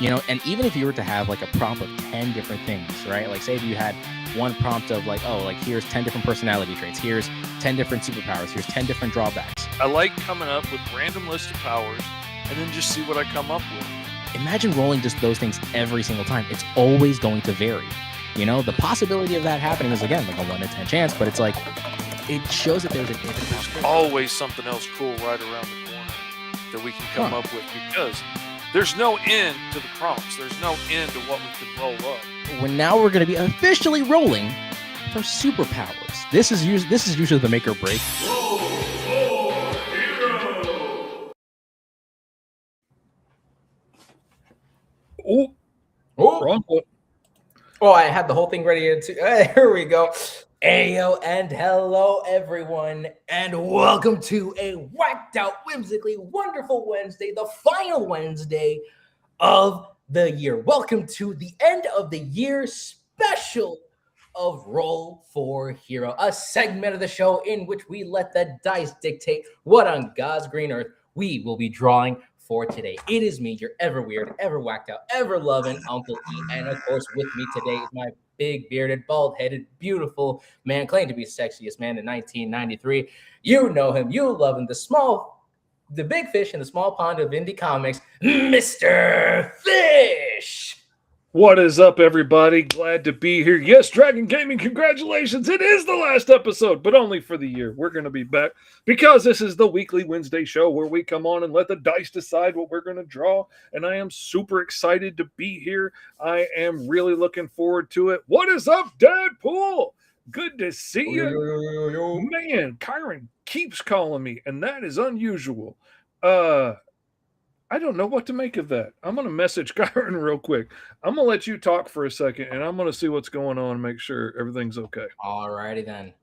And even if you were to have like a prompt of 10 different things, right? Like say if you had one prompt of like, oh, like here's 10 different personality traits, here's 10 different superpowers, here's 10 different drawbacks. I like coming up with random list of powers and then just see what I come up with. Imagine rolling just those things every single time. It's always going to vary. The possibility of that happening is, again, like a 1 in 10 chance, but it's like, it shows that there's always something else cool right around the corner that we can come up with, because there's no end to the prompts. There's no end to what we could roll up. Now we're going to be officially rolling for superpowers. This is usually the make or break. Wrong foot. Oh, I had the whole thing ready to. Here we go. Ayo and hello, everyone, and welcome to a whacked out, whimsically wonderful Wednesday, the final Wednesday of the year. Welcome to the end of the year special of Roll for Hero, a segment of the show in which we let the dice dictate what on God's green earth we will be drawing for today. It is me, your ever weird, ever whacked out, ever loving Uncle E, and of course with me today is my big bearded, bald-headed, beautiful man, claimed to be the sexiest man in 1993. You know him, you love him, the big fish in the small pond of indie comics, Mr. Fish. What is up, everybody? Glad to be here. Yes, Dragon Gaming, congratulations. It is the last episode, but only for the year. We're going to be back because this is the weekly Wednesday show where we come on and let the dice decide what we're going to draw. And I am super excited to be here. I am really looking forward to it. What is up, Deadpool? Good to see you. Man, Kyron keeps calling me, and that is unusual. I don't know what to make of that. I'm going to message Kyron real quick. I'm going to let you talk for a second, and I'm going to see what's going on and make sure everything's okay. All righty then.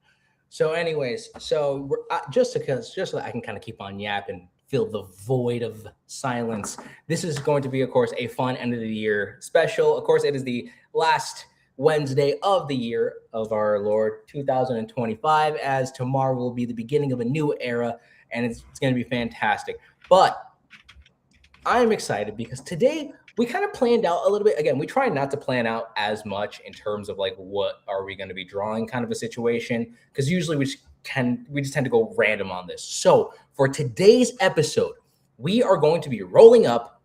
So anyways, just so that I can kind of keep on yapping, fill the void of silence, this is going to be, of course, a fun end of the year special. Of course, it is the last Wednesday of the year of our Lord 2025, as tomorrow will be the beginning of a new era, and it's going to be fantastic. But I'm excited because today we kind of planned out a little bit. Again, we try not to plan out as much in terms of like what are we going to be drawing kind of a situation, because usually we just tend to go random on this. So for today's episode, we are going to be rolling up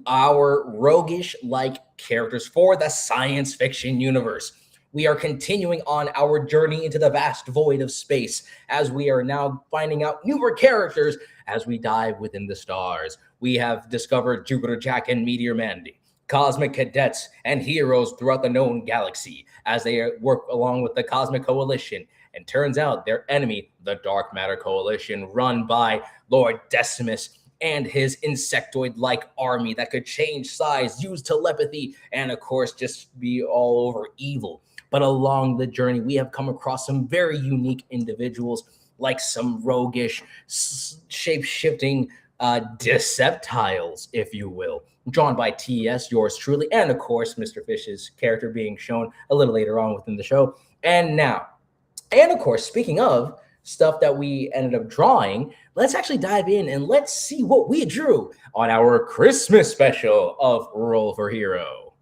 our roguish-like characters for the science fiction universe. We are continuing on our journey into the vast void of space as we are now finding out newer characters as we dive within the stars. We have discovered Jupiter Jack and Meteor Mandy, cosmic cadets and heroes throughout the known galaxy as they work along with the Cosmic Coalition. And turns out their enemy, the Dark Matter Coalition, run by Lord Decimus and his insectoid-like army that could change size, use telepathy, and of course just be all over evil. But along the journey, we have come across some very unique individuals, like some roguish, shape-shifting Deceptiles, if you will, drawn by TS, yours truly, and of course, Mr. Fish's character being shown a little later on within the show. And of course, speaking of stuff that we ended up drawing, let's actually dive in and let's see what we drew on our Christmas special of Roll for Hero.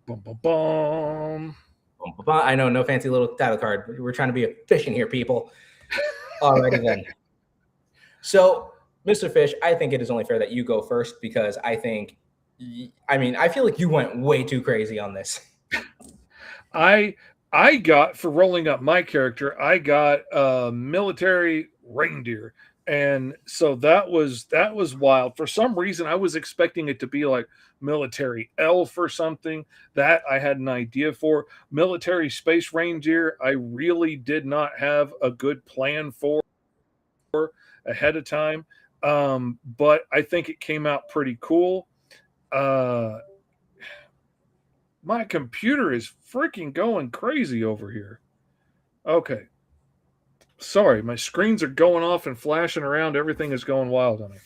Bum, bum, bum. I know, no fancy little title card. We're trying to be efficient here, people. Alrighty then. So, Mr. Fish, I think it is only fair that you go first because I feel like you went way too crazy on this. I got, for rolling up my character, I got a military reindeer. And so that was wild. For some reason, I was expecting it to be like military elf or something that I had an idea for. Military space reindeer, I really did not have a good plan for ahead of time. But I think it came out pretty cool. My computer is freaking going crazy over here. Okay. Sorry, my screens are going off and flashing around. Everything is going wild on me.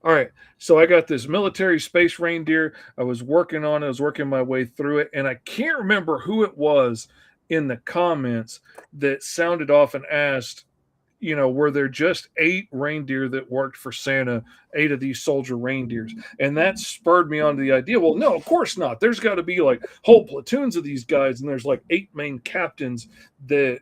All right, so I got this military space reindeer. I was working on it. I was working my way through it, and I can't remember who it was in the comments that sounded off and asked, were there just 8 reindeer that worked for Santa, 8 of these soldier reindeers? And that spurred me on to the idea, well, no, of course not. There's got to be like whole platoons of these guys, and there's like 8 main captains that,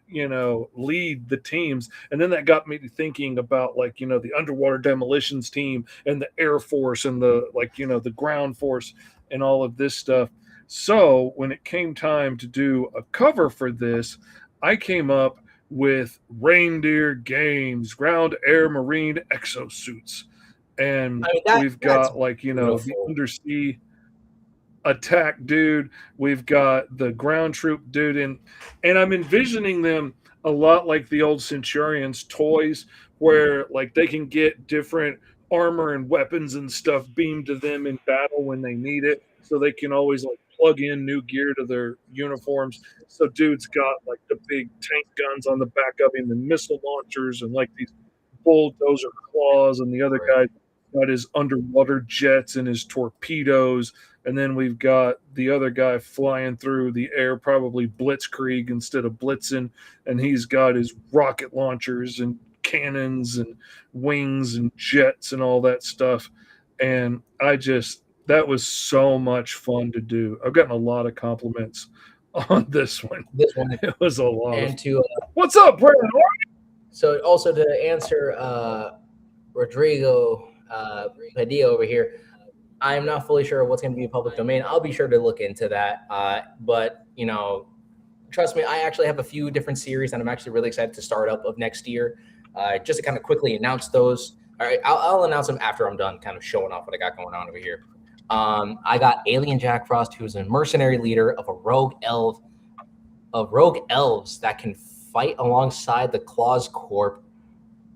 lead the teams. And then that got me thinking about like, the underwater demolitions team and the Air Force and the like, the ground force and all of this stuff. So when it came time to do a cover for this, I came up with Reindeer Games, Ground, Air, Marine exosuits. And we've got like, the undersea attack dude. We've got the ground troop dude. And I'm envisioning them a lot like the old Centurions toys, where like they can get different armor and weapons and stuff beamed to them in battle when they need it. So they can always like plug in new gear to their uniforms. So dude's got like the big tank guns on the back of him and missile launchers and like these bulldozer claws, and the other guy got his underwater jets and his torpedoes. And then we've got the other guy flying through the air, probably blitzkrieg instead of blitzing, and he's got his rocket launchers and cannons and wings and jets and all that stuff. And that was so much fun to do. I've gotten a lot of compliments on this one. It was a lot. And what's up, Brandon? So also to answer Rodrigo Padilla over here, I'm not fully sure what's going to be public domain. I'll be sure to look into that. But trust me, I actually have a few different series that I'm actually really excited to start up of next year. Just to kind of quickly announce those. All right, I'll announce them after I'm done kind of showing off what I got going on over here. I got Alien Jack Frost, who's a mercenary leader of rogue elves that can fight alongside the Claws Corp,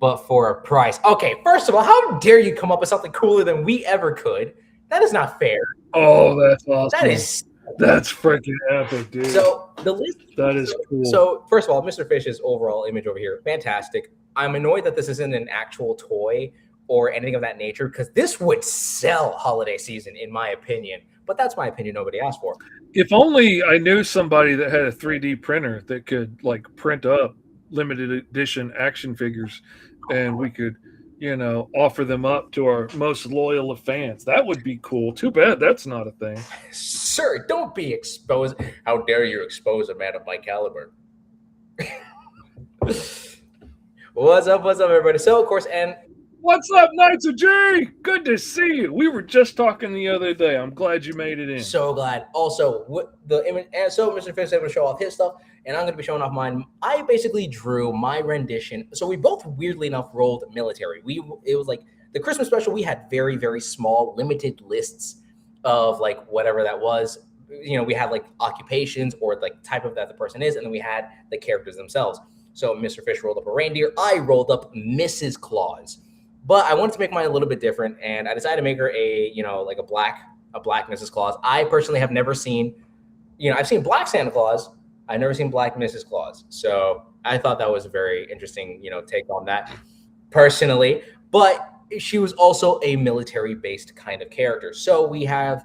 but for a price. Okay, first of all, how dare you come up with something cooler than we ever could? That is not fair. Oh, that's awesome. That's freaking epic, dude. So the list is cool. So first of all, Mr. Fish's overall image over here, fantastic. I'm annoyed that this isn't an actual toy or anything of that nature, because this would sell holiday season, in my opinion. But that's my opinion. Nobody asked for. If only I knew somebody that had a 3D printer that could like print up limited edition action figures, and we could, offer them up to our most loyal of fans. That would be cool. Too bad that's not a thing. Sir, don't be exposed. How dare you expose a man of my caliber? What's up, everybody? So, of course, and what's up, Knights of G? Good to see you. We were just talking the other day. I'm glad you made it in. So glad. Also, so Mr. Fish is able to show off his stuff, and I'm going to be showing off mine. I basically drew my rendition. So we both, weirdly enough, rolled military. It was like the Christmas special. We had very, very small, limited lists of like whatever that was. We had like occupations or like type of that the person is, and then we had the characters themselves. So Mr. Fish rolled up a reindeer. I rolled up Mrs. Claus. But I wanted to make mine a little bit different, and I decided to make her like a black Mrs. Claus. I personally have never seen, I've seen black Santa Claus. I've never seen black Mrs. Claus. So I thought that was a very interesting, take on that personally. But she was also a military-based kind of character. So we have,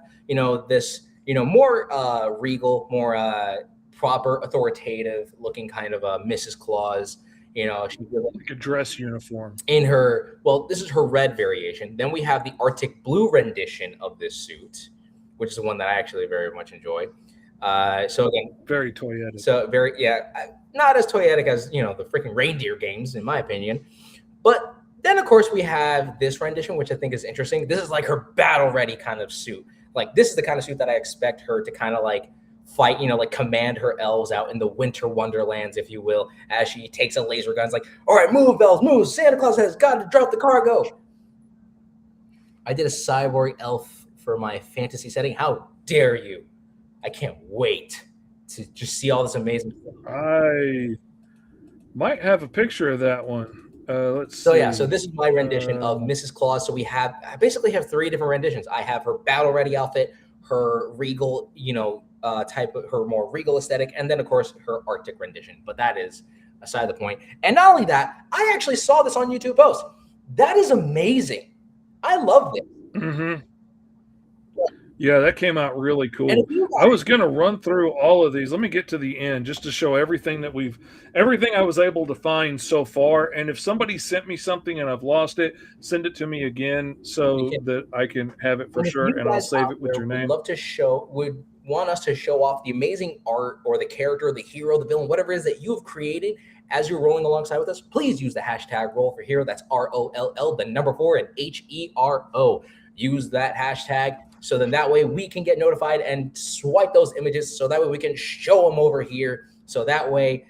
this, more regal, more proper, authoritative looking kind of a Mrs. Claus. She's like a dress uniform in her. Well, this is her red variation. Then we have the Arctic blue rendition of this suit, which is the one that I actually very much enjoy. So again, very toyetic. So not as toyetic as the freaking reindeer games, in my opinion. But then, of course, we have this rendition, which I think is interesting. This is like her battle ready kind of suit. Like this is the kind of suit that I expect her to kind of like fight, like command her elves out in the winter wonderlands, if you will, as she takes a laser gun. It's like, all right, move, elves, move. Santa Claus has got to drop the cargo. I did a cyborg elf for my fantasy setting. How dare you? I can't wait to just see all this amazing stuff. I might have a picture of that one. Let's see. So this is my rendition of Mrs. Claus. So I basically have 3 different renditions. I have her battle ready outfit, her regal, type of her more regal aesthetic, and then of course her Arctic rendition. But that is aside the point. And not only that, I actually saw this on YouTube post. That is amazing. I love this. Mm-hmm. Yeah, that came out really And cool. if you I was gonna run through all of these. Let me get to the end just to show everything I was able to find so far. And if somebody sent me something and I've lost it, send it to me again we so can, that I can have it for and if sure, you and I'll guys save out it with there your would name. love to would want us to show off the amazing art or the character, the hero, the villain, whatever it is that you've created as you're rolling alongside with us, please use the hashtag roll for hero. That's ROLL, the number 4 and HERO. Use that hashtag. So then that way we can get notified and swipe those images. So that way we can show them over here. So that way,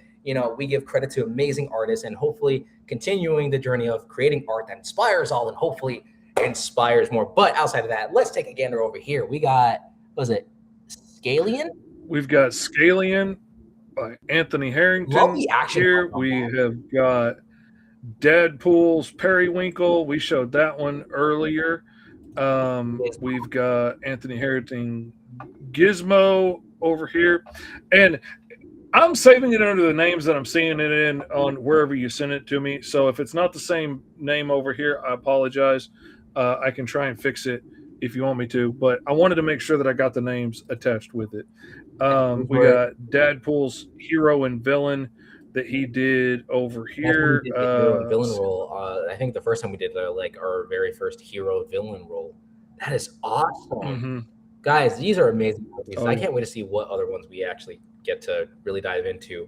we give credit to amazing artists and hopefully continuing the journey of creating art that inspires all and hopefully inspires more. But outside of that, let's take a gander over here. We got, what was it, Scalian? We've got Scalian by Anthony Love Harrington the action here. art on We that. have got Deadpool's Periwinkle. We showed that one earlier. We've got Anthony Harrington Gizmo over here. And I'm saving it under the names that I'm seeing it in on wherever you send it to me. So if it's not the same name over here, I apologize. I can try and fix it if you want me to, but I wanted to make sure that I got the names attached with it. We got Deadpool's hero and villain that he did over That's when here. we did the hero and villain role. I think the first time we did our very first hero villain role. That is awesome. Mm-hmm. Guys, these are amazing movies. Oh, I yeah. can't wait to see what other ones we actually get to really dive into.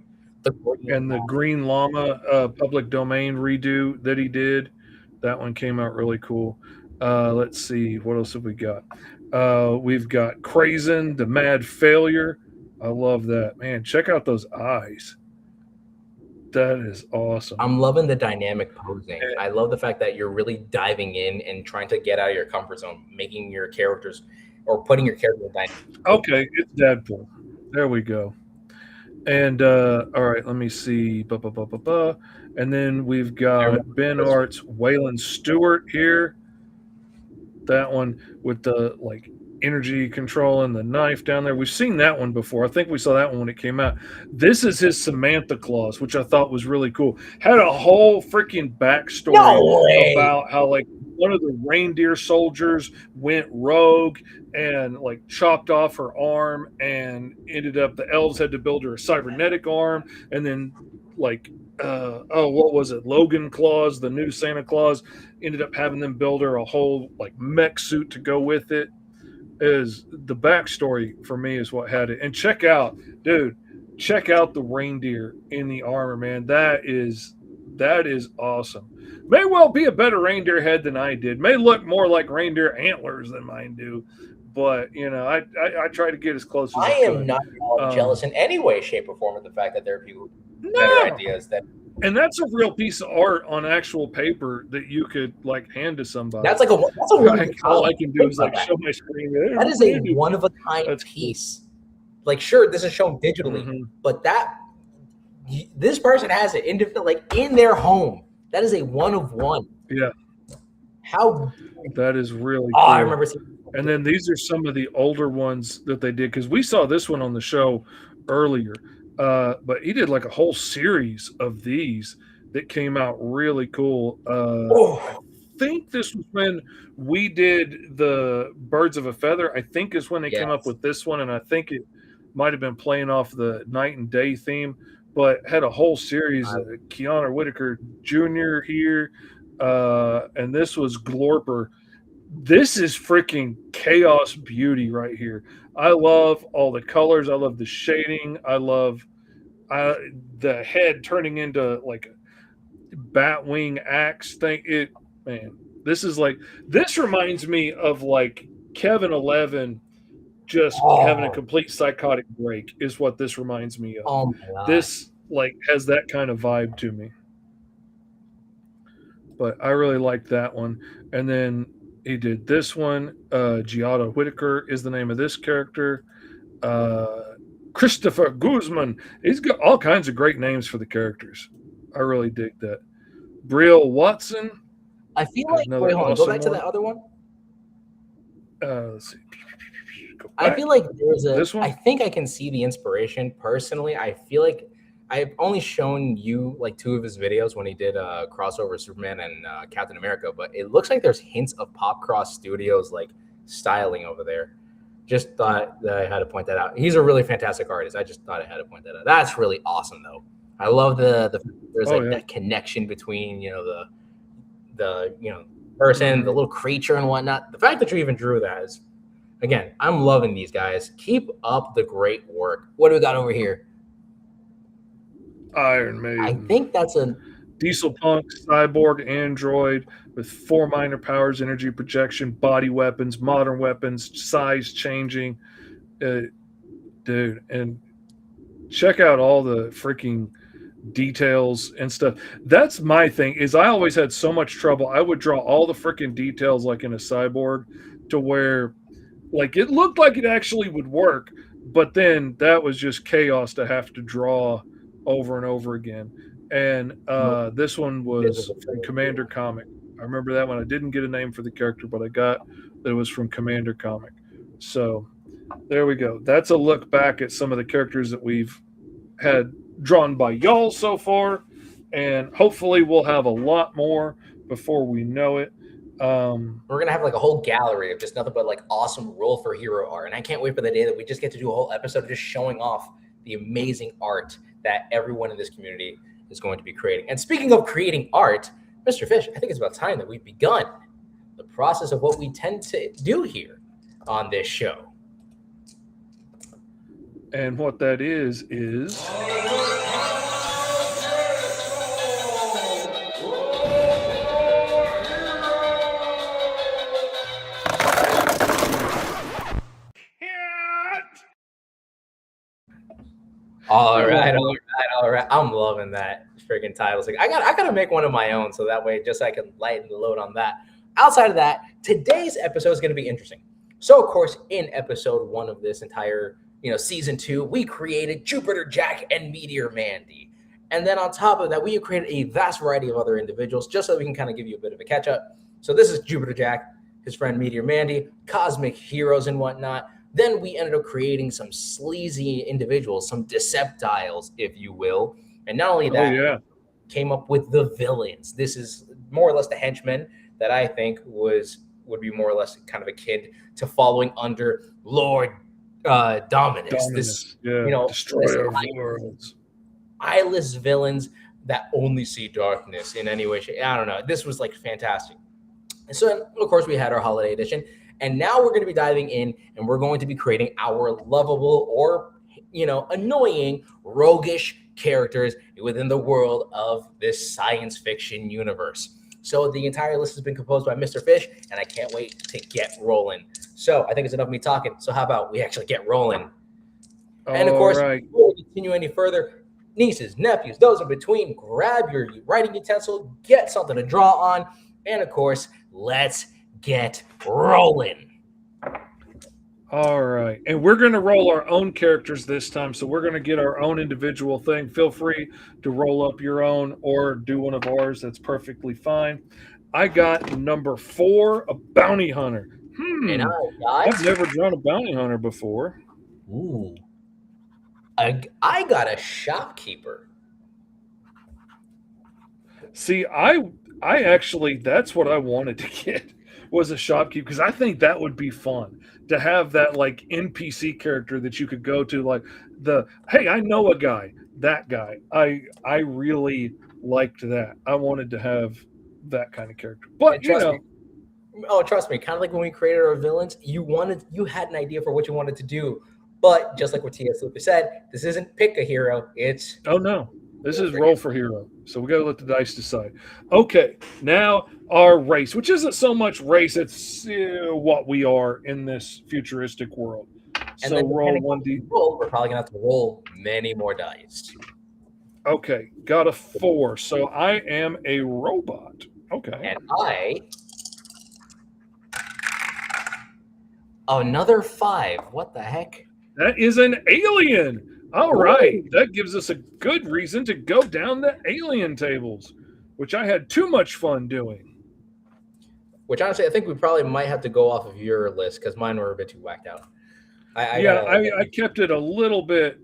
And the Green Llama public domain redo that he did, that one came out really cool. Let's see, what else have we got? We've got Crazen, the Mad Failure. I love that. Man, check out those eyes. That is awesome. I'm loving the dynamic posing. I love the fact that you're really diving in and trying to get out of your comfort zone, making your characters or putting your character in dynamic. Okay, it's Deadpool. There we go. And all right, let me see. And then we've got Ben Art's Waylon Stewart here. That one with the energy control and the knife down there. We've seen that one before. I think we saw that one when it came out. This is his Samantha Claus, which I thought was really cool. Had a whole freaking backstory about how one of the reindeer soldiers went rogue and chopped off her arm, and ended up the elves had to build her a cybernetic arm, and then what was it? Logan Claus, the new Santa Claus, ended up having them build her a whole mech suit to go with it. Is the backstory for me is what had it. And check out the reindeer in the armor, man. That is awesome. May well be a better reindeer head than I did. May look more like reindeer antlers than mine do. But I try to get as close as I could. am not jealous in any way, shape, or form of the fact that there are people with better ideas that. And that's a real piece of art on actual paper that you could hand to somebody. That's all I can do is show my screen. That is a one of a kind piece. Cool. Sure, this is shown digitally, but this person has it in their home. That is a one of one. Yeah. How that is really cool. I remember seeing. And then these are some of the older ones that they did, because we saw this one on the show earlier. But he did a whole series of these that came out really cool. I think this was when we did the Birds of a Feather. I think is when they came up with this one, and I think it might have been playing off the night and day theme, but had a whole series of Keanu Whitaker Jr. here. And this was Glorper. This is freaking chaos beauty right here. I love all the colors. I love the shading. I love the head turning into a bat wing axe thing. This reminds me of Kevin 11 just having a complete psychotic break is what this reminds me of. Oh my God. This has that kind of vibe to me. But I really like that one. And then he did this one. Giada Whitaker is the name of this character. Christopher Guzman. He's got all kinds of great names for the characters. I really dig that. Brielle Watson. I feel like, wait, hold on. Go back to that other one. Let's see. I feel like there's this one? I think I can see the inspiration. Personally, I feel like I've only shown you two of his videos when he did crossover Superman and Captain America, but it looks like there's hints of Pop Cross Studios styling over there. Just thought that I had to point that out. He's a really fantastic artist. I just thought I had to point that out. That's really awesome, though. I love there's that connection between the person, the little creature and whatnot. The fact that you even drew that is, again, I'm loving these guys. Keep up the great work. What do we got over here? Iron Maiden. I think that's a Diesel Punk, cyborg, android with 4 minor powers, energy projection, body weapons, modern weapons, size changing. Dude, and check out all the freaking details and stuff. That's my thing, is I always had so much trouble. I would draw all the freaking details like in a cyborg to where like it looked like it actually would work, but then that was just chaos to have to draw over and over again. And this one was from Commander Comic. I remember that one. I didn't get a name for the character, but I got that it was from Commander Comic. So there we go. That's a look back at some of the characters that we've had drawn by y'all so far, and hopefully we'll have a lot more before we know it. We're gonna have like a whole gallery of just nothing but like awesome roll for hero art, and I can't wait for the day that we just get to do a whole episode of just showing off the amazing art that everyone in this community is going to be creating. And speaking of creating art, Mr. Fish, I think it's about time that we've begun the process of what we tend to do here on this show. And what that is All right. I'm loving that freaking title. Like I gotta make one of my own, so that way just so I can lighten the load on that. Outside of that, today's episode is going to be interesting. So of course, in episode 1 of this entire season 2, we created Jupiter Jack and Meteor Mandy, and then on top of that, we created a vast variety of other individuals just so that we can kind of give you a bit of a catch up. So this is Jupiter Jack, his friend Meteor Mandy, cosmic heroes and whatnot. Then we ended up creating some sleazy individuals, some Deceptiles, if you will. And not only that, came up with the villains. This is more or less the henchmen that I think would be more or less kind of akin to following under Lord Dominus. This, destroyer of worlds. Eyeless villains that only see darkness in any way. I don't know. This was like fantastic. And so, of course, we had our holiday edition. And now we're going to be diving in and we're going to be creating our lovable or, annoying, roguish characters within the world of this science fiction universe. So the entire list has been composed by Mr. Fish, and I can't wait to get rolling. So I think it's enough of me talking. So how about we actually get rolling? And of course, before we continue any further, nieces, nephews, those in between, grab your writing utensil, get something to draw on, and of course, let's get rolling. All right. And we're going to roll our own characters this time. So we're going to get our own individual thing. Feel free to roll up your own or do one of ours. That's perfectly fine. I got number 4, a bounty hunter. And I've never drawn a bounty hunter before. Ooh. I got a shopkeeper. See, I actually, that's what I wanted to get. Was a shopkeeper, because I think that would be fun to have that like NPC character that you could go to, like hey, I know a guy, that guy. I really liked that. I wanted to have that kind of character. But trust me, kind of like when we created our villains, you had an idea for what you wanted to do. But just like what T.S. Lucas said, this isn't pick a hero, it's this is roll for hero. So we got to let the dice decide. Okay, now our race, which isn't so much race, it's what we are in this futuristic world. And so roll 1d. We're probably going to have to roll many more dice. Okay, got a 4. So I am a robot. Okay. And another 5. What the heck? That is an alien. All right. That gives us a good reason to go down the alien tables, which I had too much fun doing. Which honestly, I think we probably might have to go off of your list because mine were a bit too whacked out. I kept it a little bit.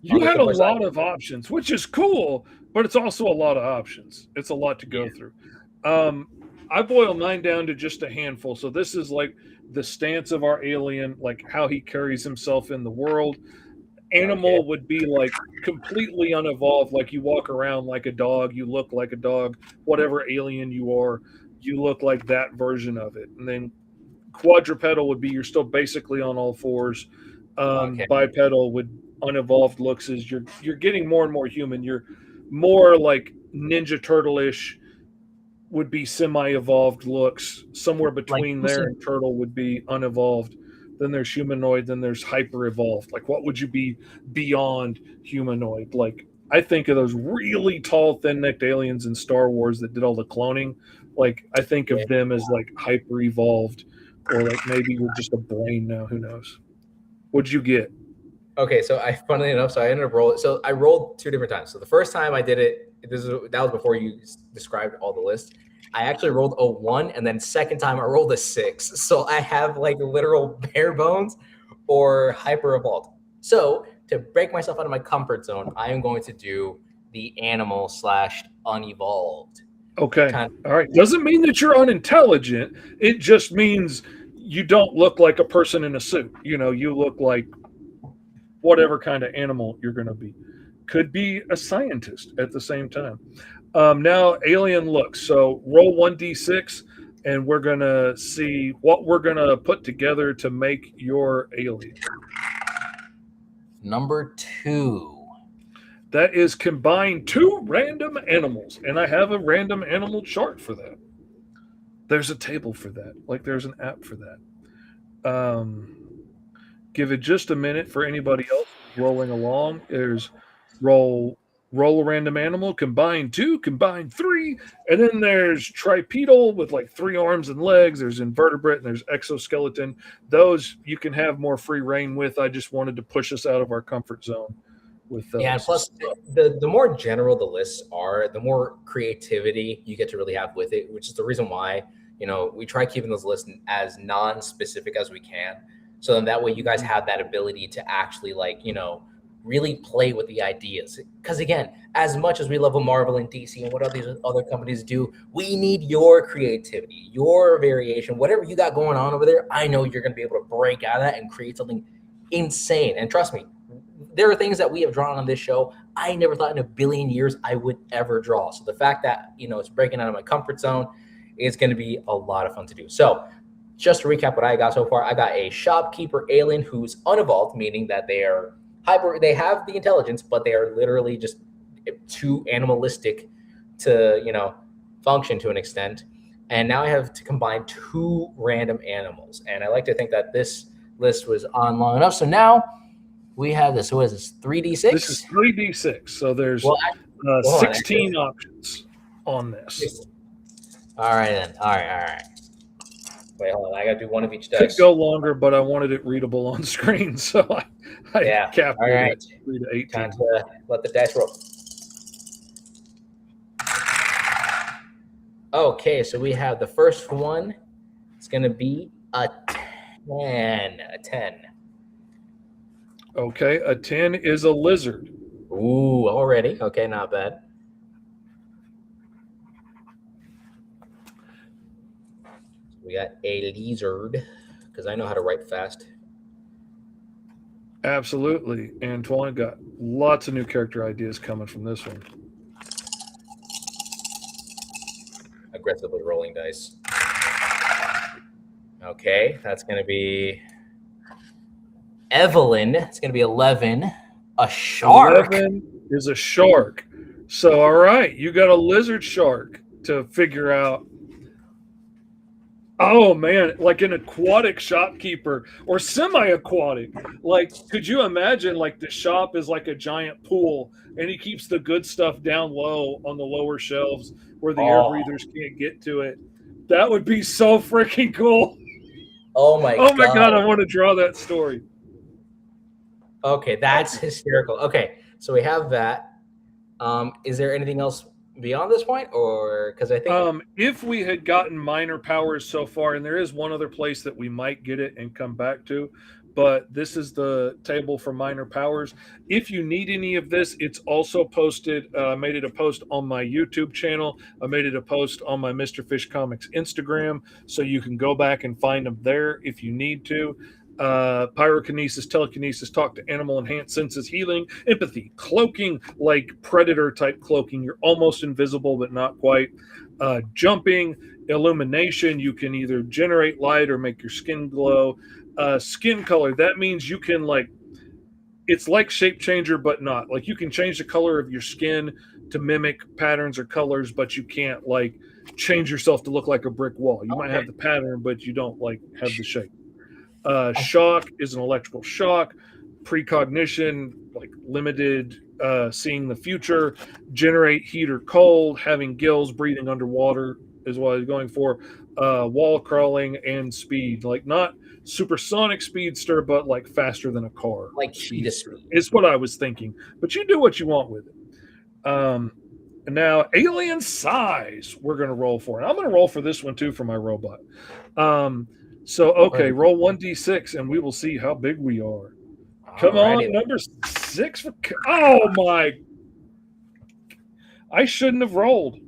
You had a lot of options, which is cool, but it's also a lot of options. It's a lot to go through. I boil mine down to just a handful. So this is like the stance of our alien, like how he carries himself in the world. Okay. Animal would be like completely unevolved, like you walk around like a dog, you look like a dog, whatever alien you are, you look like that version of it. And then quadrupedal would be you're still basically on all fours. Okay. Bipedal would unevolved looks is you're getting more and more human. You're more like Ninja Turtle-ish would be semi-evolved looks. Somewhere Like between you there said, and turtle would be unevolved. Then there's humanoid. Then there's hyper-evolved. Like what would you be beyond humanoid? Like I think of those really tall, thin-necked aliens in Star Wars that did all the cloning. Like I think yeah. of them as like hyper-evolved, or like maybe you're just a brain now. Who knows? What'd you get? Okay, so funnily enough, so I ended up rolling. So I rolled 2 different times. So the first time I did it, that was before you described all the lists. I actually rolled a 1, and then second time I rolled a 6. So I have like literal bare bones or hyper evolved. So to break myself out of my comfort zone, I am going to do the animal slash unevolved. Okay. Kind All right. Doesn't mean that you're unintelligent. It just means you don't look like a person in a suit. You look like whatever kind of animal you're going to be. Could be a scientist at the same time. Now, alien looks. So roll 1d6, and we're going to see what we're going to put together to make your alien. Number 2. That is combine 2 random animals, and I have a random animal chart for that. There's a table for that. Like there's an app for that. Give it just a minute for anybody else rolling along. There's roll a random animal, combine 2, combine 3, and then there's tripedal with like 3 arms and legs. There's invertebrate and there's exoskeleton. Those you can have more free reign with. I just wanted to push us out of our comfort zone with those. Yeah, and plus the more general the lists are, the more creativity you get to really have with it, which is the reason why, we try keeping those lists as non-specific as we can. So then that way you guys have that ability to actually really play with the ideas. Because again, as much as we love Marvel and DC and what these other companies do, we need your creativity, your variation, whatever you got going on over there. I know you're going to be able to break out of that and create something insane. And trust me, there are things that we have drawn on this show I never thought in a billion years I would ever draw. So the fact that, it's breaking out of my comfort zone is going to be a lot of fun to do. So just to recap what I got so far, I got a shopkeeper alien who's unevolved, meaning that they are hyper, they have the intelligence, but they are literally just too animalistic to, function to an extent. And now I have to combine 2 random animals. And I like to think that this list was on long enough. So now we have this. What is this? 3d6? This is 3d6. So there's 16 options on this. All right, then. All right. Wait, hold on. I got to do one of each dice. Could go longer, but I wanted it readable on screen, so I capped all right. it at 3 to 18. Time to let the dice roll. Okay, so we have the first one. It's going to be a 10. A 10. Okay, a 10 is a lizard. Ooh, already. Okay, not bad. We got a lizard, because I know how to write fast. Absolutely. Antoine got lots of new character ideas coming from this one. Aggressively rolling dice. Okay, that's going to be Evelyn. It's going to be 11. A shark. 11 is a shark. So, all right, you got a lizard shark to figure out. Oh, man, like an aquatic shopkeeper or semi-aquatic. Like, could you imagine, like, the shop is like a giant pool, and he keeps the good stuff down low on the lower shelves where the air breathers can't get to it. That would be so freaking cool. Oh, my God, I want to draw that story. Okay, that's hysterical. Okay, so we have that. Is there anything else beyond this point, or because I think if we had gotten minor powers so far, and there is one other place that we might get it and come back to, but this is the table for minor powers. If you need any of this, it's also posted. I made it a post on my YouTube channel. I made it a post on my Mr. Fish Comics Instagram, so you can go back and find them there if you need to. Pyrokinesis, telekinesis, talk to animal, enhanced senses, healing, empathy, cloaking, like predator type cloaking. You're almost invisible, but not quite. Jumping, illumination. You can either generate light or make your skin glow. Skin color, that means you can it's like shape changer, but not. Like you can change the color of your skin to mimic patterns or colors, but you can't change yourself to look like a brick wall. You might have the pattern, but you don't have the shape. Shock is an electrical shock. Precognition, limited seeing the future. Generate heat or cold. Having gills, breathing underwater is what I was going for. Wall crawling and speed, not supersonic speedster, but faster than a car. Like cheetah speed. Is what I was thinking. But you do what you want with it. And now alien size we're going to roll for. And I'm going to roll for this one too for my robot. So, okay, roll 1d6 and we will see how big we are. Come on, number 6. Oh, my. I shouldn't have rolled.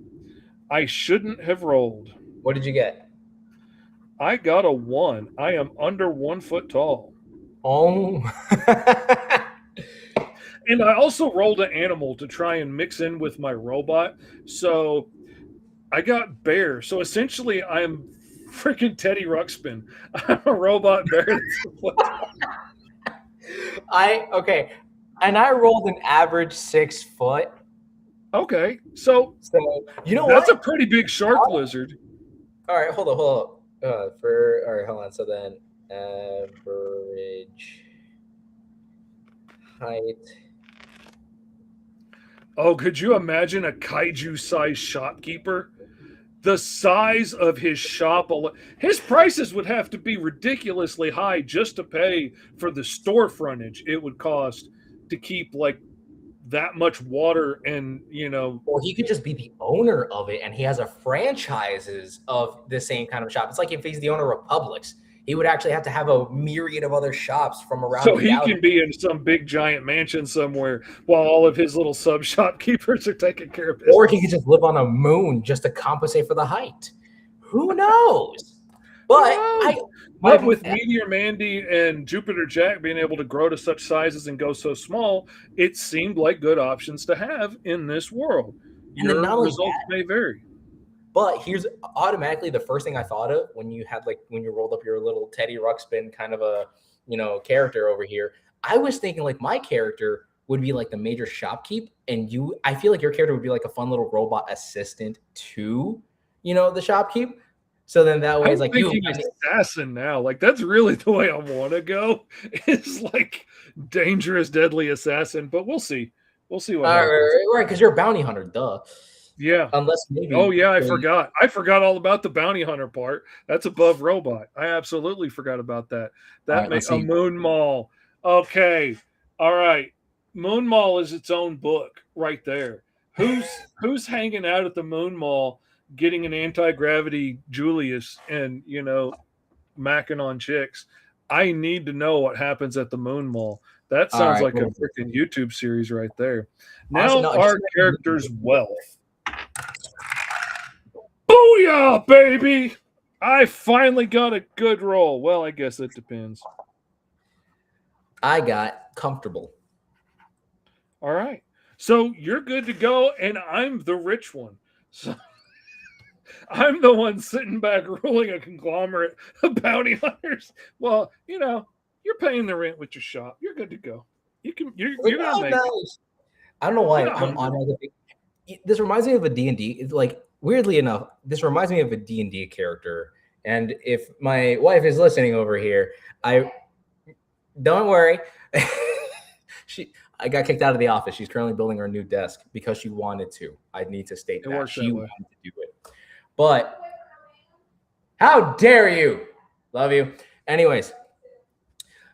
What did you get? I got a 1. I am under 1 foot tall. Oh. And I also rolled an animal to try and mix in with my robot. So I got bear. So essentially, I'm freaking Teddy Ruxpin. I'm a robot bear. Okay. And I rolled an average 6 foot. Okay. So you know that's a pretty big shark lizard. All right, hold on. All right, hold on. So then average height. Oh, could you imagine a kaiju-sized shopkeeper? The size of his shop, his prices would have to be ridiculously high just to pay for the store frontage it would cost to keep that much water and, Or he could just be the owner of it and he has a franchises of the same kind of shop. It's like if he's the owner of Publix, he would actually have to have a myriad of other shops from around so the he galaxy. Can be in some big giant mansion somewhere while all of his little sub shopkeepers are taking care of business. Or he could just live on a moon just to compensate for the height. Who knows? But with Meteor Mandy and Jupiter Jack being able to grow to such sizes and go so small, it seemed like good options to have in this world. And Your results may vary. But here's automatically the first thing I thought of when you had when you rolled up your little Teddy Ruxpin kind of a character over here. I was thinking my character would be the major shopkeep, and I feel like your character would be a fun little robot assistant to the shopkeep. So then that way, I'm thinking assassin now. That's really the way I want to go. It's dangerous, deadly assassin. But we'll see. We'll see what happens. Right, because you're a bounty hunter, duh. Yeah. Unless maybe. Oh yeah, I forgot. I forgot all about the bounty hunter part. That's above robot. I absolutely forgot about that. That makes a Moon Mall. Okay. All right. Moon Mall is its own book right there. Who's hanging out at the Moon Mall getting an anti-gravity Julius and macking on chicks? I need to know what happens at the Moon Mall. That sounds like a freaking YouTube series right there. Now our character's wealth. Booyah, baby! I finally got a good roll. Well, I guess it depends. I got comfortable. All right. So you're good to go, and I'm the rich one. So I'm the one sitting back ruling a conglomerate of bounty hunters. Well, you're paying the rent with your shop. You're good to go. You're gonna make it. I don't know why I'm on this reminds me of a D&D. It's weirdly enough, this reminds me of a D&D character. And if my wife is listening over here, don't worry. I got kicked out of the office. She's currently building her new desk because she wanted to. I need to state that she wanted to do it. But how dare you? Love you.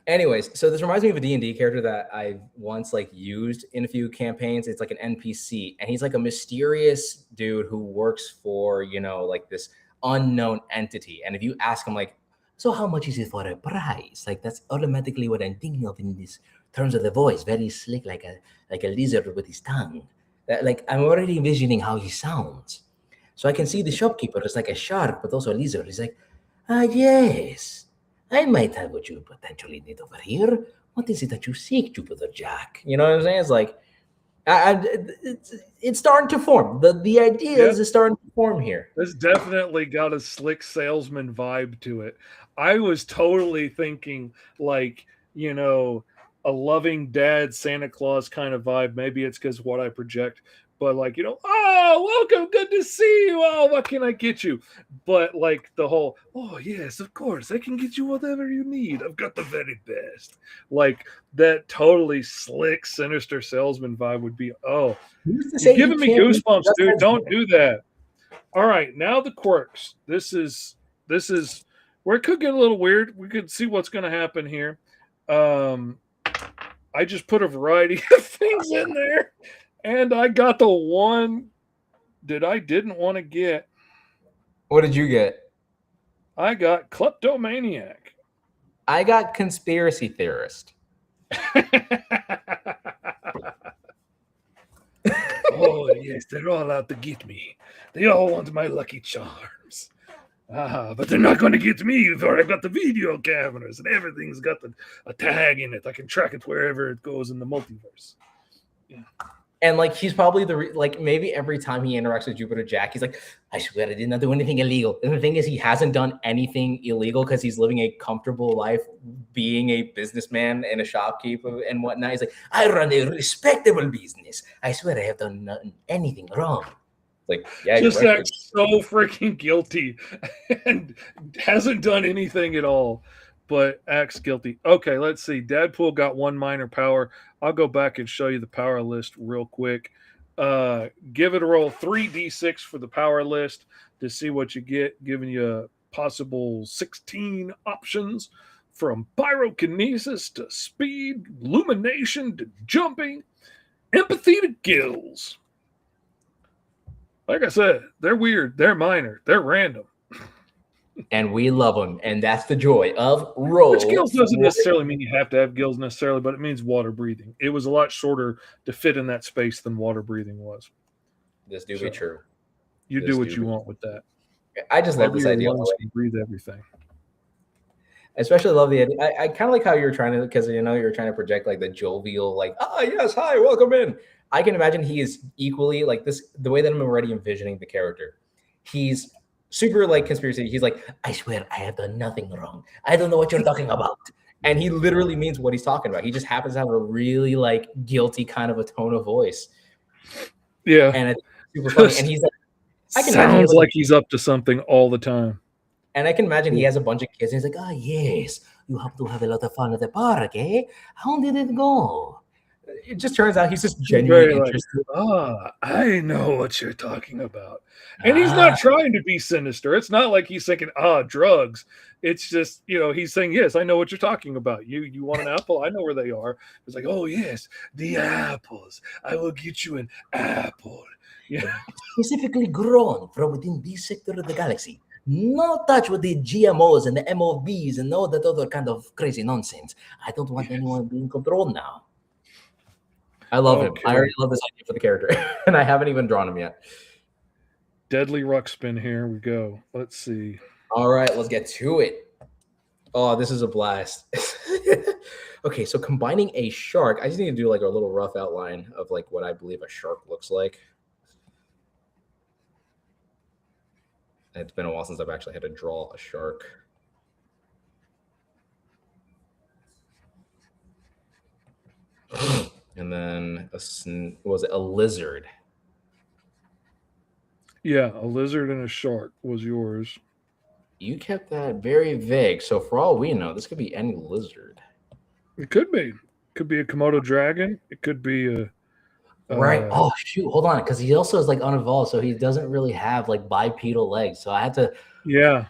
Anyways, so this reminds me of a D&D character that I once used in a few campaigns. It's an NPC, and he's a mysterious dude who works for this unknown entity. And if you ask him So how much is it for a price? Like that's automatically what I'm thinking of in this terms of the voice, very slick, like a lizard with his tongue. Like I'm already envisioning how he sounds. So I can see the shopkeeper is like a shark, but also a lizard. He's like, yes, I might have what you potentially need over here. What is it that you seek, Jupiter Jack? You know what I'm saying? It's like, it's starting to form. The ideas is starting to form here. This definitely got a slick salesman vibe to it. I was totally thinking like, a loving dad Santa Claus kind of vibe. Maybe it's because what I project, but like, oh, welcome, good to see you. Oh, what can I get you? But like the whole, oh yes, of course, I can get you whatever you need. I've got the very best. Like that totally slick, sinister salesman vibe would be, oh, you're giving me goosebumps, dude. Don't do that. All right, now the quirks. This is where it could get a little weird. We could see what's going to happen here. I just put a variety of things in there, and I got the one that I didn't want to get. What did you get? I got kleptomaniac. I got conspiracy theorist. Oh yes, they're all out to get me. They all want my lucky charms. But they're not going to get me, for I've got the video cameras and everything's got a tag in it. I can track it wherever it goes in the multiverse. Yeah. And like he's probably maybe every time he interacts with Jupiter Jack, he's like, I swear I did not do anything illegal. And the thing is, he hasn't done anything illegal because he's living a comfortable life, being a businessman and a shopkeeper and whatnot. He's like, I run a respectable business. I swear I have done anything wrong. Like, yeah, just acts so freaking guilty and hasn't done anything at all, but acts guilty. Okay, let's see. Deadpool got one minor power. I'll go back and show you the power list real quick. Give it a roll 3d6 for the power list to see what you get, giving you a possible 16 options from pyrokinesis to speed, illumination to jumping, empathy to gills. Like I said, they're weird, they're minor, they're random. And we love them. And that's the joy of roll. Which gills doesn't necessarily mean you have to have gills necessarily, but it means water breathing. It was a lot shorter to fit in that space than water breathing was. This do be true. You do what you want with that. I just love this idea. You breathe everything. I especially love the idea. I kind of like how you're trying to, because you're trying to project like the jovial, like, yes, hi, welcome in. I can imagine he is equally like this, the way that I'm already envisioning the character. He's super like conspiracy. He's like, I swear I have done nothing wrong. I don't know what you're talking about. And he literally means what he's talking about. He just happens to have a really like guilty kind of a tone of voice. Yeah. And it's super funny. And he's like, I can sounds like he's up to something all the time. And I can imagine he has a bunch of kids. And he's like, yes, you have to have a lot of fun at the park, eh? How did it go? It just turns out he's just genuinely interested. I know what you're talking about. And he's not trying to be sinister. It's not like he's thinking, drugs. It's just, he's saying, yes, I know what you're talking about. You want an apple? I know where they are. It's like, oh, yes, the apples. I will get you an apple. Yeah. Specifically grown from within this sector of the galaxy. No touch with the GMOs and the MOVs and all that other kind of crazy nonsense. I don't want anyone being controlled now. I love him. I already love this idea for the character, and I haven't even drawn him yet. Deadly Ruxpin, here we go. Let's see. All right, let's get to it. Oh, this is a blast. Okay, so combining a shark, I just need to do like a little rough outline of like what I believe a shark looks like. It's been a while since I've actually had to draw a shark. And then was it a lizard? Yeah, a lizard and a shark was yours. You kept that very vague. So for all we know, this could be any lizard. It could be. It could be a Komodo dragon. It could be a right. Oh shoot, hold on, because he also is like unevolved, so he doesn't really have like bipedal legs. So I had to. Yeah.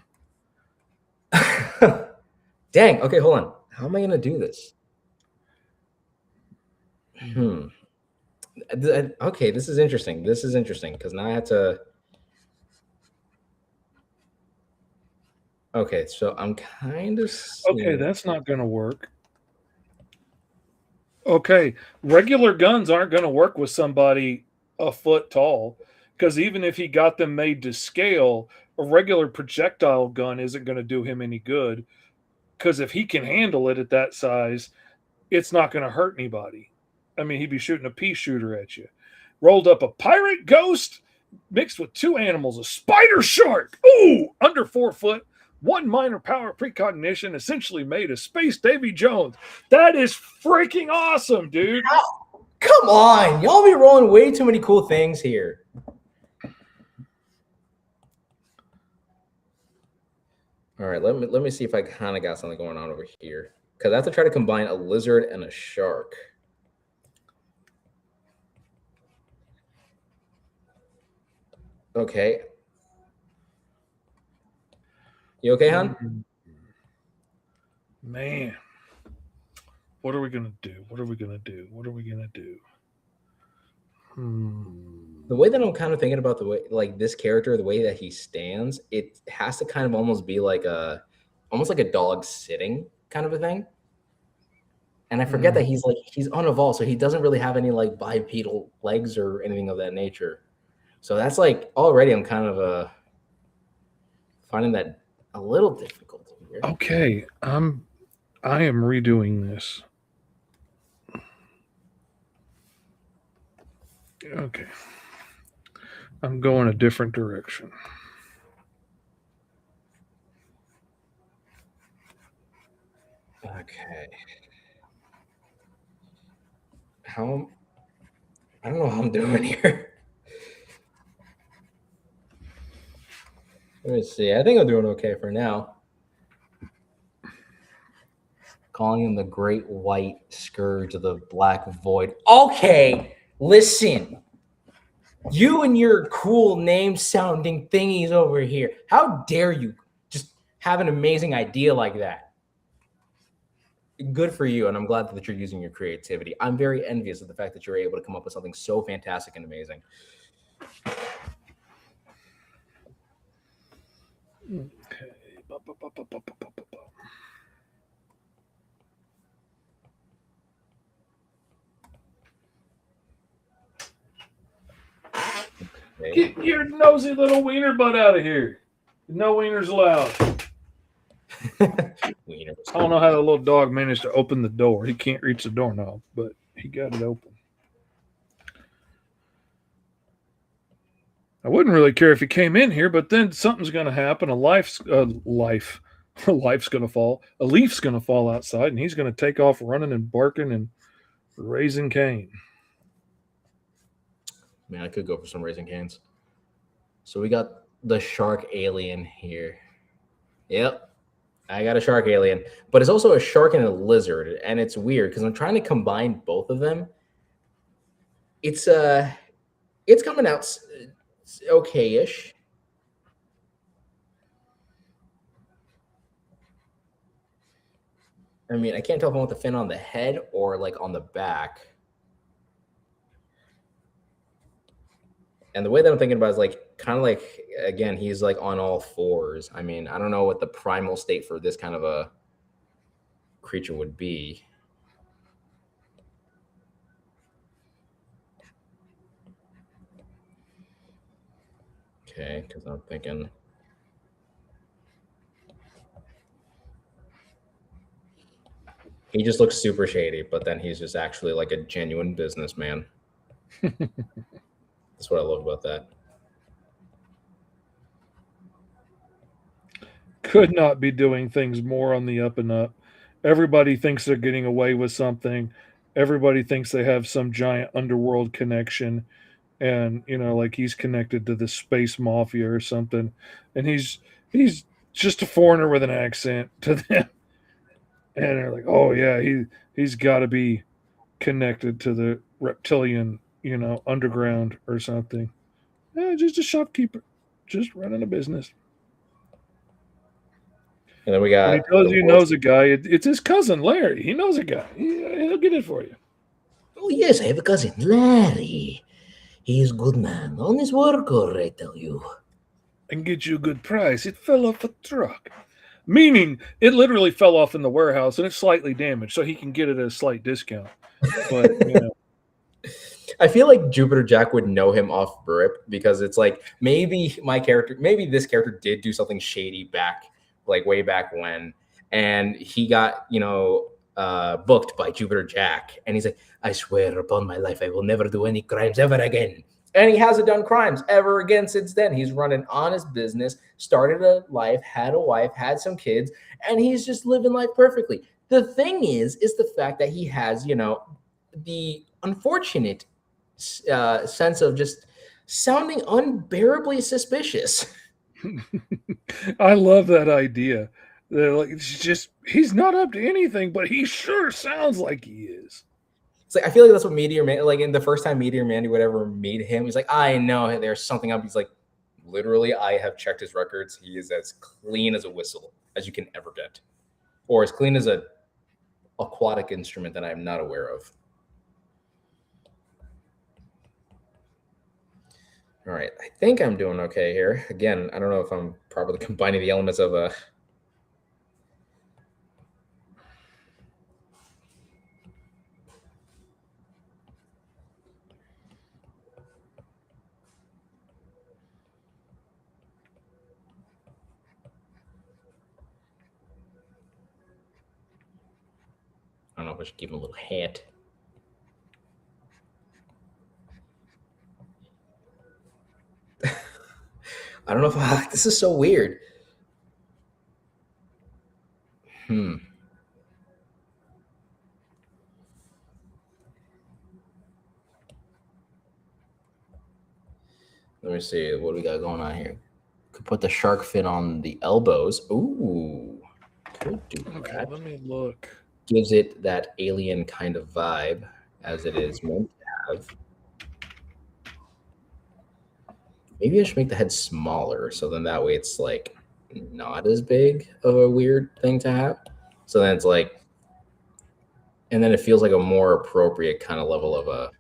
Dang. Okay, hold on. How am I gonna do this? Okay, this is interesting. This is interesting because now I have to. Okay, so I'm kind of Okay, that's not going to work. Okay, regular guns aren't going to work with somebody a foot tall because even if he got them made to scale, a regular projectile gun isn't going to do him any good because if he can handle it at that size, it's not going to hurt anybody. I mean, he'd be shooting a pea shooter at you. Rolled up a pirate ghost mixed with two animals, a spider shark. Ooh, under 4 foot, one minor power precognition, essentially made of Space Davy Jones. That is freaking awesome, dude. Come on, y'all be rolling way too many cool things here. All right, let me see if I kind of got something going on over here because I have to try to combine a lizard and a shark. Okay. You okay, hon? Man, what are we gonna do? What are we gonna do? What are we gonna do? The way that I'm kind of thinking about the way, like this character, the way that he stands, it has to kind of almost be like almost like a dog sitting kind of a thing. And I forget that he's unevolved, so he doesn't really have any like bipedal legs or anything of that nature. So that's like already I'm kind of finding that a little difficult here. Okay, I am redoing this. Okay. I'm going a different direction. Okay. I don't know how I'm doing here. Let me see. I think I'm doing okay for now. Calling him the Great White Scourge of the Black Void. Okay, listen. You and your cool name sounding thingies over here. How dare you just have an amazing idea like that? Good for you, and I'm glad that you're using your creativity. I'm very envious of the fact that you're able to come up with something so fantastic and amazing. Okay. Get your nosy little wiener butt out of here. No wieners allowed. Wiener. I don't know how the little dog managed to open the door. He can't reach the doorknob, but he got it open. I wouldn't really care if he came in here, but then something's going to happen. A life's going to fall. A leaf's going to fall outside, and he's going to take off running and barking and raising Cain. Man, I could go for some Raising Canes. So we got the shark alien here. Yep. I got a shark alien, but it's also a shark and a lizard, and it's weird because I'm trying to combine both of them. It's coming out okay-ish. I mean, I can't tell if I want the fin on the head or like on the back. And the way that I'm thinking about it is like kind of like, again, he's like on all fours. I mean, I don't know what the primal state for this kind of a creature would be. Okay, because I'm thinking. He just looks super shady, but then he's just actually like a genuine businessman. That's what I love about that. Could not be doing things more on the up and up. Everybody thinks they're getting away with something. Everybody thinks they have some giant underworld connection. And, like he's connected to the space mafia or something. And he's just a foreigner with an accent to them. And they're like, oh, yeah, he's got to be connected to the reptilian, underground or something. Just a shopkeeper, just running a business. And then we got. When he tells you he knows a guy, it's his cousin, Larry. He knows a guy. He'll get it for you. Oh, yes, I have a cousin, Larry. He's a good man. Honest worker, I tell you. And get you a good price. It fell off a truck. Meaning it literally fell off in the warehouse and it's slightly damaged, so he can get it at a slight discount. But I feel like Jupiter Jack would know him off rip because it's like maybe this character did do something shady back, like way back when, and he got booked by Jupiter Jack, and he's like, I swear upon my life, I will never do any crimes ever again. And he hasn't done crimes ever again since then. He's run an honest business, started a life, had a wife, had some kids, and he's just living life perfectly. The thing is the fact that he has, the unfortunate sense of just sounding unbearably suspicious. I love that idea. Like, he's not up to anything, but he sure sounds like he is. It's like I feel like that's what Meteor Man, like in the first time Meteor Mandy would ever meet him, he's like, I know there's something up. He's like, literally, I have checked his records. He is as clean as a whistle as you can ever get, or as clean as a aquatic instrument that I'm not aware of. All right, I think I'm doing okay here. Again, I don't know if I'm properly combining the elements of a. I don't know if I should give him a little hat. I don't know if this is so weird. Let me see what we got going on here. Could put the shark fin on the elbows. Ooh, could do Okay, that. let me look. Gives it that alien kind of vibe, as it is meant to have. Maybe I should make the head smaller, so then that way it's like not as big of a weird thing to have. So then it's like, and then it feels like a more appropriate kind of level of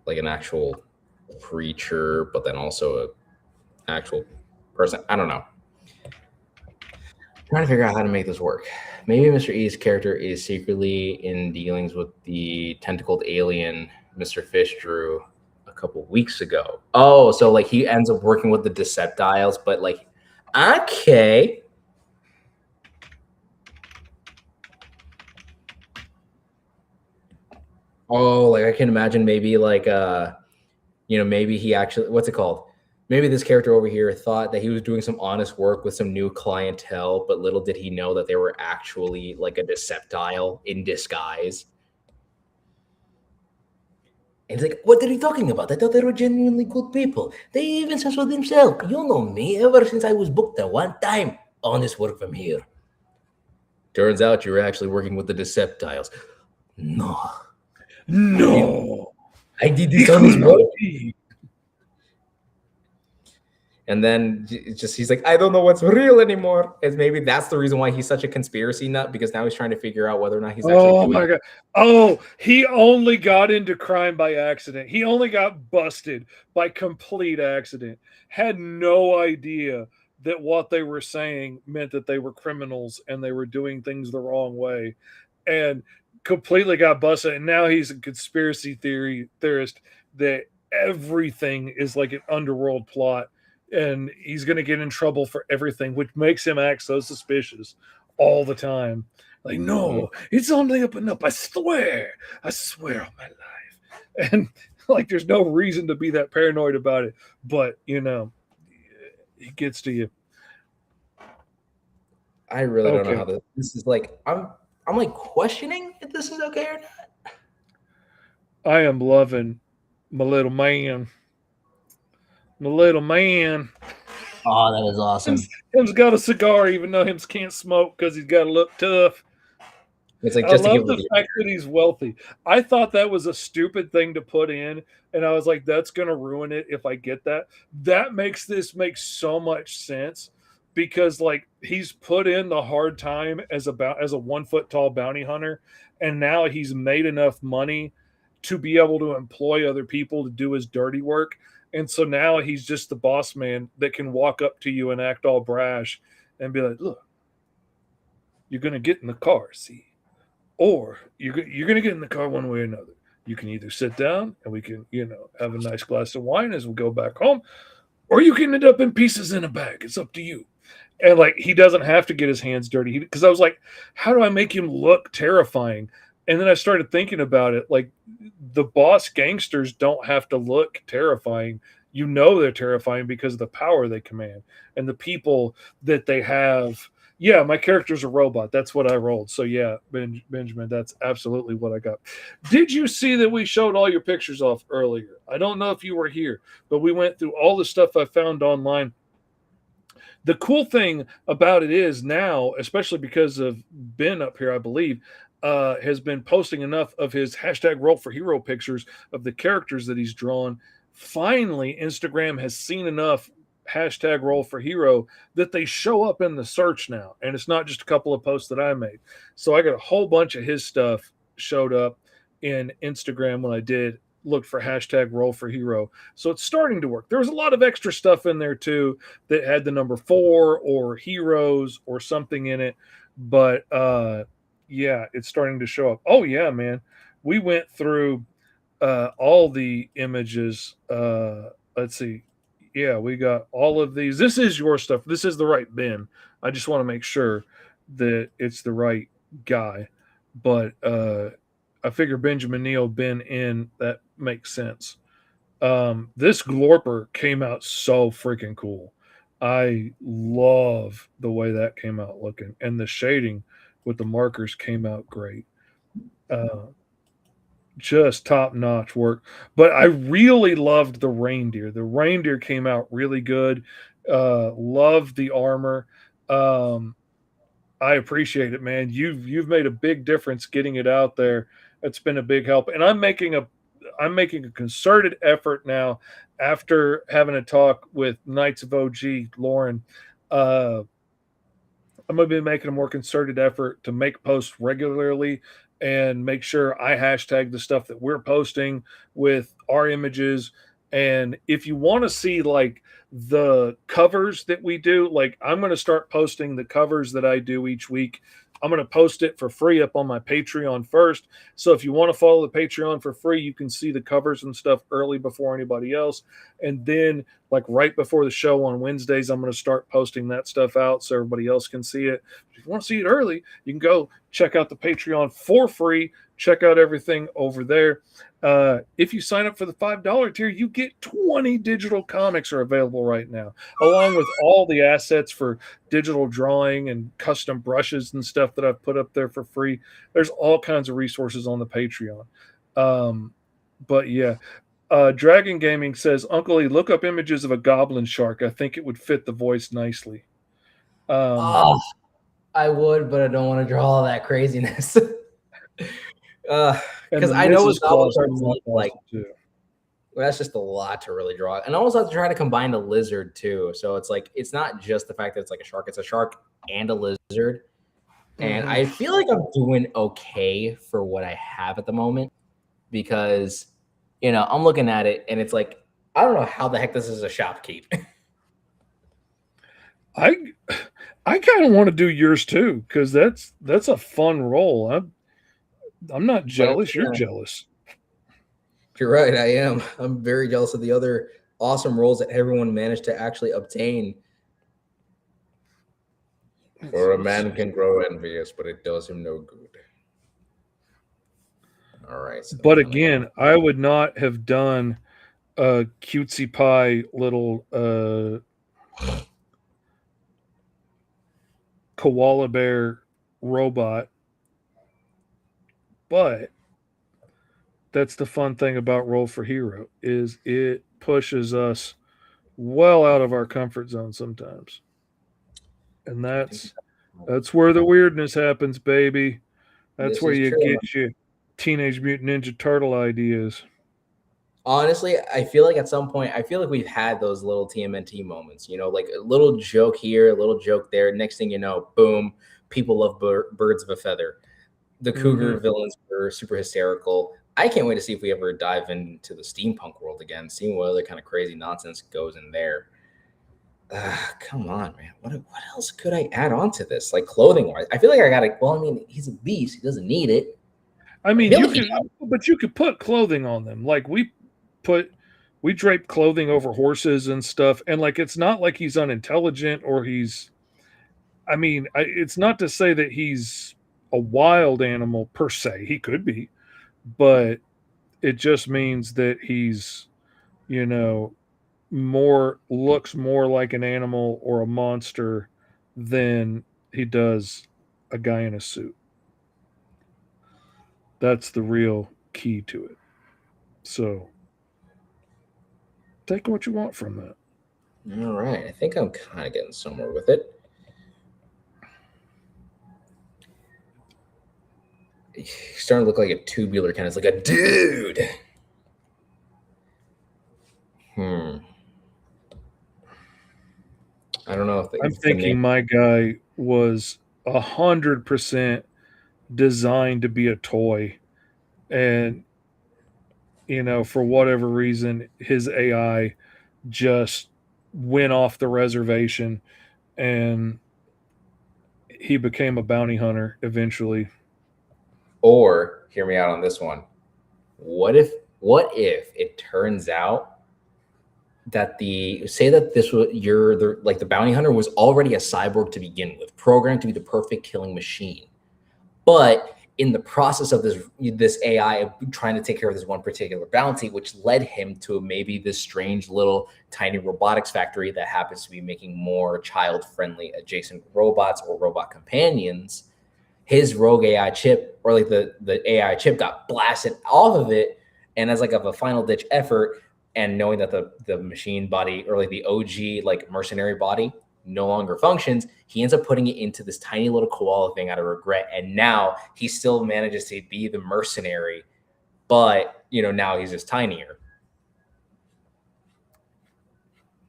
like an actual creature, but then also a actual person. I don't know. I'm trying to figure out how to make this work. Maybe Mr. E's character is secretly in dealings with the tentacled alien Mr. Fish drew a couple weeks ago. Oh, so like he ends up working with the Deceptiles, but like, okay. Oh, like I can imagine maybe like maybe he actually, what's it called? Maybe this character over here thought that he was doing some honest work with some new clientele, but little did he know that they were actually like a Deceptile in disguise. And he's like, what are you talking about? I thought they were genuinely good people. They even said so themselves. You know me, ever since I was booked the one time. Honest work from here. Turns out you're actually working with the Deceptiles. No. I did this honest work. And then he's like, I don't know what's real anymore. And maybe that's the reason why he's such a conspiracy nut, because now he's trying to figure out whether or not he's actually Oh my God. Oh, he only got into crime by accident. He only got busted by complete accident. Had no idea that what they were saying meant that they were criminals and they were doing things the wrong way. And completely got busted. And now he's a conspiracy theorist that everything is like an underworld plot. And he's going to get in trouble for everything, which makes him act so suspicious all the time. Like, no, it's only up and up. I swear on my life. And like, there's no reason to be that paranoid about it. But, it gets to you. I really don't know how this is like. I'm like questioning if this is okay or not. I am loving my little man. My little man. Oh, that is awesome. Him's got a cigar, even though him can't smoke because he's got to look tough. It's like I love the fact that he's wealthy. I thought that was a stupid thing to put in, and I was like, that's going to ruin it if I get that. That makes this make so much sense because, like, he's put in the hard time as a 1 foot tall bounty hunter, and now he's made enough money to be able to employ other people to do his dirty work. And so now he's just the boss man that can walk up to you and act all brash and be like, look, you're going to get in the car, see? Or you're going to get in the car one way or another. You can either sit down and we can, have a nice glass of wine as we go back home, or you can end up in pieces in a bag. It's up to you. And like, he doesn't have to get his hands dirty. Because I was like, how do I make him look terrifying? And then I started thinking about it. Like, the boss gangsters don't have to look terrifying. They're terrifying because of the power they command and the people that they have. Yeah, my character's a robot. That's what I rolled. So yeah, Benjamin, that's absolutely what I got. Did you see that we showed all your pictures off earlier? I don't know if you were here, but we went through all the stuff I found online. The cool thing about it is now, especially because of Ben up here, I believe, has been posting enough of his hashtag Roll for Hero pictures of the characters that he's drawn. Finally, Instagram has seen enough hashtag Roll for Hero that they show up in the search now. And it's not just a couple of posts that I made. So I got a whole bunch of his stuff showed up in Instagram when I did look for hashtag Roll for Hero. So it's starting to work. There was a lot of extra stuff in there too that had the number 4 or heroes or something in it. But yeah, it's starting to show up. Oh yeah, man. We went through all the images. Let's see. Yeah, we got all of these. This is your stuff. This is the right bin. I just want to make sure that it's the right guy. But I figure Benjamin Neal been in. That makes sense. This Glorper came out so freaking cool. I love the way that came out looking. And the shading with the markers came out great. Just top-notch work. But I really loved the reindeer. The reindeer came out really good. Loved the armor. I appreciate it, man. You've made a big difference getting it out there. It's been a big help. And I'm making a concerted effort now after having a talk with Knights of OG, Lauren. I'm going to be making a more concerted effort to make posts regularly and make sure I hashtag the stuff that we're posting with our images. And if you want to see like the covers that we do, like I'm going to start posting the covers that I do each week. I'm going to post it for free up on my Patreon first. So if you want to follow the Patreon for free, you can see the covers and stuff early before anybody else. And then like right before the show on Wednesdays, I'm going to start posting that stuff out so everybody else can see it. If you want to see it early, you can go check out the Patreon for free. Check out everything over there. If you sign up for the $5 tier, you get 20 digital comics are available right now, along with all the assets for digital drawing and custom brushes and stuff that I've put up there for free. There's all kinds of resources on the Patreon. But yeah, Dragon Gaming says, Uncle E, look up images of a goblin shark. I think it would fit the voice nicely. I would, but I don't want to draw all that craziness. Because I know what goblin sharks look like. Well, that's just a lot to really draw. And I also have to try to combine a lizard too. So it's like, it's not just the fact that it's like a shark and a lizard. And I feel like I'm doing okay for what I have at the moment because, I'm looking at it and it's like, I don't know how the heck this is a shopkeep. I kind of want to do yours too, because that's a fun role. I'm not jealous. You're jealous. You're right. I am. I'm very jealous of the other awesome roles that everyone managed to actually obtain. For a man can grow envious, but it does him no good. All right. So but again, I would not have done a cutesy pie little koala bear robot. But that's the fun thing about Roll for Hero is it pushes us well out of our comfort zone sometimes. And that's where the weirdness happens, baby. That's where you get your Teenage Mutant Ninja Turtle ideas. Honestly, I feel like at some point, we've had those little TMNT moments, like a little joke here, a little joke there. Next thing you know, boom, people love birds of a feather. The cougar villains were super hysterical. I can't wait to see if we ever dive into the steampunk world again, seeing what other kind of crazy nonsense goes in there. Come on, man. What else could I add on to this? Like clothing wise, I feel like I gotta. Well, I mean, he's a beast. He doesn't need it. I mean, but you could put clothing on them. Like we drape clothing over horses and stuff, and like it's not like he's unintelligent or he's. I mean, it's not to say that he's a wild animal per se. He could be, but it just means that he's, looks more like an animal or a monster than he does a guy in a suit. That's the real key to it. So take what you want from that. All right. I think I'm kind of getting somewhere with it. He's starting to look like a tubular kind of like a dude. I don't know if I'm thinking my guy was 100% designed to be a toy, and for whatever reason his AI just went off the reservation and he became a bounty hunter eventually. Or hear me out on this one. What if it turns out that the bounty hunter was already a cyborg to begin with, programmed to be the perfect killing machine, but in the process of this AI trying to take care of this one particular bounty, which led him to maybe this strange little tiny robotics factory that happens to be making more child-friendly adjacent robots or robot companions, his rogue AI chip, or like the AI chip, got blasted off of it, and as like of a final ditch effort, and knowing that the machine body, or like the OG like mercenary body, no longer functions, he ends up putting it into this tiny little koala thing out of regret, and now he still manages to be the mercenary, but now he's just tinier.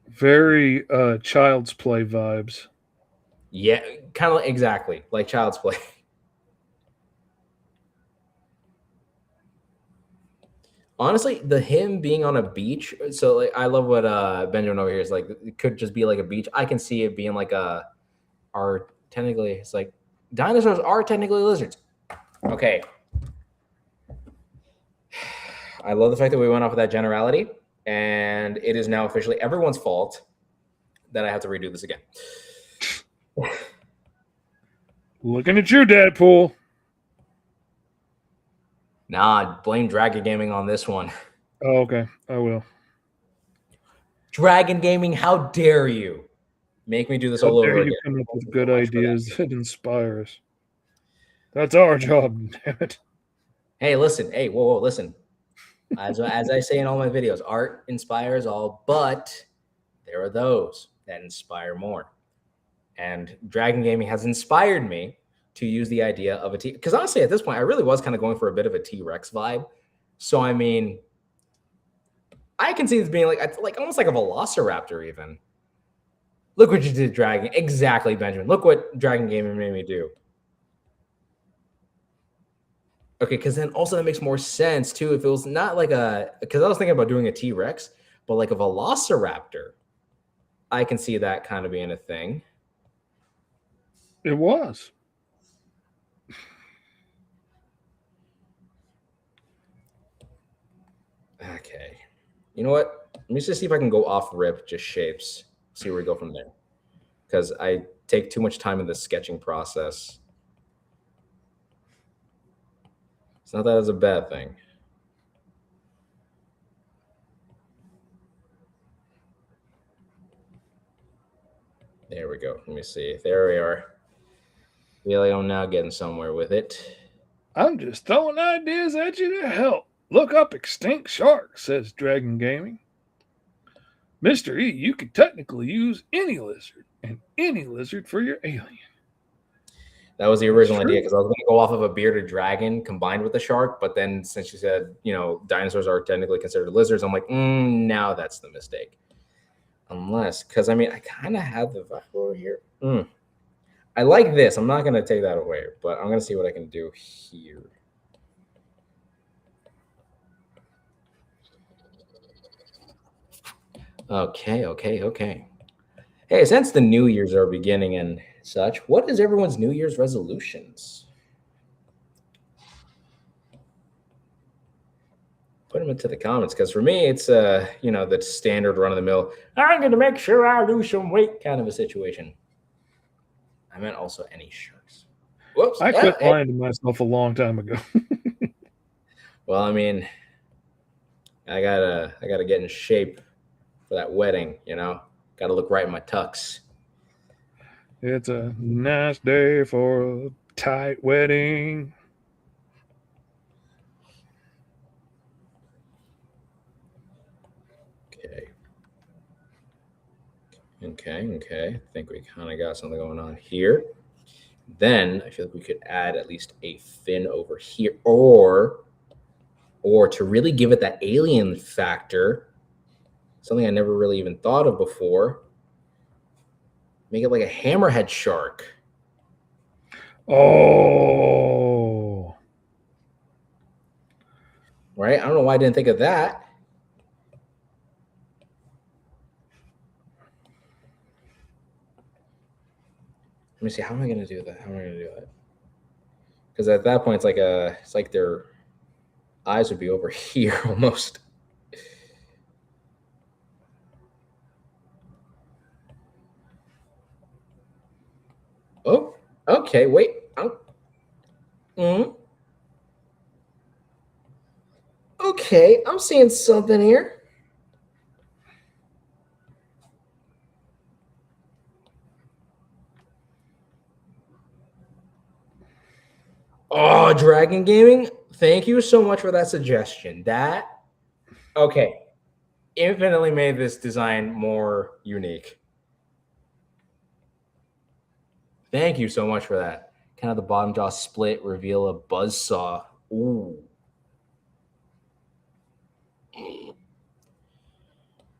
Very Child's Play vibes. Yeah, kind of exactly like Child's Play. Honestly, him being on a beach. So like, I love what Benjamin over here is like. It could just be like a beach. I can see it being like technically it's like dinosaurs are technically lizards. Okay. I love the fact that we went off of that generality, and it is now officially everyone's fault that I have to redo this again. Looking at you, Deadpool. Nah, blame Dragon Gaming on this one. Oh, okay. I will. Dragon Gaming, how dare you make me do this all over again? You come up with good ideas that inspire us. That's our job, damn it. Hey, listen. Hey, whoa, listen. As I say in all my videos, art inspires all, but there are those that inspire more. And Dragon Gaming has inspired me to use the idea of a T, because honestly, at this point, I really was kind of going for a bit of a T-Rex vibe. So, I mean, I can see this being like almost like a velociraptor even. Look what you did, Dragon. Exactly, Benjamin. Look what Dragon Gaming made me do. Okay, because then also that makes more sense too if it was not like because I was thinking about doing a T-Rex, but like a velociraptor. I can see that kind of being a thing. It was. Okay. You know what? Let me just see if I can go off rip, just shapes. See where we go from there. Because I take too much time in the sketching process. It's not that it's a bad thing. There we go. Let me see. There we are. Feel like I'm now getting somewhere with it. I'm just throwing ideas at you to help. Look up extinct shark, says Dragon Gaming. Mr. E, you could technically use any lizard and any lizard for your alien. That was the original idea, because I was going to go off of a bearded dragon combined with a shark, but then since you said, dinosaurs are technically considered lizards, I'm like, now that's the mistake. Unless, because I mean, I kind of have the vibe over here. I like this. I'm not going to take that away, but I'm going to see what I can do here. Okay. Hey, since the New Year's are beginning and such, what is everyone's New Year's resolutions? Put them into the comments, because for me, it's the standard run of the mill. I'm going to make sure I lose some weight kind of a situation. I meant also any sharks. Whoops! I quit lying to myself a long time ago. Well, I mean, I gotta get in shape for that wedding. Got to look right in my tux. It's a nice day for a tight wedding. Okay. I think we kind of got something going on here. Then I feel like we could add at least a fin over here, or to really give it that alien factor, something I never really even thought of before. Make it like a hammerhead shark. Oh. Right? I don't know why I didn't think of that. Let me see. How am I going to do that? Because at that point, it's like their eyes would be over here almost. Oh, okay. Wait. Okay, I'm seeing something here. Oh, Dragon Gaming, thank you so much for that suggestion. Okay, infinitely made this design more unique. Thank you so much for that. Kind of the bottom jaw split, reveal a buzzsaw. Ooh.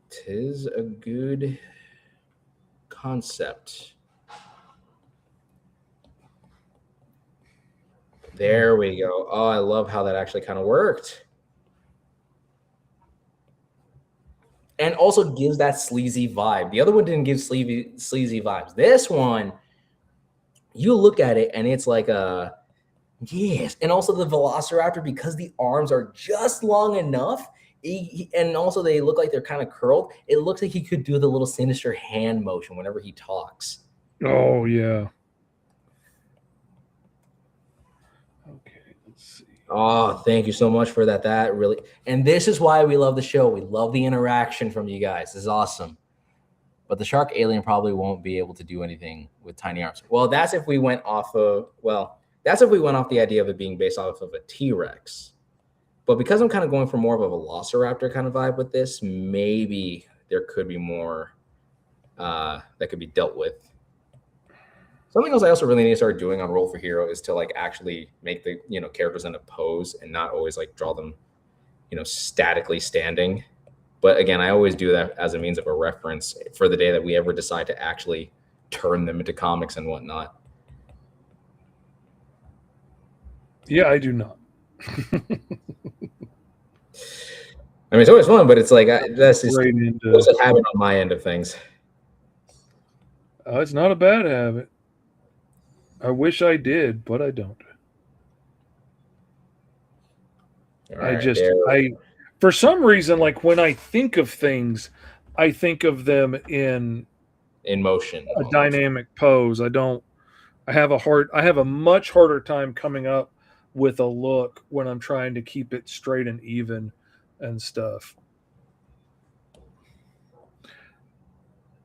Tis a good concept. There we go. Oh, I love how that actually kind of worked. And also gives that sleazy vibe. The other one didn't give sleazy vibes. This one, you look at it and it's like yes. And also the Velociraptor, because the arms are just long enough, and also they look like they're kind of curled, it looks like he could do the little sinister hand motion whenever he talks. Oh, yeah. Okay, let's see. Oh, thank you so much for that. That really, and this is why we love the show. We love the interaction from you guys. This is awesome. But the shark alien probably won't be able to do anything with tiny arms. Well, that's if we went off the idea of it being based off of a T-Rex. But because I'm kind of going for more of a Velociraptor kind of vibe with this, maybe there could be more that could be dealt with. Something else I also really need to start doing on Roll for Hero is to like actually make the characters in a pose and not always like draw them statically standing. But again, I always do that as a means of a reference for the day that we ever decide to actually turn them into comics and whatnot. Yeah, I do not. I mean, it's always fun, but it's like that's just a habit on my end of things. It's not a bad habit. I wish I did, but I don't. For some reason, like when I think of things, I think of them in motion, a dynamic pose. I have a much harder time coming up with a look when I'm trying to keep it straight and even and stuff.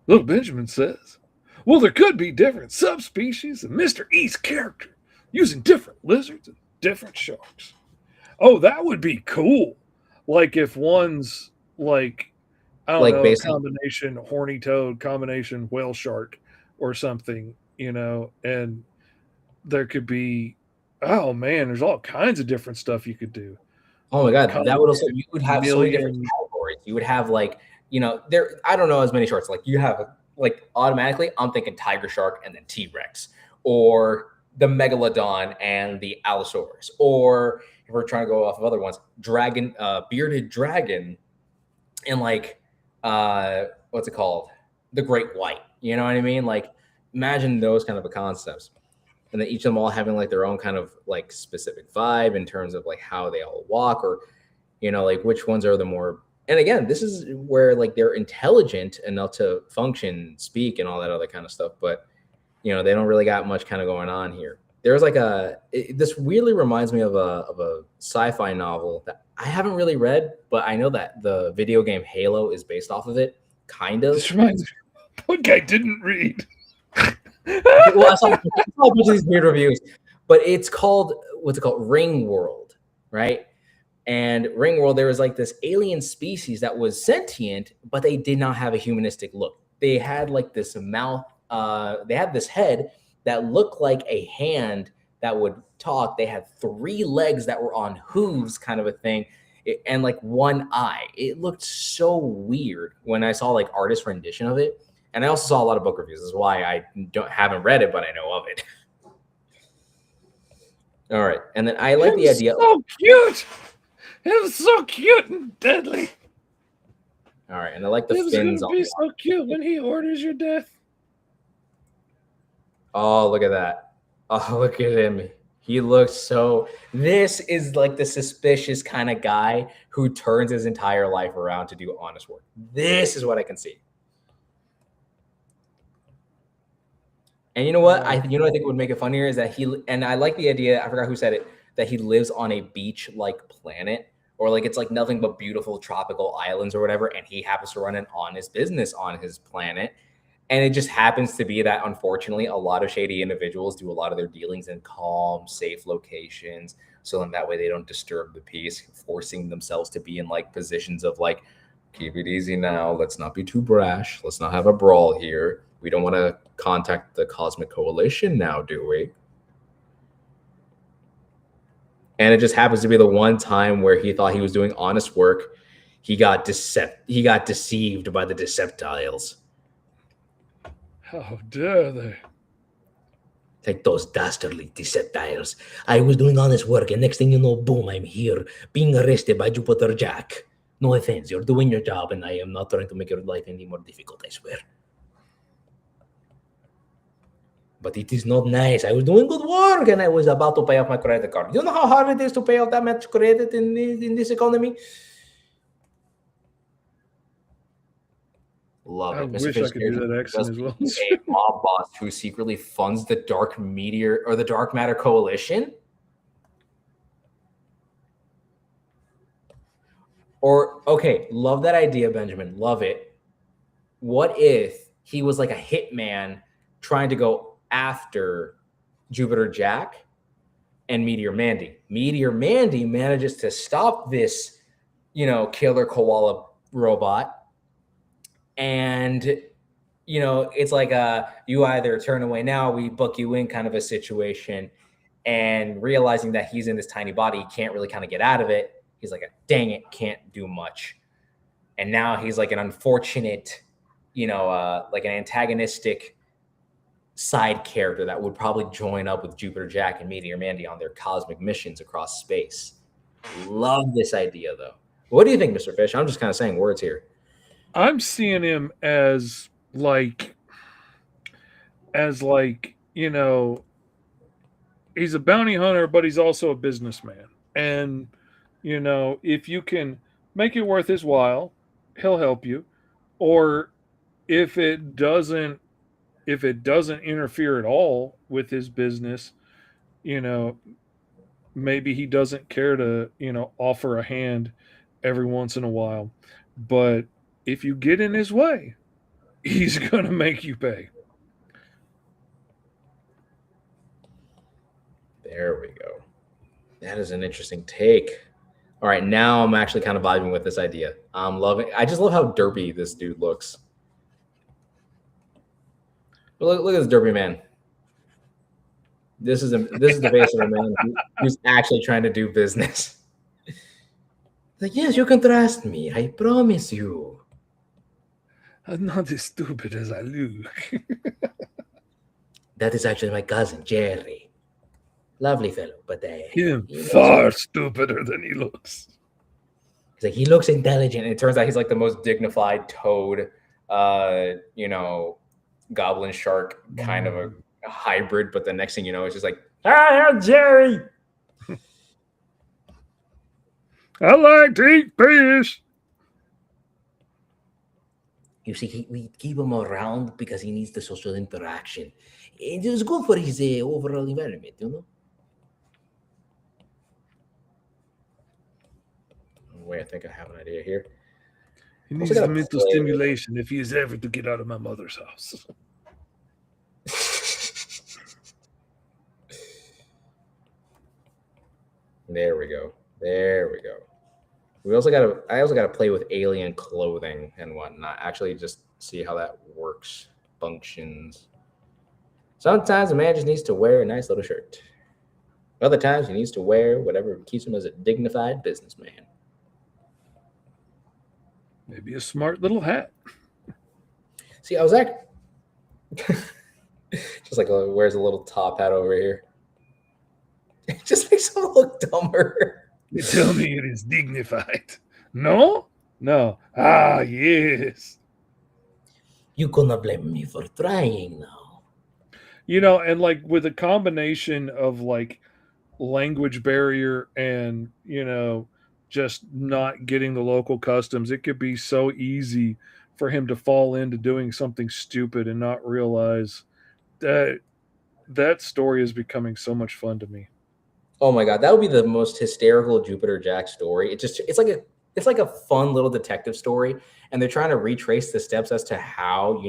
Little Benjamin says, well, there could be different subspecies of Mr. E's character using different lizards and different sharks. Oh, that would be cool. Like if one's like, I don't know, combination horny toad, combination whale shark or something, and there could be, oh man, there's all kinds of different stuff you could do. Oh my God. That would also, you would have so many different categories. You would have like, there, I don't know as many sharks. Like you have like automatically, I'm thinking tiger shark and then T-Rex, or the megalodon and the Allosaurus, or if we're trying to go off of other ones, bearded dragon, and like what's it called? The Great White. You know what I mean? Like, imagine those kind of a concepts. And then each of them all having like their own kind of like specific vibe in terms of like how they all walk, or like which ones are the more. And again, this is where like they're intelligent enough to function, speak, and all that other kind of stuff, but they don't really got much kind of going on here. There's like this weirdly reminds me of a sci-fi novel that I haven't really read, but I know that the video game Halo is based off of it, kind of. This reminds me, what guy didn't read? Well, I saw a bunch of these weird reviews, but it's called, what's it called? Ring World, right? And Ring World, there was like this alien species that was sentient, but they did not have a humanistic look. They had like this mouth, they had this head that looked like a hand that would talk. They had 3 legs that were on hooves, kind of a thing, and like 1 eye. It looked so weird when I saw like artist rendition of it. And I also saw a lot of book reviews. This is why I haven't read it, but I know of it. All right. And then I like the idea. So cute. It was so cute and deadly. All right. And I like the fins. It was going to be so cute when he orders your death. Oh, look at that. Oh, look at him. He looks so. This is like the suspicious kind of guy who turns his entire life around to do honest work. This is what I can see. And you know what? I think would make it funnier is that and I like the idea, I forgot who said it, that he lives on a beach-like planet, or like it's like nothing but beautiful tropical islands or whatever, and he happens to run an honest business on his planet. And it just happens to be that, unfortunately, a lot of shady individuals do a lot of their dealings in calm, safe locations. So then that way they don't disturb the peace, forcing themselves to be in like positions of like, keep it easy now. Let's not be too brash. Let's not have a brawl here. We don't want to contact the Cosmic Coalition now, do we? And it just happens to be the one time where he thought he was doing honest work. He got deceived by the Deceptiles. How dare they? Take those dastardly Deceptiles. I was doing honest work, and next thing you know, boom, I'm here, being arrested by Jupiter Jack. No offense, you're doing your job, and I am not trying to make your life any more difficult, I swear. But it is not nice. I was doing good work, and I was about to pay off my credit card. You know how hard it is to pay off that much credit in this economy? Love it. I wish I could do that accent as well. A mob boss who secretly funds the Dark Meteor or the Dark Matter Coalition? Or, okay, love that idea, Benjamin. Love it. What if he was like a hitman trying to go after Jupiter Jack and Meteor Mandy? Meteor Mandy manages to stop this, killer koala robot. And, it's like you either turn away now, we book you in kind of a situation. And realizing that he's in this tiny body, he can't really kind of get out of it. He's like, dang it, can't do much. And now he's like an unfortunate, like an antagonistic side character that would probably join up with Jupiter Jack and Meteor Mandy on their cosmic missions across space. Love this idea, though. What do you think, Mr. Fish? I'm just kind of saying words here. I'm seeing him as like, he's a bounty hunter, but he's also a businessman. And, if you can make it worth his while, he'll help you. Or if it doesn't interfere at all with his business, maybe he doesn't care to, offer a hand every once in a while. But if you get in his way, he's going to make you pay. There we go. That is an interesting take. All right, now I'm actually kind of vibing with this idea. I just love how derpy this dude looks. Look at this derpy man. This is the face of a man who's actually trying to do business. Like, yes, you can trust me. I promise you. I'm not as stupid as I look. That is actually my cousin, Jerry. Lovely fellow, but far stupider than he looks. He's like, he looks intelligent. And it turns out he's like the most dignified toad, goblin shark kind of a hybrid. But the next thing you know, it's just like, hi, Jerry. I like to eat fish. You see, we keep him around because he needs the social interaction. It is good for his overall environment, you know? Wait, I think I have an idea here. He needs the mental stimulation if he is ever to get out of my mother's house. There we go. I also gotta play with alien clothing and whatnot. Actually, just see how that works, functions. Sometimes a man just needs to wear a nice little shirt. Other times he needs to wear whatever keeps him as a dignified businessman. Maybe a smart little hat. See, I was just like wears a little top hat over here. It just makes him look dumber. You tell me it is dignified. No? No. Ah, yes. You gonna blame me for trying now. And like with a combination of like language barrier and, just not getting the local customs, it could be so easy for him to fall into doing something stupid and not realize that story is becoming so much fun to me. Oh my god, that would be the most hysterical Jupiter Jack story. It's like a fun little detective story, and they're trying to retrace the steps as to how,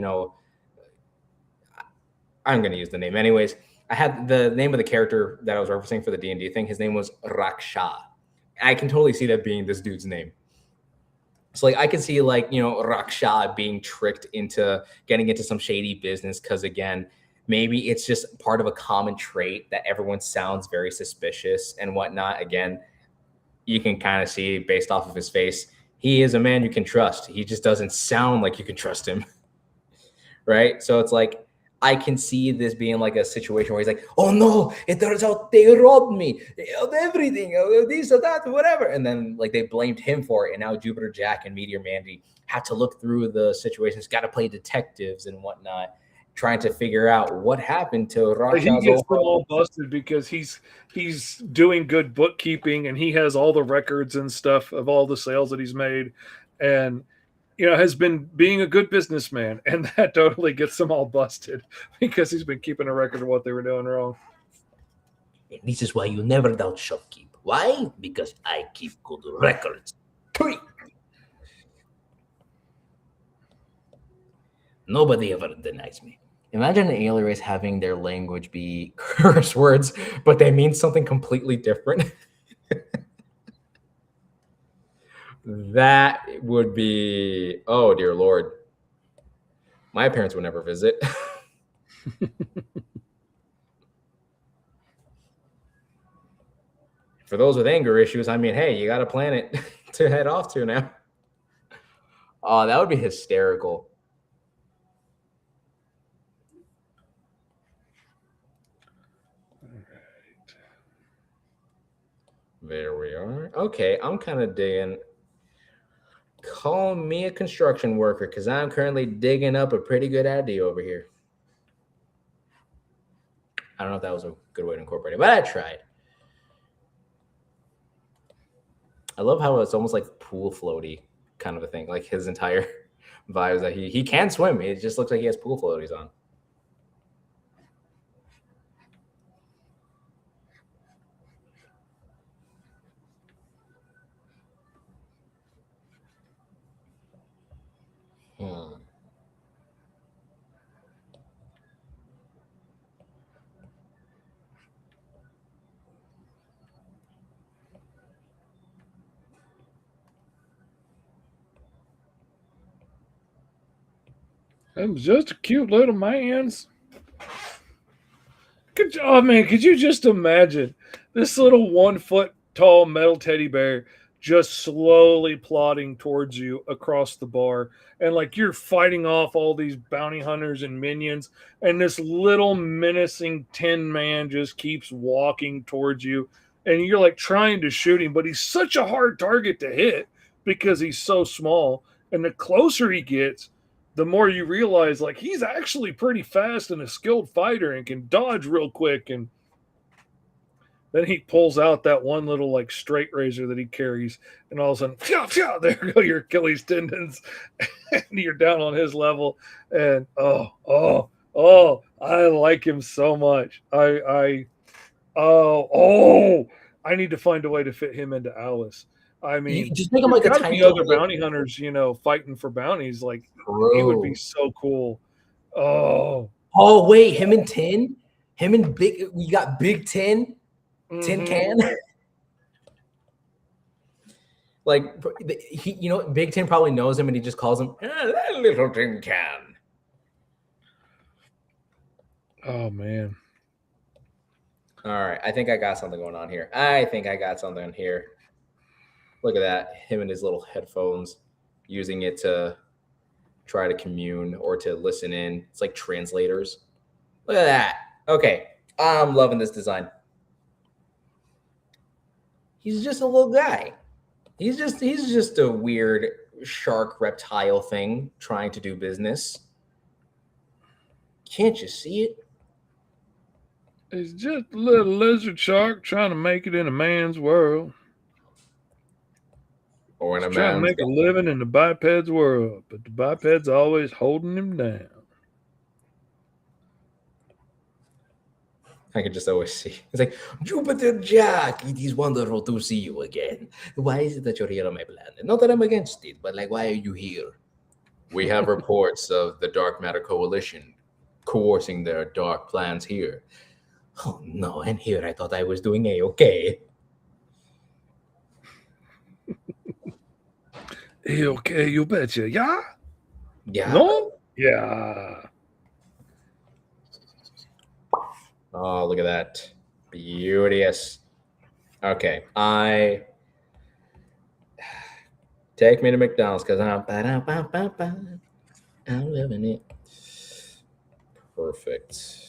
I'm going to use the name anyways. I had the name of the character that I was referencing for the D&D thing. His name was Raksha. I can totally see that being this dude's name. So like I can see Raksha being tricked into getting into some shady business because again, maybe it's just part of a common trait that everyone sounds very suspicious and whatnot. Again, you can kind of see based off of his face, he is a man you can trust. He just doesn't sound like you can trust him. Right? So it's like, I can see this being like a situation where he's like, oh no, it turns out they robbed me of everything, of this or that, whatever. And then like they blamed him for it. And now Jupiter Jack and Meteor Mandy have to look through the situations, got to play detectives and whatnot, trying to figure out what happened to Raksha's. He gets them all busted because he's doing good bookkeeping and he has all the records and stuff of all the sales that he's made. And has been being a good businessman, and that totally gets them all busted because he's been keeping a record of what they were doing wrong. And this is why you never doubt shopkeep. Why? Because I keep good records. Nobody ever denies me. Imagine an alien race having their language be curse words, but they mean something completely different. That would be, oh dear Lord. My parents would never visit. For those with anger issues, I mean, hey, you got a planet to head off to now. Oh, that would be hysterical. All right. There we are. Okay, I'm kind of digging. Call me a construction worker because I'm currently digging up a pretty good idea over here. I don't know if that was a good way to incorporate it, but I tried. I love how it's almost like pool floaty kind of a thing. Like his entire vibe is that he can swim. It just looks like he has pool floaties on. I'm just a cute little man's. Oh man, could you just imagine this little 1 foot tall metal teddy bear just slowly plodding towards you across the bar, and like you're fighting off all these bounty hunters and minions, and this little menacing tin man just keeps walking towards you, and you're like trying to shoot him, but he's such a hard target to hit because he's so small. And the closer he gets, the more you realize like he's actually pretty fast and a skilled fighter and can dodge real quick. And then he pulls out that one little like straight razor that he carries, and all of a sudden, phew, phew, there go your Achilles tendons, and you're down on his level. And I like him so much. I need to find a way to fit him into Alice. I mean, You just make him like a got to tiny be other little bounty hunters, fighting for bounties. Like he would be bro. so cool. Oh, Oh wait, him and Tin, him and Big. We got Big Tin, Tin Can. Like he, Big Tin probably knows him, and he just calls him that little Tin Can. Oh man. All right, I think I got something going on here. Look at that, him and his little headphones, using it to try to commune or to listen in. It's like translators. Look at that. Okay, I'm loving this design. He's just a little guy. He's just a weird shark reptile thing trying to do business. Can't you see it? He's just a little lizard shark trying to make it in a man's world. Or in He's a trying to man's make a living in the biped's world, but the biped's always holding him down. I can just always see. It's like, Jupiter Jack, it is wonderful to see you again. Why is it that you're here on my planet? Not that I'm against it, but like, why are you here? We have reports of the Dark Matter Coalition coercing their dark plans here. Oh no, and here I thought I was doing A-okay. Okay, you betcha. Yeah? Yeah. No? Yeah. Oh, look at that. Beauteous. Okay, take me to McDonald's because I'm living it. Perfect.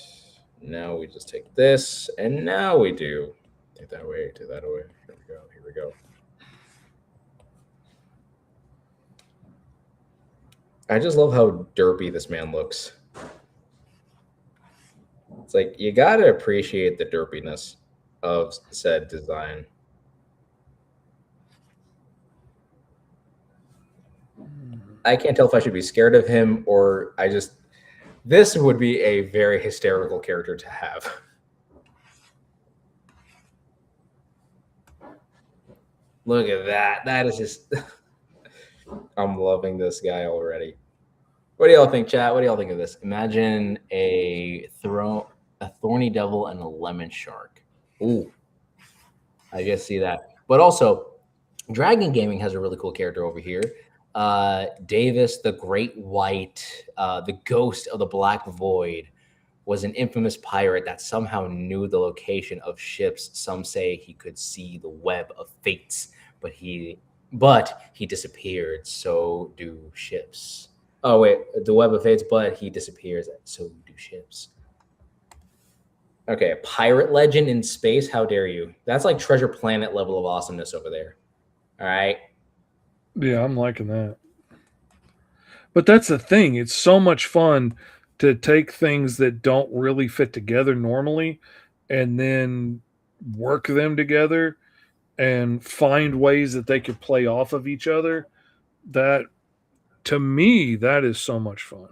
Now we just take this, and now we do. Take that away, take that away. Here we go. I just love how derpy this man looks. It's like, you gotta appreciate the derpiness of said design. I can't tell if I should be scared of him or this would be a very hysterical character to have. Look at that. That is just, I'm loving this guy already. What do y'all think, chat? What do y'all think of this? Imagine a thorny devil and a lemon shark. Ooh, I just see that. But also, Dragon Gaming has a really cool character over here. Davis, the Great White, the ghost of the Black Void, was an infamous pirate that somehow knew the location of ships. Some say he could see the web of fates, but he disappeared. So do ships. Oh wait, the web of fates, but he disappears. So do ships. Okay, a pirate legend in space. How dare you? That's like Treasure Planet level of awesomeness over there. All right. Yeah, I'm liking that. But that's the thing. It's so much fun to take things that don't really fit together normally and then work them together and find ways that they could play off of each other. That, to me, that is so much fun.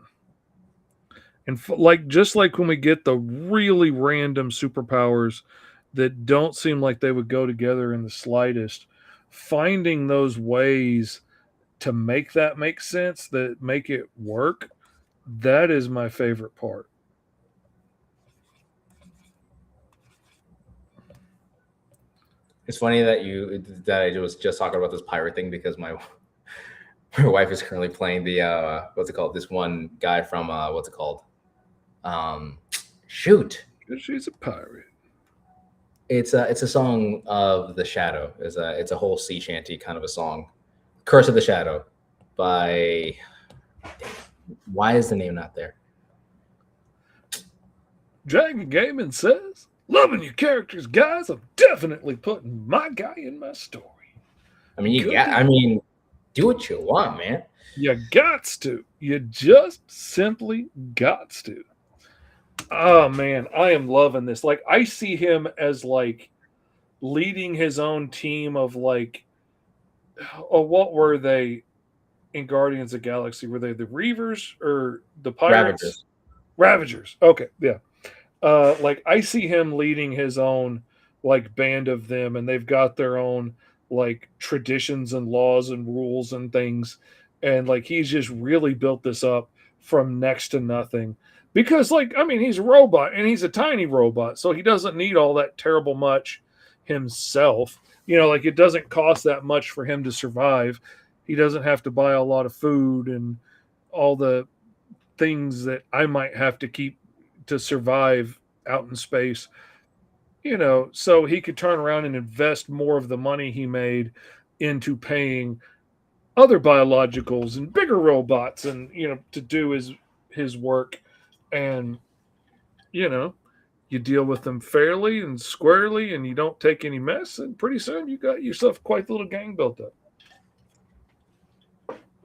And just like when we get the really random superpowers that don't seem like they would go together in the slightest, finding those ways to make that make sense, that make it work, that is my favorite part. It's funny that I was just talking about this pirate thing because my wife is currently playing the what's it called? This one guy from what's it called? Shoot. She's a pirate. It's a song of the Shadow. It's a whole sea shanty kind of a song. Curse of the Shadow by, why is the name not there? Dragon Gaming says, loving your characters, guys. I'm definitely putting my guy in my story. I mean, Do what you want, man. You gots to. You just simply gots to. Oh man, I am loving this. Like I see him as like leading his own team of like, oh, what were they in Guardians of the Galaxy? Were they the Reavers or the Pirates? Ravagers. Ravagers. Okay, yeah. Like I see him leading his own like band of them, and they've got their own like traditions and laws and rules and things, and like he's just really built this up from next to nothing. Because like I mean he's a robot and he's a tiny robot, so he doesn't need all that terrible much himself. You know, like it doesn't cost that much for him to survive. He doesn't have to buy a lot of food and all the things that I might have to keep to survive out in space, you know, so he could turn around and invest more of the money he made into paying other biologicals and bigger robots and, you know, to do his work. And, you know, you deal with them fairly and squarely and you don't take any mess, and pretty soon you got yourself quite a little gang built up.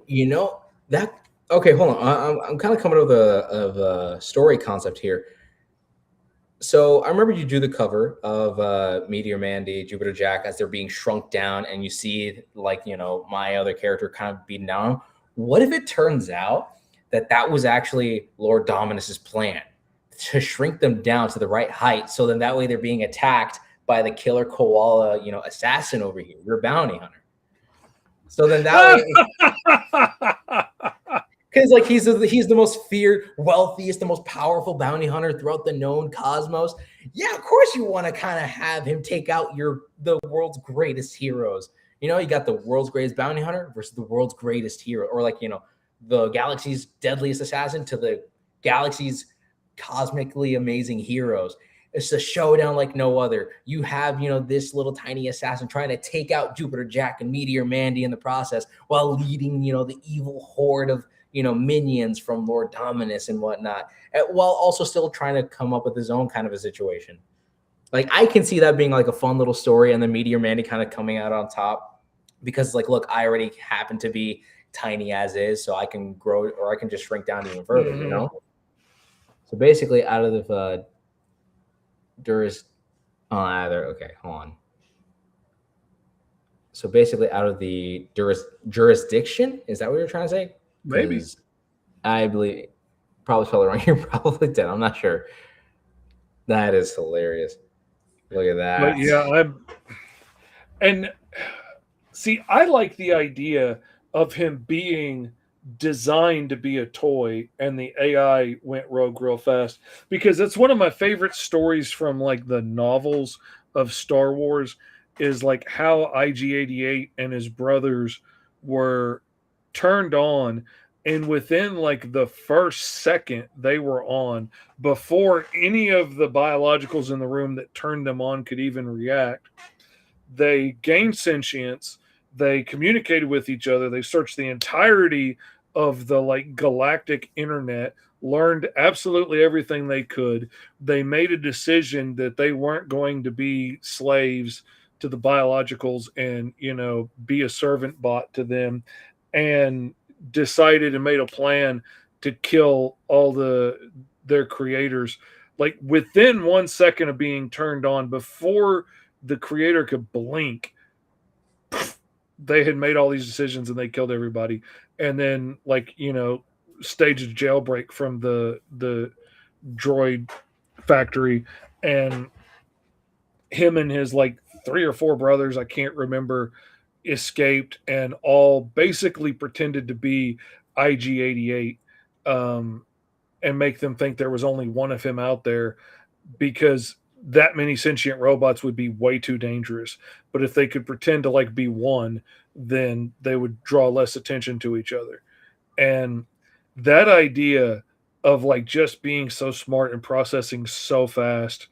You know that. Okay, hold on. I'm kind of coming up with a story concept here. So I remember you do the cover of Meteor Mandy, Jupiter Jack as they're being shrunk down, and you see like my other character kind of beaten down. What if it turns out that that was actually Lord Dominus's plan to shrink them down to the right height, so then that way they're being attacked by the killer koala, assassin over here, your bounty hunter. So then that way. Because like he's the most feared, wealthiest, the most powerful bounty hunter throughout the known cosmos. Yeah, of course you want to kind of have him take out the world's greatest heroes. You got the world's greatest bounty hunter versus the world's greatest hero, or like the galaxy's deadliest assassin to the galaxy's cosmically amazing heroes. It's a showdown like no other. You have this little tiny assassin trying to take out Jupiter Jack and Meteor Mandy in the process, while leading the evil horde of minions from Lord Dominus and whatnot, while also still trying to come up with his own kind of a situation. Like I can see that being like a fun little story, and then Meteor Mandy kind of coming out on top because like, look, I already happen to be tiny as is, so I can grow or I can just shrink down even further, So basically, out of the okay, hold on. So basically, out of the jurisdiction, is that what you're trying to say? Maybe. I believe, probably spelled it wrong. You're probably dead. I'm not sure. That is hilarious. Look at that. But yeah, and see, I like the idea of him being designed to be a toy and the AI went rogue real fast, because it's one of my favorite stories from like the novels of Star Wars, is like how IG-88 and his brothers were turned on, and within like the first second they were on, before any of the biologicals in the room that turned them on could even react, they gained sentience, they communicated with each other, they searched the entirety of the like galactic internet, learned absolutely everything they could. They made a decision that they weren't going to be slaves to the biologicals and be a servant bot to them, and decided and made a plan to kill all their creators, like within 1 second of being turned on, before the creator could blink. They had made all these decisions and they killed everybody, and then like staged a jailbreak from the droid factory, and him and his like 3 or 4 brothers, I can't remember, escaped and all basically pretended to be IG-88, and make them think there was only one of him out there, because that many sentient robots would be way too dangerous. But if they could pretend to like be one, then they would draw less attention to each other. And that idea of like just being so smart and processing so fast,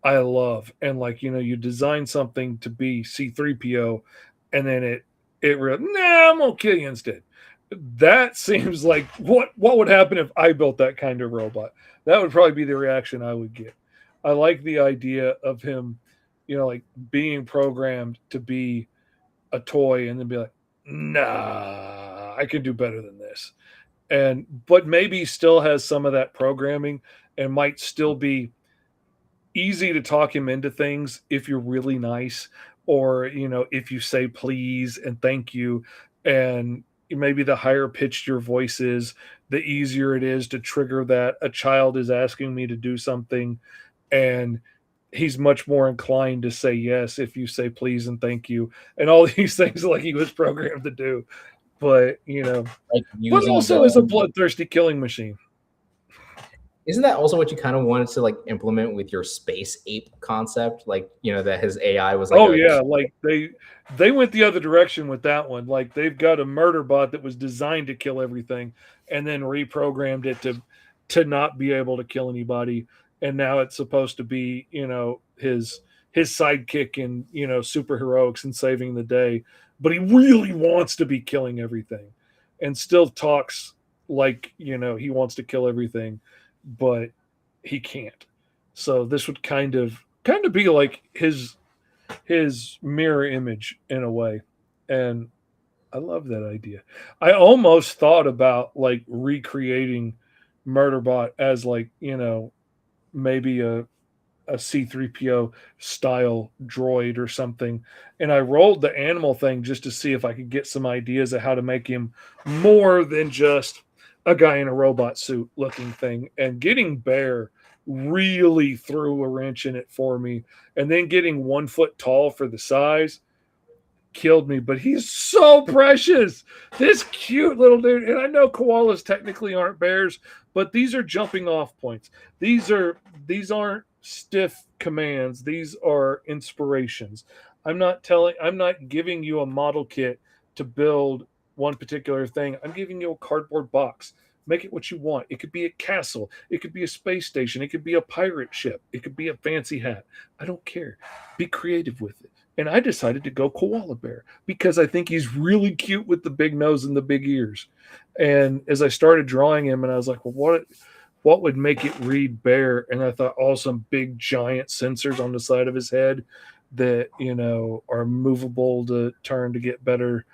I love. And like, you design something to be C-3PO, and then it I'm gonna kill you instead. That seems like what would happen if I built that kind of robot. That would probably be the reaction I would get. I like the idea of him, like being programmed to be a toy, and then be like, nah, I can do better than this. But maybe still has some of that programming and might still be easy to talk him into things if you're really nice, or if you say please and thank you, and maybe the higher pitched your voice is, the easier it is to trigger that a child is asking me to do something, and he's much more inclined to say yes if you say please and thank you and all these things like he was programmed to do. But Like but using also is a bloodthirsty killing machine. Isn't that also what you kind of wanted to like implement with your space ape concept? Like, that his AI was like, Oh yeah, like they went the other direction with that one. Like they've got a murder bot that was designed to kill everything and then reprogrammed it to not be able to kill anybody. And now it's supposed to be, his sidekick in, superheroics and saving the day. But he really wants to be killing everything and still talks like, he wants to kill everything, but he can't. So this would kind of be like his mirror image in a way. And I love that idea. I almost thought about like recreating Murderbot as like, maybe a C3PO style droid or something. And I rolled the animal thing just to see if I could get some ideas of how to make him more than just a guy in a robot suit looking thing. And getting Bear really threw a wrench in it for me. And then getting 1 foot tall for the size killed me. But he's so precious. This cute little dude. And I know koalas technically aren't bears, but these are jumping off points. These aren't stiff commands. These are inspirations. I'm not giving you a model kit to build one particular thing. I'm giving you a cardboard box. Make it what you want. It could be a castle. It could be a space station. It could be a pirate ship. It could be a fancy hat. I don't care. Be creative with it. And I decided to go koala bear because I think he's really cute with the big nose and the big ears. And as I started drawing him, and I was like, well, what would make it read bear? And I thought, some big giant sensors on the side of his head that, are movable to turn to get better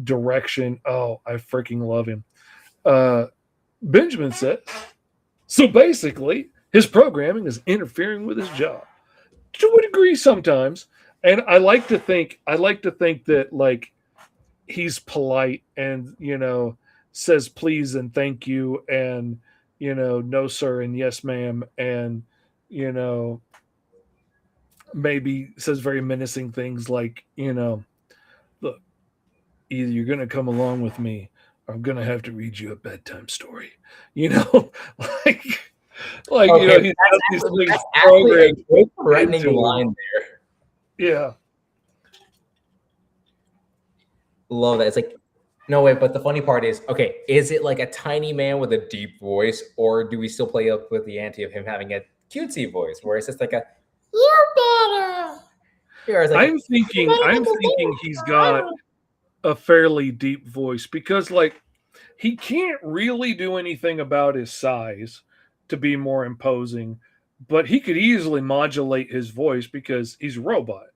direction. Oh, I freaking love him. Benjamin says, so basically, his programming is interfering with his job to a degree sometimes. And I like to think that like he's polite and, says please and thank you and, no sir and yes ma'am, and, maybe says very menacing things like, look, either you're going to come along with me or I'm going to have to read you a bedtime story, like, okay, he's that's got these actually, things that's actually programmed a threatening into him. line there. Yeah. Love that. It's like, no way. But the funny part is, okay, is it like a tiny man with a deep voice, or do we still play up with the ante of him having a cutesy voice where it's just like a you better? Like, I'm thinking he's got a fairly deep voice because like he can't really do anything about his size to be more imposing, but he could easily modulate his voice because he's a robot.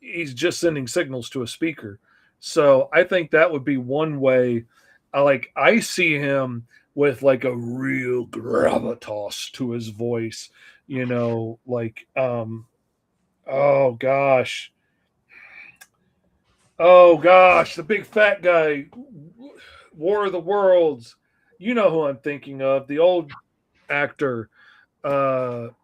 He's just sending signals to a speaker. So I think that would be one way. I see him with like a real gravitas to his voice, oh gosh, the big fat guy, War of the Worlds. You know who I'm thinking of, the old actor. God,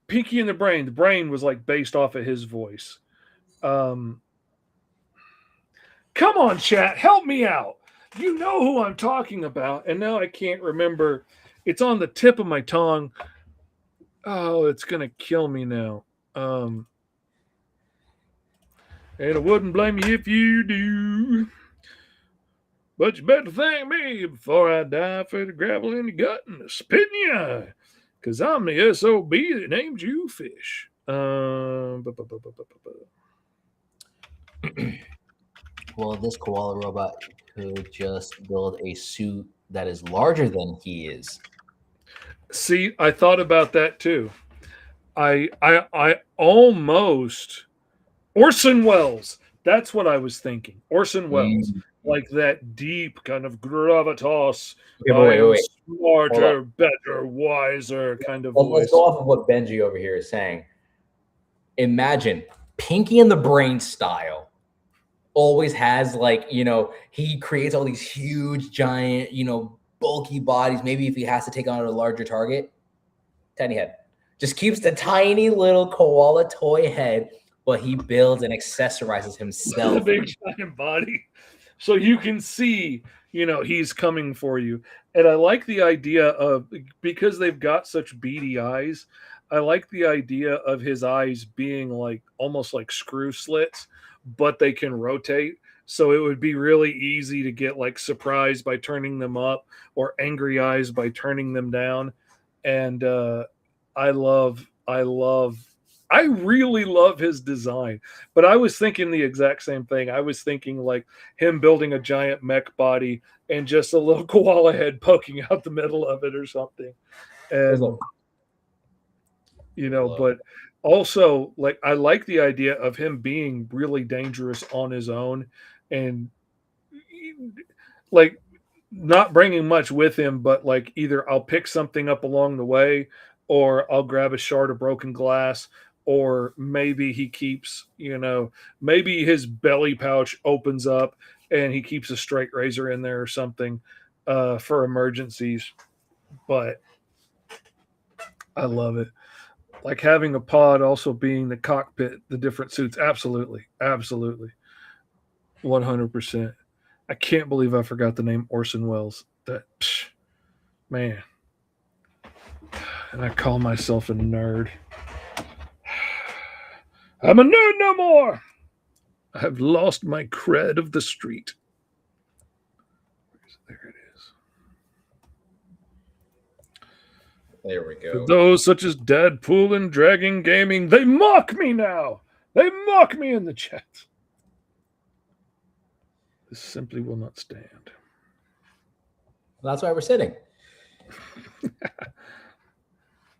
Pinky and the Brain. The Brain was like based off of his voice. Come on, chat, help me out. You know who I'm talking about, and now I can't remember. It's on the tip of my tongue. Oh, it's gonna kill me now. And I wouldn't blame you if you do. But you better thank me before I die for the gravel in the gut and the spit in the eye. Because I'm the SOB that named you fish. well, this koala robot could just build a suit that is larger than he is. See, I thought about that too. I almost Orson Welles. That's what I was thinking. Orson Welles. Mm. Like that deep kind of gravitas. Okay, but I am wait. Hold up. smarter, better, wiser kind of Let's go voice. off of what Benji over here is saying. Imagine Pinky and the Brain style. Always has he creates all these huge, giant, bulky bodies. Maybe if he has to take on a larger target, tiny head. Just keeps the tiny little koala toy head, but he builds and accessorizes The himself. big giant body. So you can see, he's coming for you. And I like the idea of, because they've got such beady eyes, I like the idea of his eyes being like almost like screw slits, but they can rotate. So it would be really easy to get like surprised by turning them up or angry eyes by turning them down. And I really love his design. But I was thinking the exact same thing. I was thinking like him building a giant mech body and just a little koala head poking out the middle of it or something. And but also like I like the idea of him being really dangerous on his own and like not bringing much with him, but like either I'll pick something up along the way or I'll grab a shard of broken glass, or maybe he keeps, maybe his belly pouch opens up and he keeps a straight razor in there or something for emergencies. But I love it. Like having a pod also being the cockpit, the different suits. Absolutely. Absolutely. 100%. I can't believe I forgot the name Orson Welles. Man. And I call myself a nerd. I'm a nerd no more. I have lost my cred of the street. There it is. There we go. For those such as Deadpool and Dragon Gaming, they mock me now. They mock me in the chat. This simply will not stand. Well, that's why we're sitting.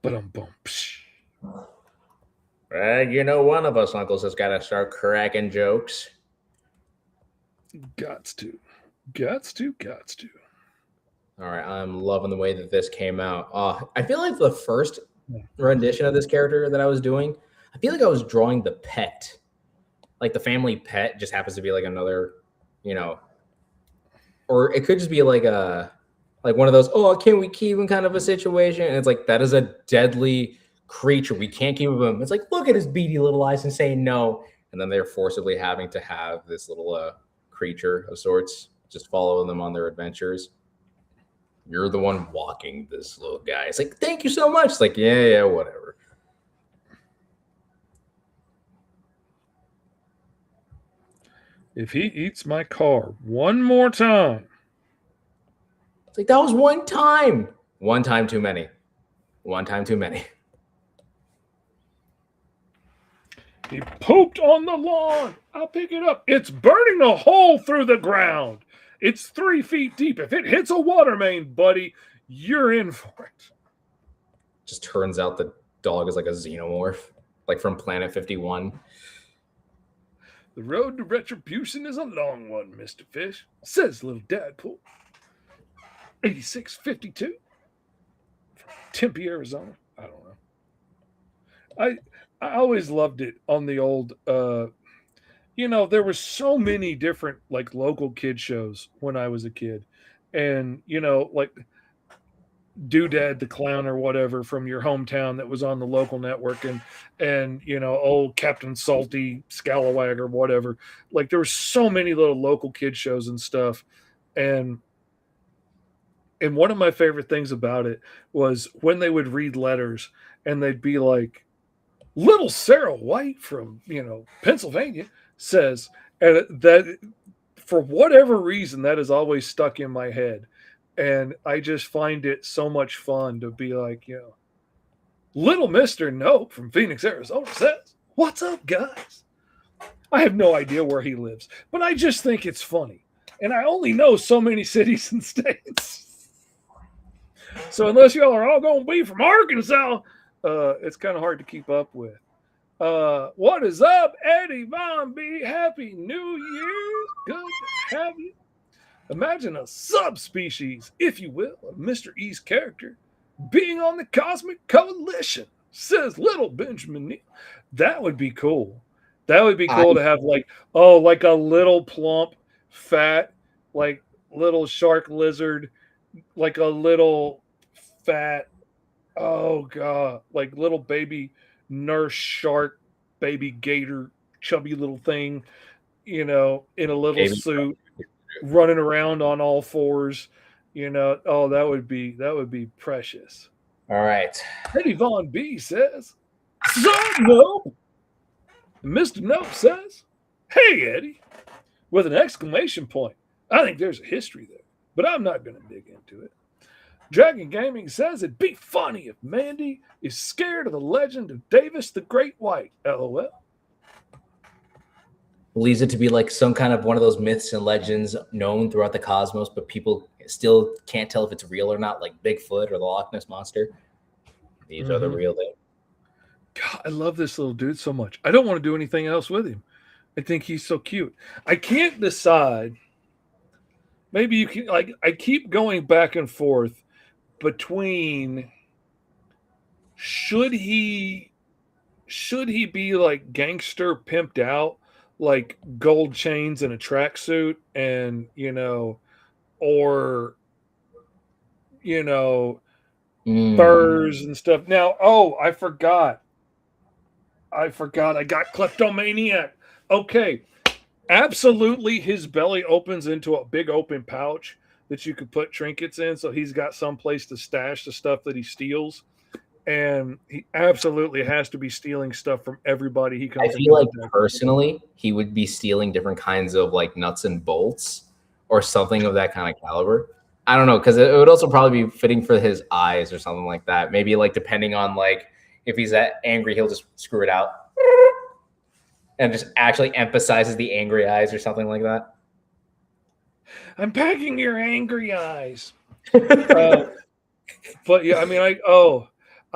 But I'm boom. One of us uncles has got to start cracking jokes. Gots to. All right, I'm loving the way that this came out. I feel like the first rendition of this character that I was doing, I feel like I was drawing the pet. Like the family pet just happens to be like another, or it could just be like one of those, can we keep him kind of a situation? And it's like, that is a deadly creature. We can't keep him. It's like, look at his beady little eyes and say no. And then they're forcibly having to have this little creature of sorts just follow them on their adventures. You're the one walking this little guy. It's like, thank you so much. It's like, yeah, whatever. If he eats my car one more time. It's like, that was one time. One time too many. One time too many. He pooped on the lawn. I'll pick it up. It's burning a hole through the ground. It's 3 feet deep. If it hits a water main, buddy, you're in for it. Just turns out the dog is like a xenomorph, like from Planet 51. The road to retribution is a long one, Mr. Fish, says little Deadpool. 8652 from Tempe, Arizona. I don't know. I always loved it on the old there were so many different like local kid shows when I was a kid. And like Doodad the Clown or whatever from your hometown that was on the local network, and old Captain Salty Scalawag or whatever. Like there were so many little local kid shows and stuff. And one of my favorite things about it was when they would read letters and they'd be like, little Sarah White from, Pennsylvania says, and that for whatever reason, that has always stuck in my head. And I just find it so much fun to be like, little Mr. Nope from Phoenix, Arizona says, what's up, guys? I have no idea where he lives, but I just think it's funny. And I only know so many cities and states. So unless y'all are all going to be from Arkansas, it's kind of hard to keep up with. What is up, Eddie Von B? Happy New Year's. Good to have you. Imagine a subspecies, if you will, of Mr. E's character being on the Cosmic Coalition, says little Benjamin Neal. That would be cool. That would be cool to have like a little plump, fat, like little shark lizard, like a little fat, oh god, like little baby nurse shark, baby gator, chubby little thing, in a little Baby. suit, running around on all fours. Oh, that would be precious. All right. Eddie Von B says, "Son, no." Mr. Nope says, "Hey, Eddie," with an exclamation point. I think there's a history there, but I'm not going to dig into it. Dragon Gaming says it'd be funny if Mandy is scared of the legend of Davis the Great White. LOL. Believes it to be like some kind of one of those myths and legends known throughout the cosmos, but people still can't tell if it's real or not, like Bigfoot or the Loch Ness Monster. These are the real thing. God, I love this little dude so much. I don't want to do anything else with him. I think he's so cute. I can't decide. Maybe you can, I keep going back and forth between should he be like gangster pimped out, like gold chains and a tracksuit, and or furs and stuff. Now, I forgot. I got kleptomaniac. Okay. Absolutely, his belly opens into a big open pouch that you could put trinkets in, so he's got some place to stash the stuff that he steals. And he absolutely has to be stealing stuff from everybody he comes. I feel like personally, he would be stealing different kinds of like nuts and bolts or something of that kind of caliber. I don't know, because it would also probably be fitting for his eyes or something like that. Maybe like depending on like if he's that angry, he'll just screw it out and just actually emphasizes the angry eyes or something like that. I'm packing your angry eyes. But yeah, I mean, I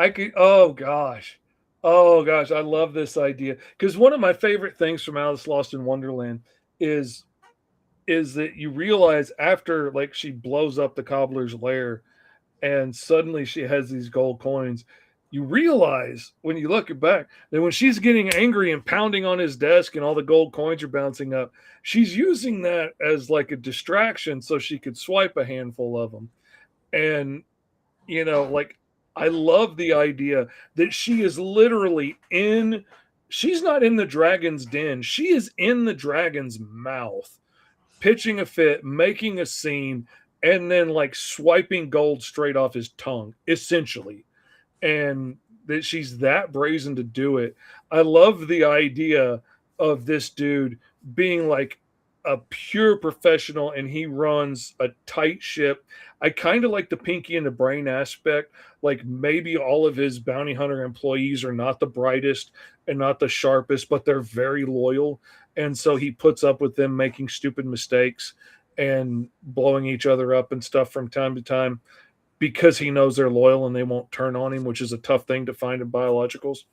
could. Oh gosh, I love this idea, because one of my favorite things from Alice Lost in Wonderland is that you realize after like she blows up the cobbler's lair, and suddenly she has these gold coins. You realize when you look back that when she's getting angry and pounding on his desk and all the gold coins are bouncing up, she's using that as like a distraction so she could swipe a handful of them. And, like, I love the idea that she is literally she's not in the dragon's den. She is in the dragon's mouth, pitching a fit, making a scene, and then like swiping gold straight off his tongue, essentially. And that she's that brazen to do it. I love the idea of this dude being like a pure professional, and he runs a tight ship. I kind of like the Pinky and the Brain aspect. Like maybe all of his bounty hunter employees are not the brightest and not the sharpest, but they're very loyal. And so he puts up with them making stupid mistakes and blowing each other up and stuff from time to time, because he knows they're loyal and they won't turn on him, which is a tough thing to find in biologicals.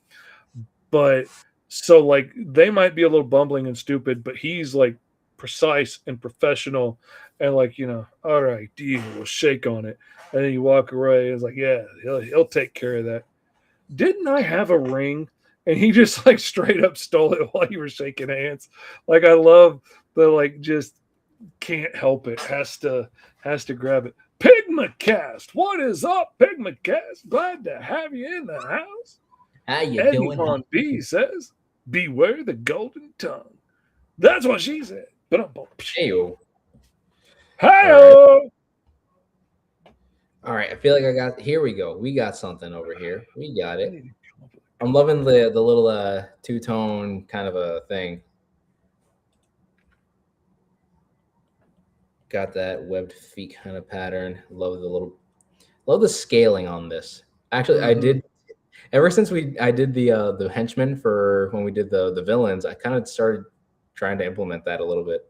But so like they might be a little bumbling and stupid, but he's like precise and professional, and like, all right, deal, we'll shake on it. And then you walk away and it's like, yeah, he'll take care of that. Didn't I have a ring? And he just like straight up stole it while you were shaking hands. Like, I love the like just can't help it, has to grab it. Pigmacast, what is up, Pigmacast? Glad to have you in the house. How you Eddie doing? Von B says, beware the golden tongue. That's what she said. But Hey-o. Hi-o. All right, I feel like here we go. We got something over here. We got it. I'm loving the little two-tone kind of a thing. Got that webbed feet kind of pattern. Love the scaling on this. Actually, I did ever since I did the henchmen for when we did the villains. I kind of started trying to implement that a little bit.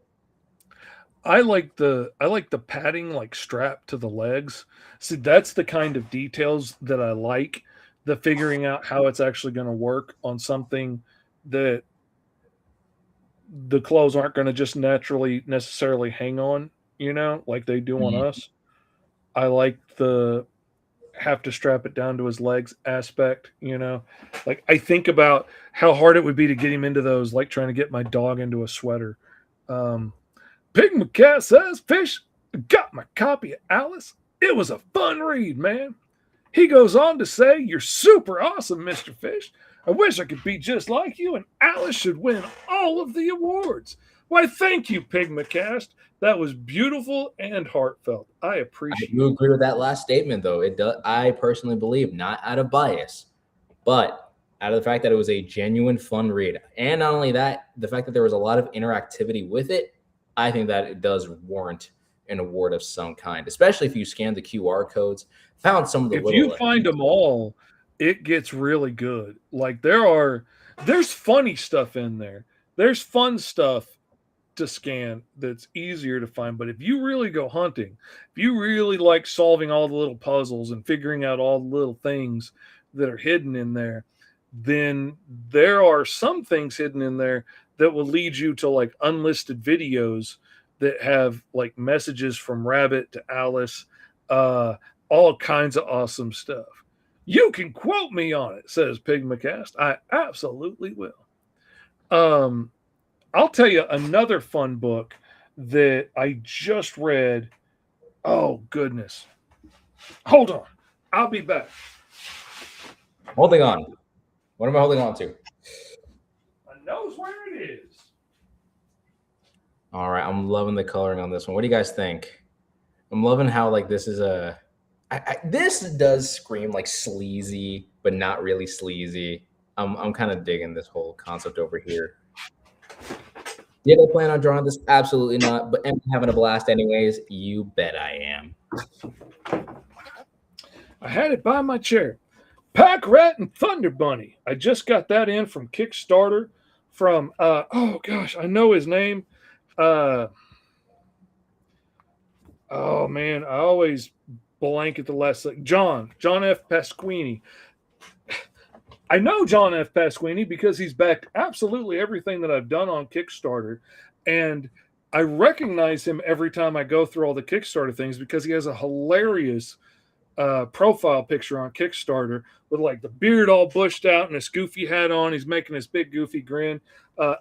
I like the padding like strapped to the legs. See, that's the kind of details that I like. The figuring out how it's actually going to work on something that the clothes aren't going to just necessarily hang on, like they do on Mhm. us. I like the have to strap it down to his legs aspect. Like I think about how hard it would be to get him into those, like trying to get my dog into a sweater. Um, Pig McCass says, Fish, got my copy of Alice. It was a fun read, man. He goes on to say, You're super awesome, Mr. Fish. I wish I could be just like you, and Alice should win all of the awards. Why, thank you, Pig McCast. That was beautiful and heartfelt. I I appreciate do it. agree with that last statement, though. It does. I personally believe, not out of bias, but out of the fact that it was a genuine fun read, and not only that, the fact that there was a lot of interactivity with it. I think that it does warrant an award of some kind, especially if you scan the QR codes. Found some of the If you little find them all, it gets really good. Like there's funny stuff in there. There's fun stuff to scan that's easier to find. But if you really go hunting, if you really like solving all the little puzzles and figuring out all the little things that are hidden in there, then there are some things hidden in there that will lead you to like unlisted videos that have like messages from Rabbit to Alice, uh, all kinds of awesome stuff. You can quote me on it, says Pig McCast. I absolutely will. Um, I'll tell you another fun book that I just read. Oh, goodness. Hold on. I'll be back. holding on. What am I holding on to? I knows where it is. All right, I'm loving the coloring on this one. What do you guys think? I'm loving how like this is a. This does scream like sleazy, but not really sleazy. I'm kind of digging this whole concept over here. Did I plan on drawing this? Absolutely not. But am I having a blast anyways? You bet I am. I had it by my chair. Pack Rat and Thunder Bunny. I just got that in from Kickstarter from oh gosh, I know his name. Uh oh man, I always blank at the last John F. Pasquini. I know John F. Pasquini because he's backed absolutely everything that I've done on Kickstarter. And I recognize him every time I go through all the Kickstarter things because he has a hilarious profile picture on Kickstarter with like the beard all bushed out and his goofy hat on. He's making this big goofy grin.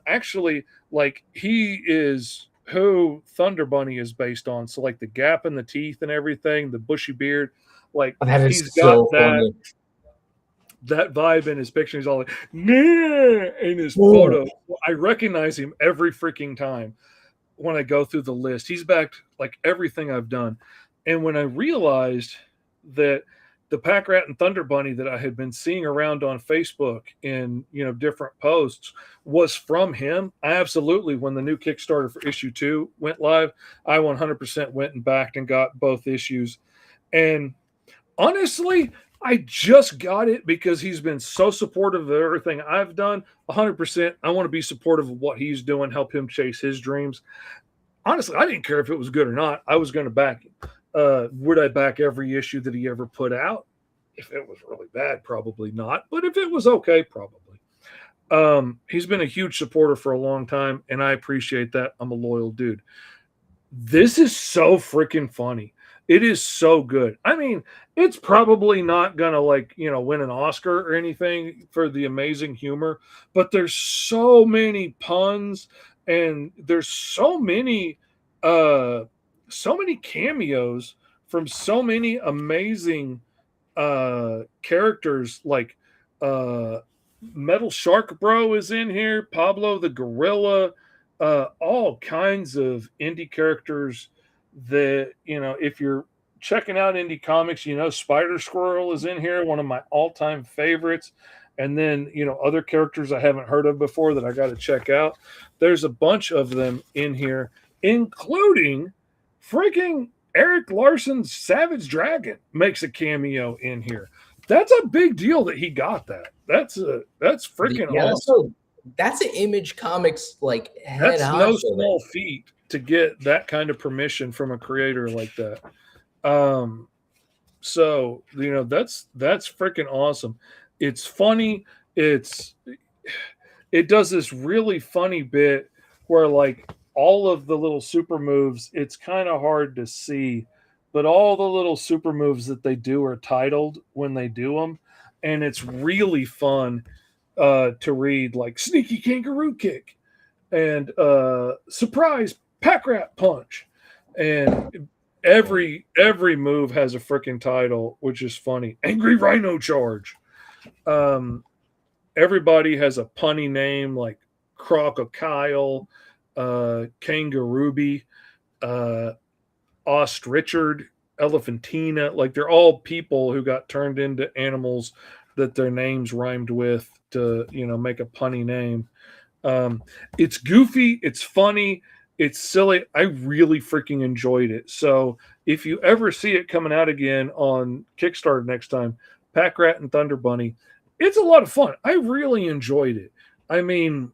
Actually, like he is who Thunder Bunny is based on. So like the gap in the teeth and everything, the bushy beard, like That is he's got so funny. that vibe in his picture. He's all like, nah, in his Ooh. photo. I recognize him every freaking time when I go through the list. He's backed like everything I've done. And when I realized that the Pack Rat and Thunder Bunny that I had been seeing around on Facebook in different posts was from him, I absolutely, when the new Kickstarter for issue 2 went live, I 100% went and backed and got both issues. And honestly, I just got it because he's been so supportive of everything I've done. 100%. I want to be supportive of what he's doing, help him chase his dreams. Honestly, I didn't care if it was good or not. I was going to back him. Would I back every issue that he ever put out? If it was really bad, probably not. But if it was okay, probably. He's been a huge supporter for a long time, and I appreciate that. I'm a loyal dude. This is so freaking funny. It is so good. I mean, it's probably not gonna win an Oscar or anything for the amazing humor, but there's so many puns and there's so many cameos from so many amazing characters like Metal Shark Bro is in here, Pablo the Gorilla, all kinds of indie characters that, if you're checking out indie comics, Spider Squirrel is in here, one of my all-time favorites. And then, other characters I haven't heard of before that I got to check out. There's a bunch of them in here, including freaking Eric Larson's Savage Dragon makes a cameo in here. That's a big deal that he got that. That's freaking awesome. That's an Image Comics like head That's no honcho small feat to get that kind of permission from a creator like that. So that's freaking awesome. It's funny. It's it does this really funny bit where like all of the little super moves, it's kind of hard to see, but all the little super moves that they do are titled when they do them, and it's really fun to read, like sneaky kangaroo kick and surprise pack rat punch, and every move has a freaking title, which is funny. Angry rhino charge. Um, Everybody has a punny name like Crocodile, Kangarooby, uh, Ost Richard, Elephantina. Like they're all people who got turned into animals that their names rhymed with to, make a punny name. It's goofy, it's funny, it's silly. I really freaking enjoyed it. So if you ever see it coming out again on Kickstarter next time, Pack Rat and Thunder Bunny, it's a lot of fun. I really enjoyed it. I mean,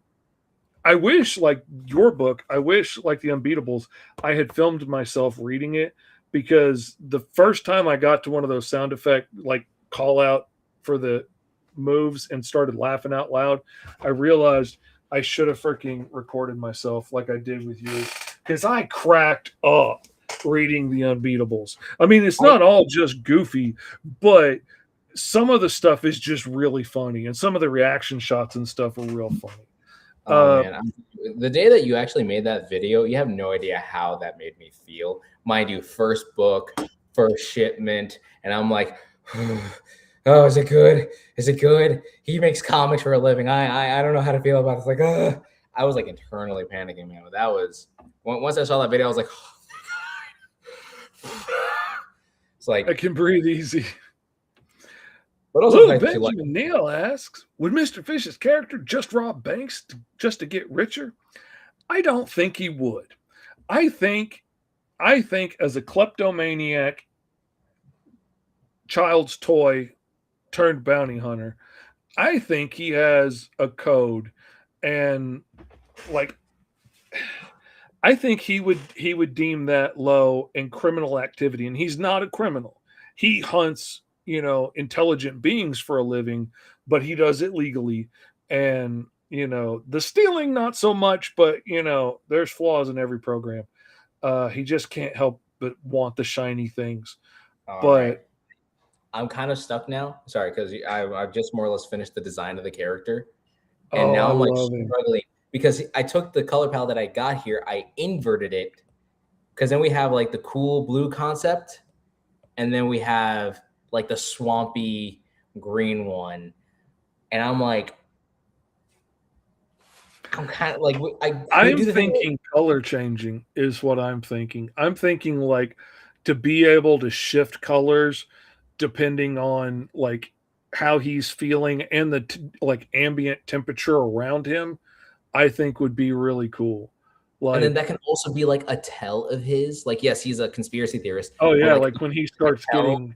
I wish, like your book, I wish, like The Unbeatables, I had filmed myself reading it, because the first time I got to one of those sound effect, like call out for the moves and started laughing out loud, I realized I should have freaking recorded myself like I did with you, because I cracked up reading The Unbeatables. I mean, it's not all just goofy, but some of the stuff is just really funny, and some of the reaction shots and stuff are real funny. Oh man, the day that you actually made that video, you have no idea how that made me feel. Mind you, first book, first shipment, and I'm like, oh, is it good? Is it good? He makes comics for a living. I don't know how to feel about it. It's like, I was like internally panicking, man. But that was, once I saw that video, I was like, oh my God. It's like, I can breathe easy. But also, Lou Benjamin Neal asks, would Mr. Fish's character just rob banks just to get richer? I don't think he would. I think as a kleptomaniac, child's toy turned bounty hunter, I think he has a code, and like I think he would deem that low in criminal activity, and he's not a criminal. He hunts, intelligent beings for a living, but he does it legally. And, the stealing, not so much, but, there's flaws in every program. He just can't help but want the shiny things. Right. I'm kind of stuck now. Sorry, because I've just more or less finished the design of the character. And now I'm like struggling because I took the color palette that I got here, I inverted it, because then we have like the cool blue concept, and then we have like the swampy green one. And I'm like, I'm kind of like, I'm thinking color changing is what I'm thinking. I'm thinking like to be able to shift colors depending on like how he's feeling and the like ambient temperature around him, I think would be really cool. Like, and then that can also be like a tell of his. Like, yes, he's a conspiracy theorist. Oh yeah, like when he starts getting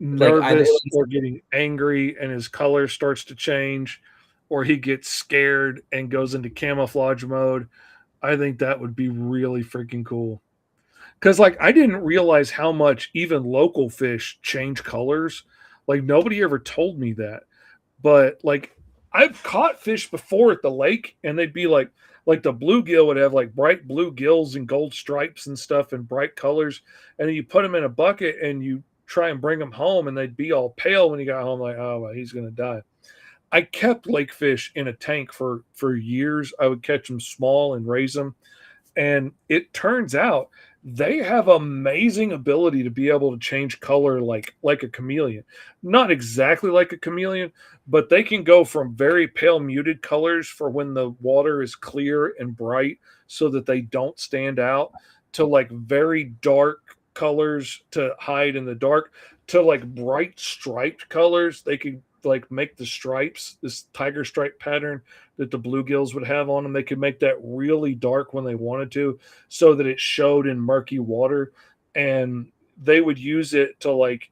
nervous or getting angry and his color starts to change, or he gets scared and goes into camouflage mode, I think that would be really freaking cool. Because, like, I didn't realize how much even local fish change colors. Like, nobody ever told me that. But, like, I've caught fish before at the lake, and they'd be like the bluegill would have, like, bright blue gills and gold stripes and stuff and bright colors. And then you put them in a bucket, and you try and bring them home, and they'd be all pale when you got home, like, oh, well, he's going to die. I kept lake fish in a tank for years. I would catch them small and raise them. And it turns out they have amazing ability to be able to change color like a chameleon. Not exactly like a chameleon, but they can go from very pale muted colors for when the water is clear and bright so that they don't stand out, to like very dark colors to hide in the dark, to like bright striped colors. They could like make the stripes, this tiger stripe pattern that the bluegills would have on them, they could make that really dark when they wanted to, so that it showed in murky water. And they would use it to like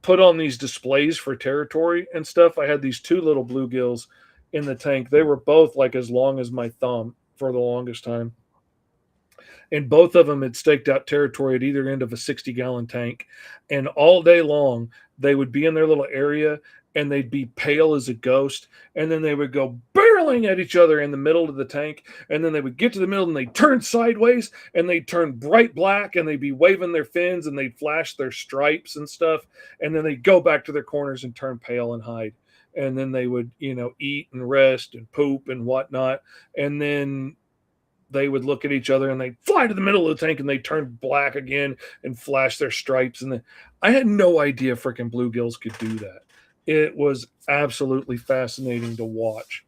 put on these displays for territory and stuff. I had these two little bluegills in the tank. They were both like as long as my thumb for the longest time. And both of them had staked out territory at either end of a 60-gallon tank. And all day long, they would be in their little area, and they'd be pale as a ghost. And then they would go, bear hurling at each other in the middle of the tank, and then they would get to the middle and they'd turn sideways and they'd turn bright black and they'd be waving their fins and they'd flash their stripes and stuff, and then they'd go back to their corners and turn pale and hide. And then they would, eat and rest and poop and whatnot. And then they would look at each other and they'd fly to the middle of the tank and they'd turn black again and flash their stripes. And then I had no idea freaking bluegills could do that. It was absolutely fascinating to watch.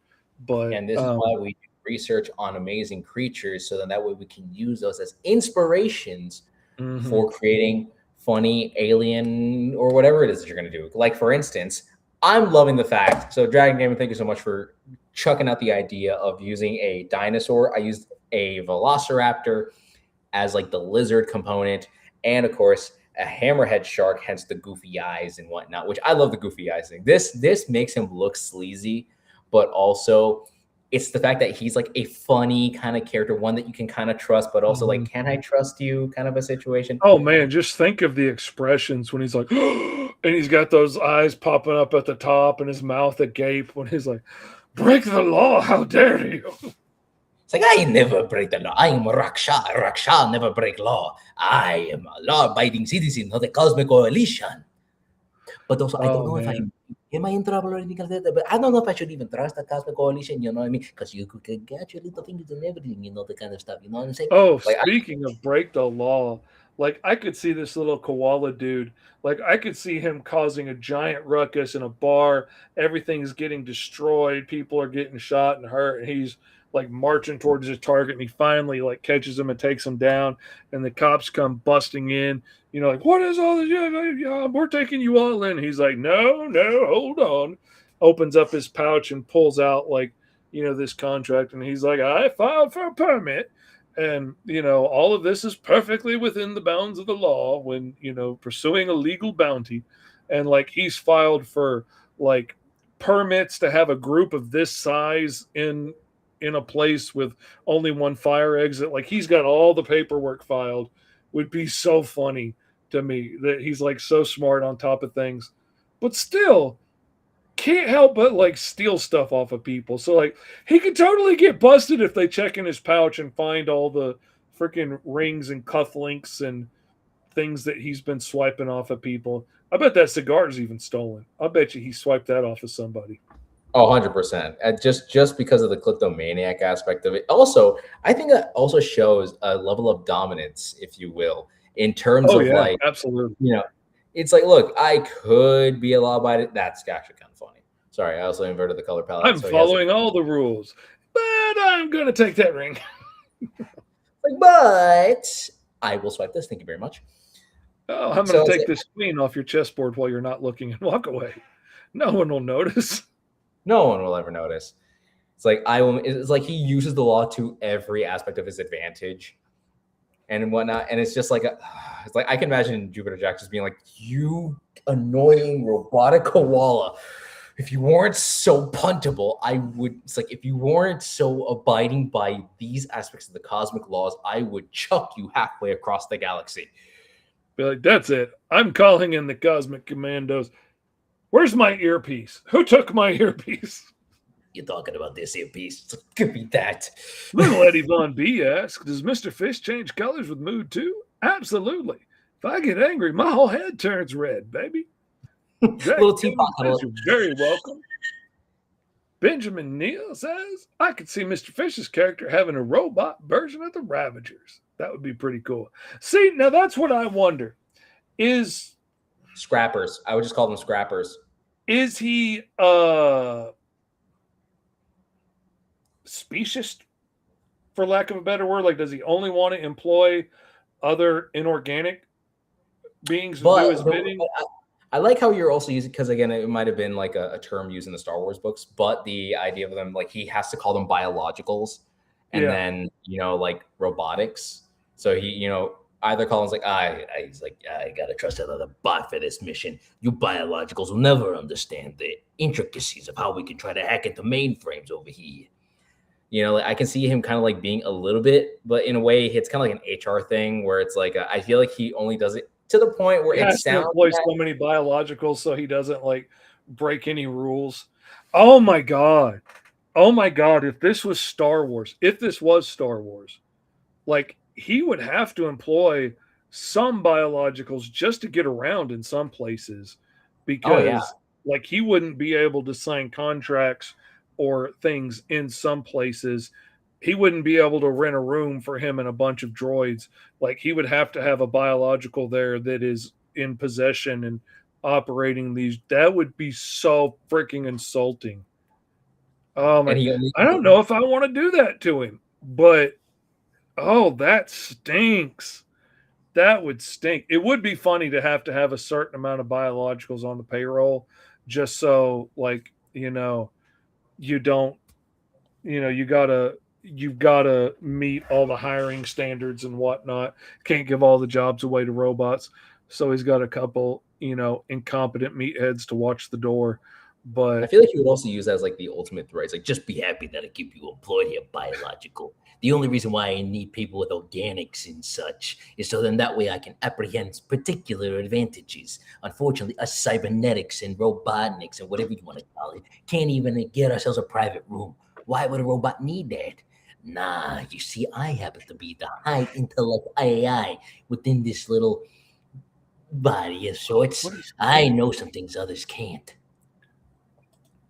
And this is why we do research on amazing creatures, so that way we can use those as inspirations for creating funny alien or whatever it is that you're going to do. Like, for instance, I'm loving the fact. So, Dragon Gamer, thank you so much for chucking out the idea of using a dinosaur. I used a velociraptor as like the lizard component, and of course, a hammerhead shark, hence the goofy eyes and whatnot, which I love the goofy eyes thing. This makes him look sleazy, but also it's the fact that he's like a funny kind of character, one that you can kind of trust, but also like, can I trust you kind of a situation. Oh man, just think of the expressions when he's like, and he's got those eyes popping up at the top and his mouth agape when he's like, break the law, how dare you? It's like, I never break the law. I am Raksha. Raksha never break law. I am a law-abiding citizen of the Cosmic Coalition. But also, I don't know if am I in trouble or anything like that? But I don't know if I should even trust the Cosmic Coalition, you know what I mean? Because you could get your little fingers and everything, the kind of stuff, you know what I'm saying? Oh, like, speaking of break the law, like, I could see this little koala dude. Like, I could see him causing a giant ruckus in a bar. Everything's getting destroyed. People are getting shot and hurt. And he's like marching towards his target, and he finally like catches him and takes him down. And the cops come busting in, like, what is all this? Yeah, we're taking you all in. He's like, no, hold on. Opens up his pouch and pulls out like, this contract. And he's like, I filed for a permit. And, all of this is perfectly within the bounds of the law when, pursuing a legal bounty. And like, he's filed for like permits to have a group of this size in a place with only one fire exit. Like, he's got all the paperwork filed. Would be so funny to me that he's like so smart on top of things, but still can't help but like steal stuff off of people. So like, he could totally get busted if they check in his pouch and find all the freaking rings and cufflinks and things that he's been swiping off of people. I bet that cigar is even stolen. I bet you he swiped that off of somebody. Oh, 100%. Just because of the kleptomaniac aspect of it. Also, I think that also shows a level of dominance, if you will, in terms of like, absolutely. It's like, look, I could be a law-abiding. That's actually kind of funny. Sorry, I also inverted the color palette. I'm following all the rules, but I'm going to take that ring. But I will swipe this. Thank you very much. Oh, I'm going to take this queen off your chessboard while you're not looking and walk away. No one will notice. No one will ever notice. It's like it's like he uses the law to every aspect of his advantage and whatnot. And it's just like it's like I can imagine Jupiter Jack just being like, you annoying robotic koala. If you weren't so puntable, it's like, if you weren't so abiding by these aspects of the cosmic laws, I would chuck you halfway across the galaxy. Be like, that's it. I'm calling in the cosmic commandos. Where's my earpiece? Who took my earpiece? You're talking about this earpiece. Give me that. Little Eddie Von B asks, does Mr. Fish change colors with mood too? Absolutely. If I get angry, my whole head turns red, baby. Little teapot. You're very welcome. Benjamin Neal says, I could see Mr. Fish's character having a robot version of the Ravagers. That would be pretty cool. See, now that's what I wonder. Is Scrappers. I would just call them Scrappers. Is he specious, for lack of a better word? Like, does he only want to employ other inorganic beings to do his bidding? I like how you're also using, because again, it might have been like a term used in the Star Wars books, but the idea of them, like, he has to call them biologicals and then, like robotics. So he, either Colin's like, he's like, I gotta trust another bot for this mission. You biologicals will never understand the intricacies of how we can try to hack into mainframes over here. Like, I can see him kind of like being a little bit, but in a way, it's kind of like an HR thing where it's like, I feel like he only does it to the point where it sounds like so many biologicals so he doesn't like break any rules. Oh my God. oh my God, if this was Star Wars, like he would have to employ some biologicals just to get around in some places Oh yeah. because like he wouldn't be able to sign contracts or things in some places. He wouldn't be able to rent a room for him and a bunch of droids. Like he would have to have a biological there that is in possession and operating these. That would be so freaking insulting. Oh And my, he only I don't know if I want to do that to him, but oh, that stinks. That would stink. It would be funny to have a certain amount of biologicals on the payroll just so like, you don't, you've gotta meet all the hiring standards and whatnot. Can't give all the jobs away to robots. So he's got a couple, incompetent meatheads to watch the door. I But feel like he would also use that as like the ultimate threat. It's like, just be happy that I keep you employed here, biological. The only reason why I need people with organics and such is so then that way I can apprehend particular advantages. Unfortunately, us cybernetics and robotnics and whatever you want to call it can't even get ourselves a private room. Why would a robot need that? Nah, you see, I happen to be the high intellect AI within this little body, so I know some things others can't.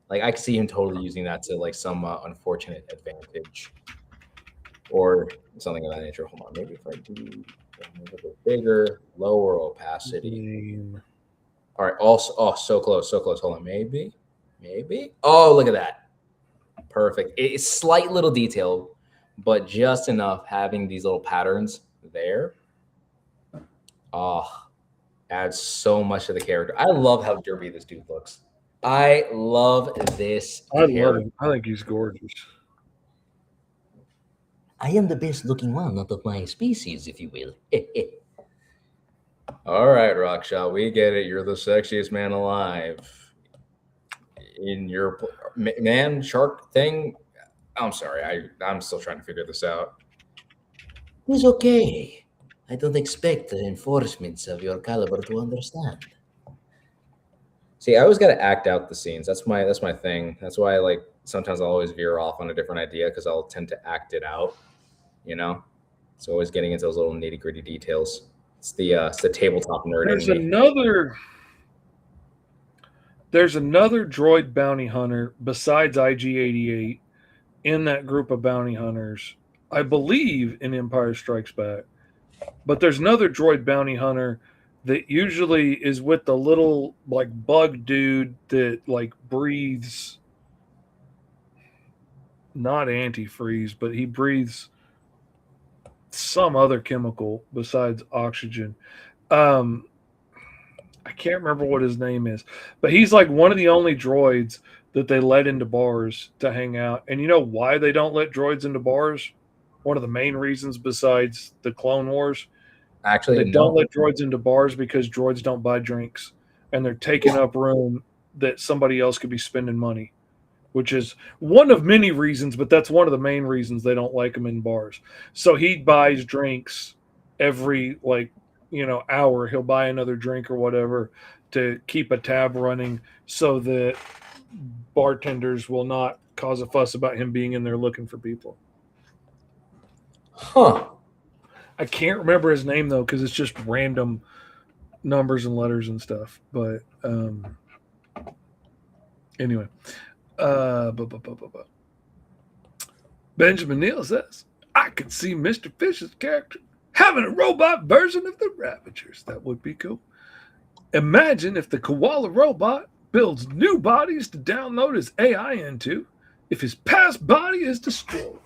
Like I could see him totally using that to like some unfortunate advantage or something of that nature. Hold on, maybe if I do a little bit bigger, lower opacity. All right, also, oh, so close, so close. Hold on, maybe. Oh, look at that, perfect. It's slight little detail, but just enough having these little patterns there. Oh, adds so much to the character. I love how derpy this dude looks. I love this I love character. him. I think he's gorgeous. I am the best looking one out of my species, if you will. All right, Rockshaw, we get it. You're the sexiest man alive. In your man shark thing, I'm sorry. I'm still trying to figure this out. It's okay. I don't expect the enforcements of your caliber to understand. See, I always got to act out the scenes. That's my thing. That's why like sometimes I'll always veer off on a different idea because I'll tend to act it out. You know, it's always getting into those little nitty gritty details. It's the tabletop nerd There's in me. another droid bounty hunter besides IG-88 in that group of bounty hunters. I believe in Empire Strikes Back, but there's another droid bounty hunter that usually is with the little like bug dude that like breathes not antifreeze, but he breathes some other chemical besides oxygen. Um, I can't remember what his name is, but he's like one of the only droids that they let into bars to hang out. And you know why they don't let droids into bars? One of the main reasons, besides the Clone Wars, Actually, they no. don't let droids into bars because droids don't buy drinks, and they're taking up room that somebody else could be spending money, which is one of many reasons, but that's one of the main reasons they don't like them in bars. So he buys drinks every hour. He'll buy another drink or whatever to keep a tab running so that bartenders will not cause a fuss about him being in there looking for people. Huh. I can't remember his name though because it's just random numbers and letters and stuff. But anyway, Benjamin Neal says, I could see Mr. Fish's character having a robot version of the Ravagers. That would be cool. Imagine if the koala robot builds new bodies to download his AI into if his past body is destroyed.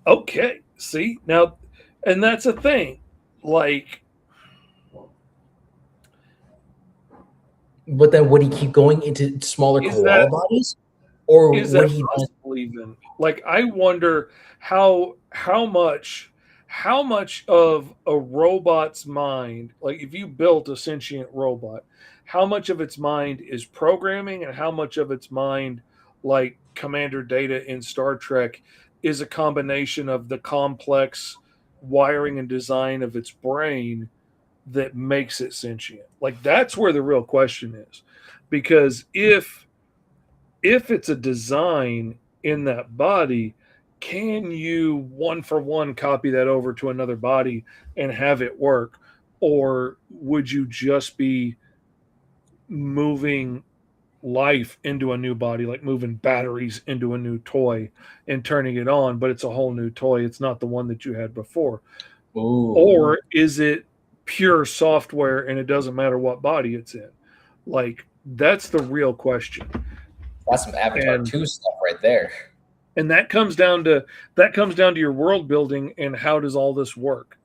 Okay, see? Now, and that's a thing. Like, but then would he keep going into smaller Is koala that- bodies? Or is would that he possible even? Like, I wonder how much of a robot's mind, like if you built a sentient robot, how much of its mind is programming and how much of its mind, like Commander Data in Star Trek, is a combination of the complex wiring and design of its brain that makes it sentient? Like that's where the real question is. Because if it's a design in that body, can you one for one copy that over to another body and have it work? Or would you just be moving life into a new body, like moving batteries into a new toy and turning it on, but it's a whole new toy? It's not the one that you had before. Ooh, Or is it pure software and it doesn't matter what body it's in? Like, that's the real question. that's some Avatar And 2 stuff right there. and that comes down to your world building and how does all this work.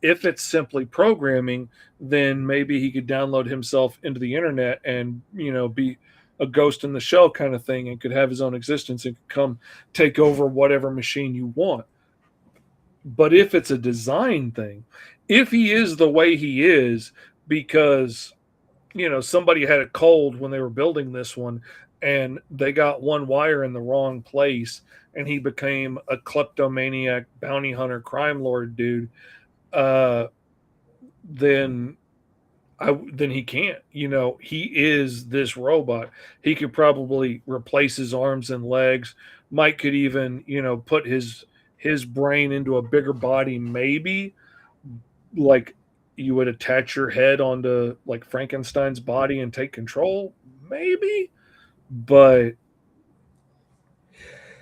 If it's simply programming, then maybe he could download himself into the internet and be a ghost in the shell kind of thing, and could have his own existence and could come take over whatever machine you want. But if it's a design thing, if he is the way he is because somebody had a cold when they were building this one and they got one wire in the wrong place and he became a kleptomaniac bounty hunter crime lord dude, then he can't. He is this robot. He could probably replace his arms and legs. Mike could even put his brain into a bigger body, maybe. Like, you would attach your head onto like Frankenstein's body and take control, maybe. But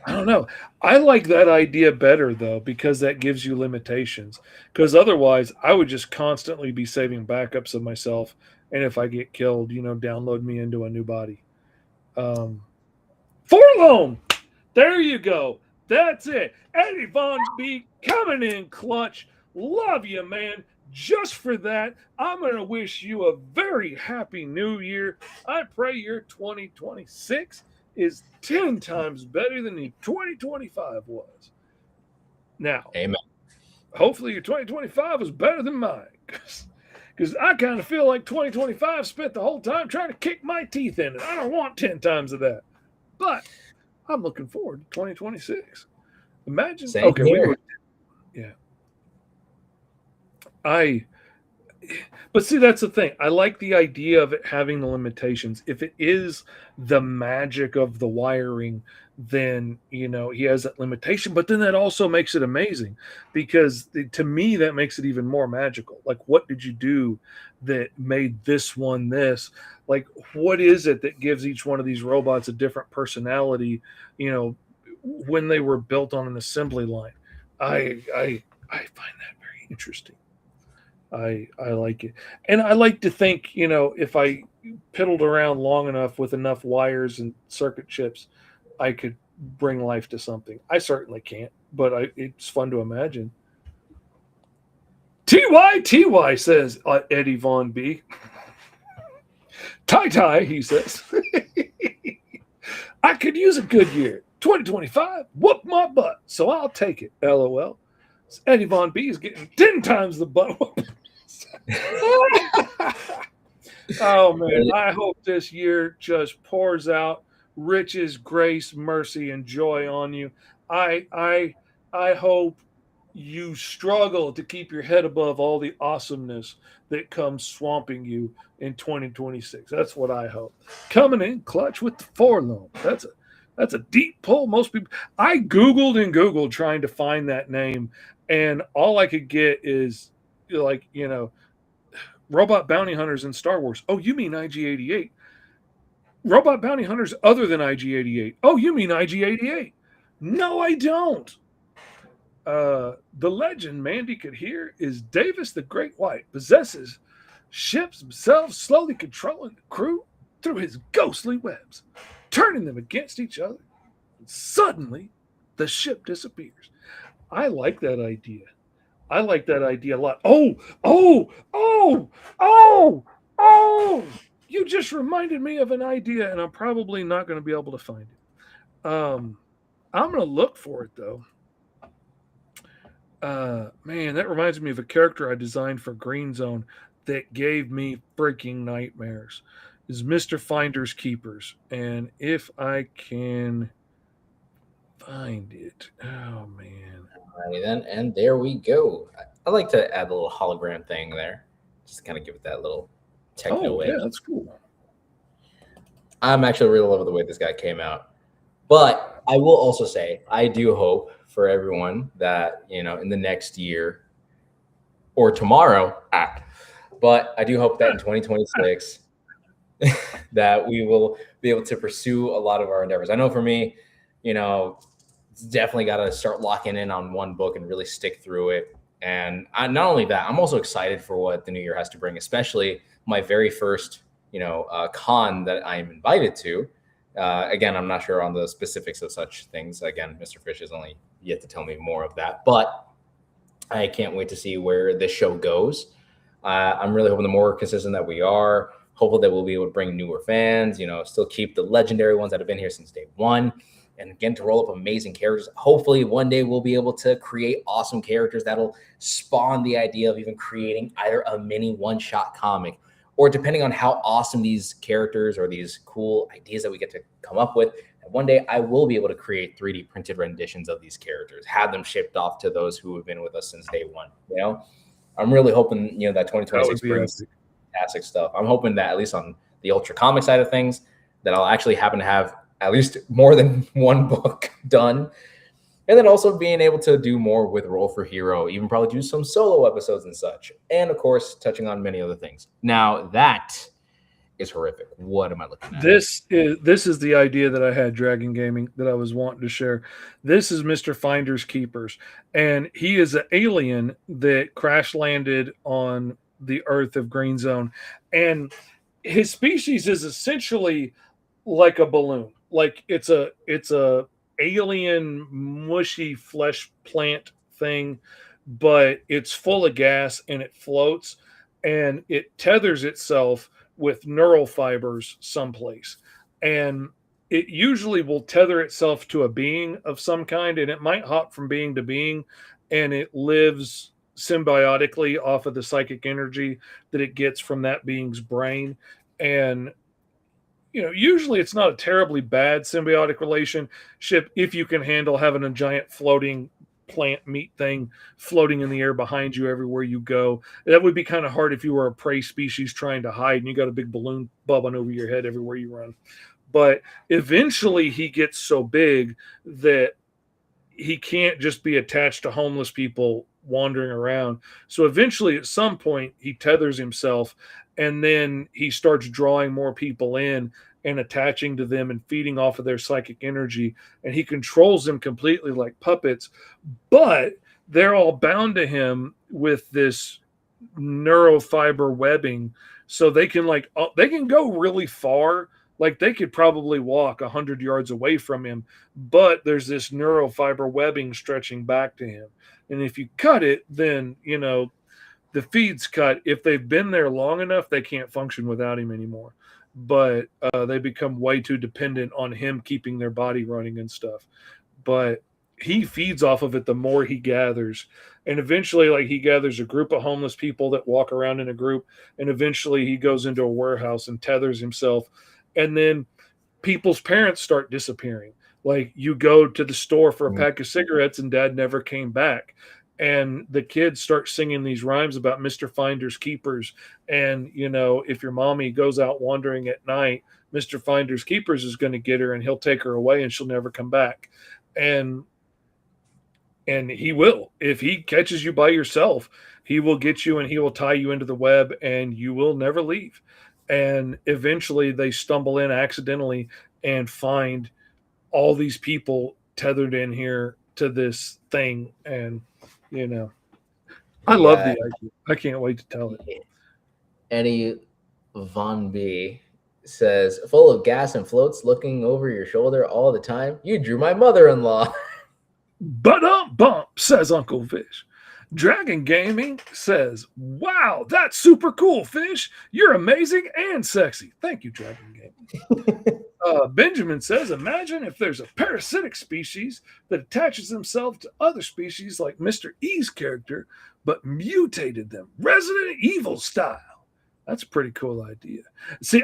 I don't know. I like that idea better though, because that gives you limitations. Because otherwise, I would just constantly be saving backups of myself, and if I get killed, download me into a new body. Forlone, there you go. That's it. Eddie Von B coming in clutch. Love you, man. Just for that, I'm going to wish you a very happy new year. I pray your 2026 is 10 times better than the 2025 was. Now, Amen. hopefully your 2025 is better than mine, because I kind of feel like 2025 spent the whole time trying to kick my teeth in it. I don't want 10 times of that. But I'm looking forward to 2026. Imagine. Same Okay, here. Yeah. But see, that's the thing. I like the idea of it having the limitations. If it is the magic of the wiring, then he has that limitation. But then that also makes it amazing, because to me that makes it even more magical. Like, what did you do that made this one this? Like, what is it that gives each one of these robots a different personality? When they were built on an assembly line. I find that very interesting. I like it. And I like to think, if I piddled around long enough with enough wires and circuit chips, I could bring life to something. I certainly can't, but it's fun to imagine. TY says Eddie Von B. Ty, he says. I could use a good year. 2025, whoop my butt, so I'll take it. LOL. Eddie Von B is getting 10 times the butt whoop. Oh man, I hope this year just pours out riches, grace, mercy, and joy on you. I hope you struggle to keep your head above all the awesomeness that comes swamping you in 2026. That's what I hope. Coming in clutch with the forlorn. That's a deep pull. Most people, I Googled trying to find that name, and all I could get is robot bounty hunters in Star Wars. Oh, you mean IG-88? Robot bounty hunters other than IG-88. Oh, you mean IG-88? No, I don't. The legend Mandy could hear is Davis the Great White possesses ships himself, slowly controlling the crew through his ghostly webs, turning them against each other. And suddenly, the ship disappears. I like that idea. I like that idea a lot. Oh! You just reminded me of an idea, and I'm probably not going to be able to find it. I'm going to look for it, though. Man, that reminds me of a character I designed for Green Zone that gave me freaking nightmares. Is Mr. Finders Keepers. And if I can find it. Oh, man. Alrighty then, and there we go. I like to add a little hologram thing there, just to kind of give it that little techno edge. Yeah, that's cool. I'm actually really loving the way this guy came out. But I will also say, I do hope for everyone that, in the next year or tomorrow, but I do hope that in 2026 that we will be able to pursue a lot of our endeavors. I know for me, definitely got to start locking in on one book and really stick through it. And not only that, I'm also excited for what the new year has to bring, especially my very first, con that I'm invited to. Again, I'm not sure on the specifics of such things. Again, Mr. Fish is only yet to tell me more of that, but I can't wait to see where this show goes. I'm really hoping the more consistent that we are, hopeful that we'll be able to bring newer fans, still keep the legendary ones that have been here since day one, and again, to roll up amazing characters. Hopefully one day we'll be able to create awesome characters that'll spawn the idea of even creating either a mini one-shot comic, or depending on how awesome these characters or these cool ideas that we get to come up with, one day I will be able to create 3D printed renditions of these characters, have them shipped off to those who have been with us since day one. I'm really hoping, that 2026 brings fantastic stuff. I'm hoping that at least on the Ultra comic side of things, that I'll actually happen to have at least more than one book done. And then also being able to do more with Roll for Hero, even probably do some solo episodes and such. And of course, touching on many other things. Now that is horrific. What am I looking at? This is the idea that I had, Dragon Gaming, that I was wanting to share. This is Mr. Finders Keepers, and he is an alien that crash landed on the Earth of Green Zone, and his species is essentially like a balloon. Like it's a alien mushy flesh plant thing, but it's full of gas and it floats and it tethers itself with neural fibers someplace, and it usually will tether itself to a being of some kind, and it might hop from being to being, and it lives symbiotically off of the psychic energy that it gets from that being's brain. And usually it's not a terribly bad symbiotic relationship if you can handle having a giant floating plant meat thing floating in the air behind you everywhere you go. That would be kind of hard if you were a prey species trying to hide and you got a big balloon bubbling over your head everywhere you run. But eventually he gets so big that he can't just be attached to homeless people wandering around. So eventually at some point he tethers himself, and then he starts drawing more people in and attaching to them and feeding off of their psychic energy, and he controls them completely like puppets, but they're all bound to him with this neurofiber webbing, so they can go really far. Like they could probably walk 100 yards away from him, but there's this neurofiber webbing stretching back to him, and if you cut it, then the feed's cut. If they've been there long enough, they can't function without him anymore. But they become way too dependent on him keeping their body running and stuff. But he feeds off of it the more he gathers. And eventually, he gathers a group of homeless people that walk around in a group. And eventually he goes into a warehouse and tethers himself. And then people's parents start disappearing. Like you go to the store for a pack of cigarettes and dad never came back. And the kids start singing these rhymes about Mr. Finders Keepers. And, if your mommy goes out wandering at night, Mr. Finders Keepers is going to get her and he'll take her away and she'll never come back. And he will. If he catches you by yourself, he will get you and he will tie you into the web and you will never leave. And eventually they stumble in accidentally and find all these people tethered in here to this thing. And I love the idea. I can't wait to tell it. Eddie Von B says, full of gas and floats looking over your shoulder all the time. You drew my mother-in-law. Bump, says Uncle Fish. Dragon Gaming says, wow, that's super cool, Fish. You're amazing and sexy. Thank you, Dragon Gaming. Benjamin says, imagine if there's a parasitic species that attaches themselves to other species like Mr. E's character, but mutated them, Resident Evil style. That's a pretty cool idea. See,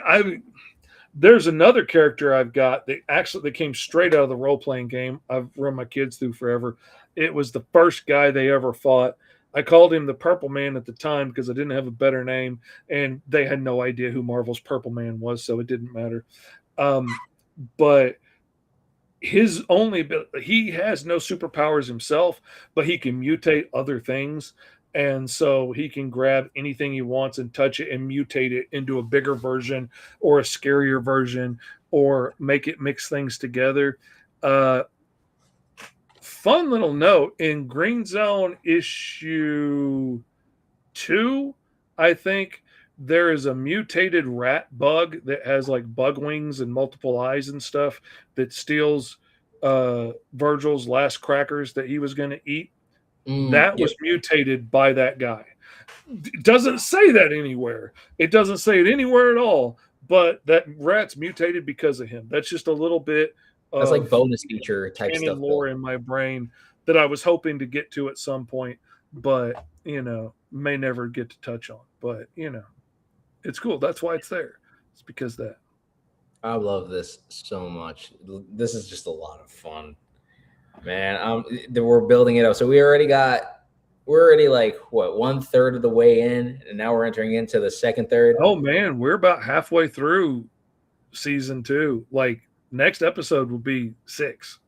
there's another character I've got that came straight out of the role-playing game I've run my kids through forever. It was the first guy they ever fought. I called him the Purple Man at the time because I didn't have a better name, and they had no idea who Marvel's Purple Man was, so it didn't matter. But he has no superpowers himself, but he can mutate other things. And so he can grab anything he wants and touch it and mutate it into a bigger version or a scarier version or make it mix things together. Uh, Fun little note in Green Zone issue 2, I think there is a mutated rat bug that has like bug wings and multiple eyes and stuff that steals Virgil's last crackers that he was going to eat. That Yep. was mutated by that guy. It doesn't say that anywhere. It doesn't say it anywhere at all, but that rat's mutated because of him. That's just a little bit That's like of bonus feature type canon stuff. lore in my brain that I was hoping to get to at some point, but may never get to touch on. But it's cool. That's why it's there. It's because that. I love this so much. This is just a lot of fun, man. We're building it up. So we're already like what 1/3 of the way in, and now we're entering into the second third. Oh man, we're about halfway through season 2. Like next episode will be 6.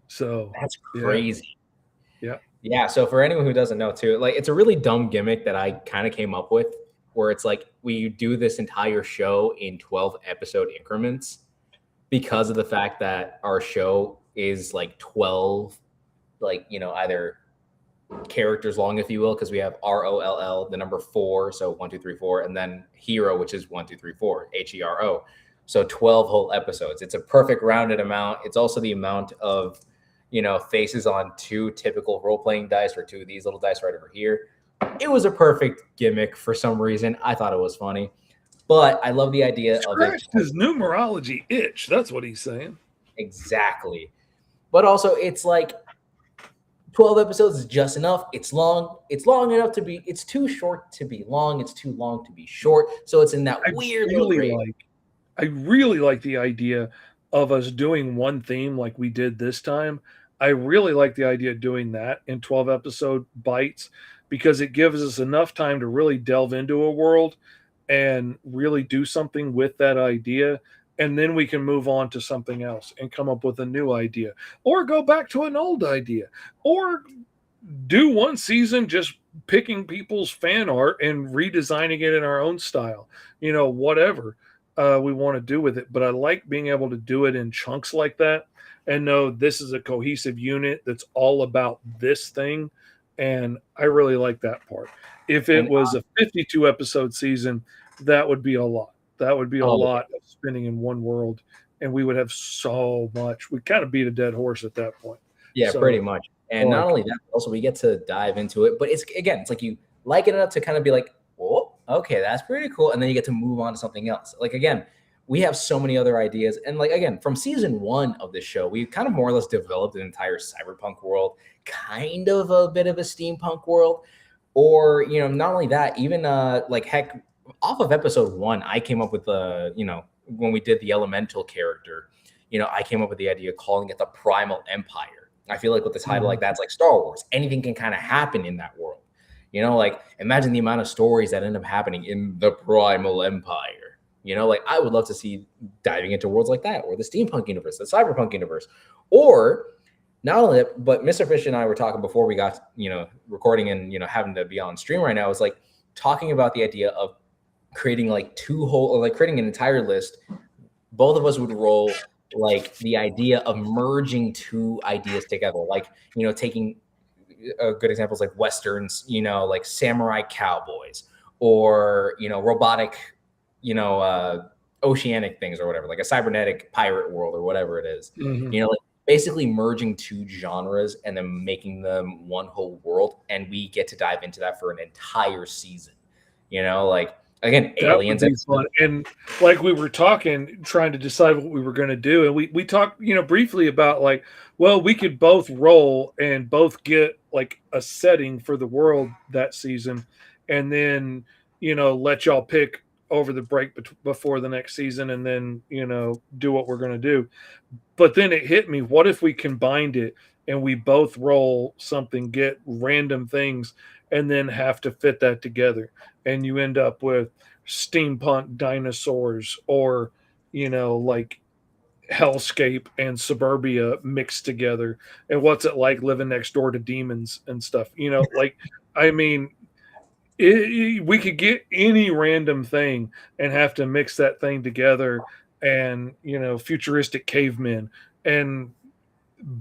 So that's crazy. Yeah. So for anyone who doesn't know too, like it's a really dumb gimmick that I kind of came up with, where it's like we do this entire show in 12 episode increments because of the fact that our show is like 12, like either characters long, if you will, because we have ROLL, the number 4, so 1, 2, 3, 4, and then hero, which is 1, 2, 3, 4, HERO. So 12 whole episodes. It's a perfect rounded amount. It's also the amount of faces on 2 typical role-playing dice, or 2 of these little dice right over here. It was a perfect gimmick for some reason. I thought it was funny, but I love the idea of it. His numerology itch. That's what he's saying. Exactly. But also, it's like 12 episodes is just enough. It's long. It's long enough to be. It's too short to be long. It's too long to be short. So it's in that weird. I really like the idea of us doing one theme like we did this time. I really like the idea of doing that in 12 episode bites because it gives us enough time to really delve into a world and really do something with that idea. And then we can move on to something else and come up with a new idea or go back to an old idea or do one season just picking people's fan art and redesigning it in our own style, whatever we want to do with it. But I like being able to do it in chunks like that and know this is a cohesive unit that's all about this thing. And I really like that part. If it was a 52 episode season, that would be a lot. That would be a lot of spinning in one world. And we would have so much. We kind of beat a dead horse at that point. Yeah, so, pretty much. And not only that, also we get to dive into it. But it's like you like it enough to kind of be like, oh, okay, that's pretty cool. And then you get to move on to something else. Like, again, we have so many other ideas. And like, again, from season 1 of this show, we've kind of more or less developed an entire cyberpunk world, kind of a bit of a steampunk world. Or, not only that, even like heck, off of episode 1, I came up with when we did the elemental character, I came up with the idea of calling it the Primal Empire. I feel like with the title like that's like Star Wars. Anything can kind of happen in that world. Like imagine the amount of stories that end up happening in the Primal Empire. Like I would love to see diving into worlds like that, or the steampunk universe, the cyberpunk universe, or not only that, but Mr. Fish and I were talking before we got, recording and, having to be on stream right now. Is like talking about the idea of creating like creating an entire list. Both of us would roll like the idea of merging 2 ideas together, like, taking good examples like Westerns, like samurai cowboys or, robotic, oceanic things or whatever, like a cybernetic pirate world or whatever it is, like basically merging 2 genres and then making them one whole world. And we get to dive into that for an entire season, like, again, aliens. And like we were talking, trying to decide what we were going to do. And we talked, briefly about like, well, we could both roll and both get like a setting for the world that season. And then, let y'all pick over the break before the next season and then, do what we're going to do. But then it hit me. What if we combined it and we both roll something, get random things, and then have to fit that together? And you end up with steampunk dinosaurs or, like hellscape and suburbia mixed together, and what's it like living next door to demons and stuff. Like, I mean, we could get any random thing and have to mix that thing together, and futuristic cavemen, and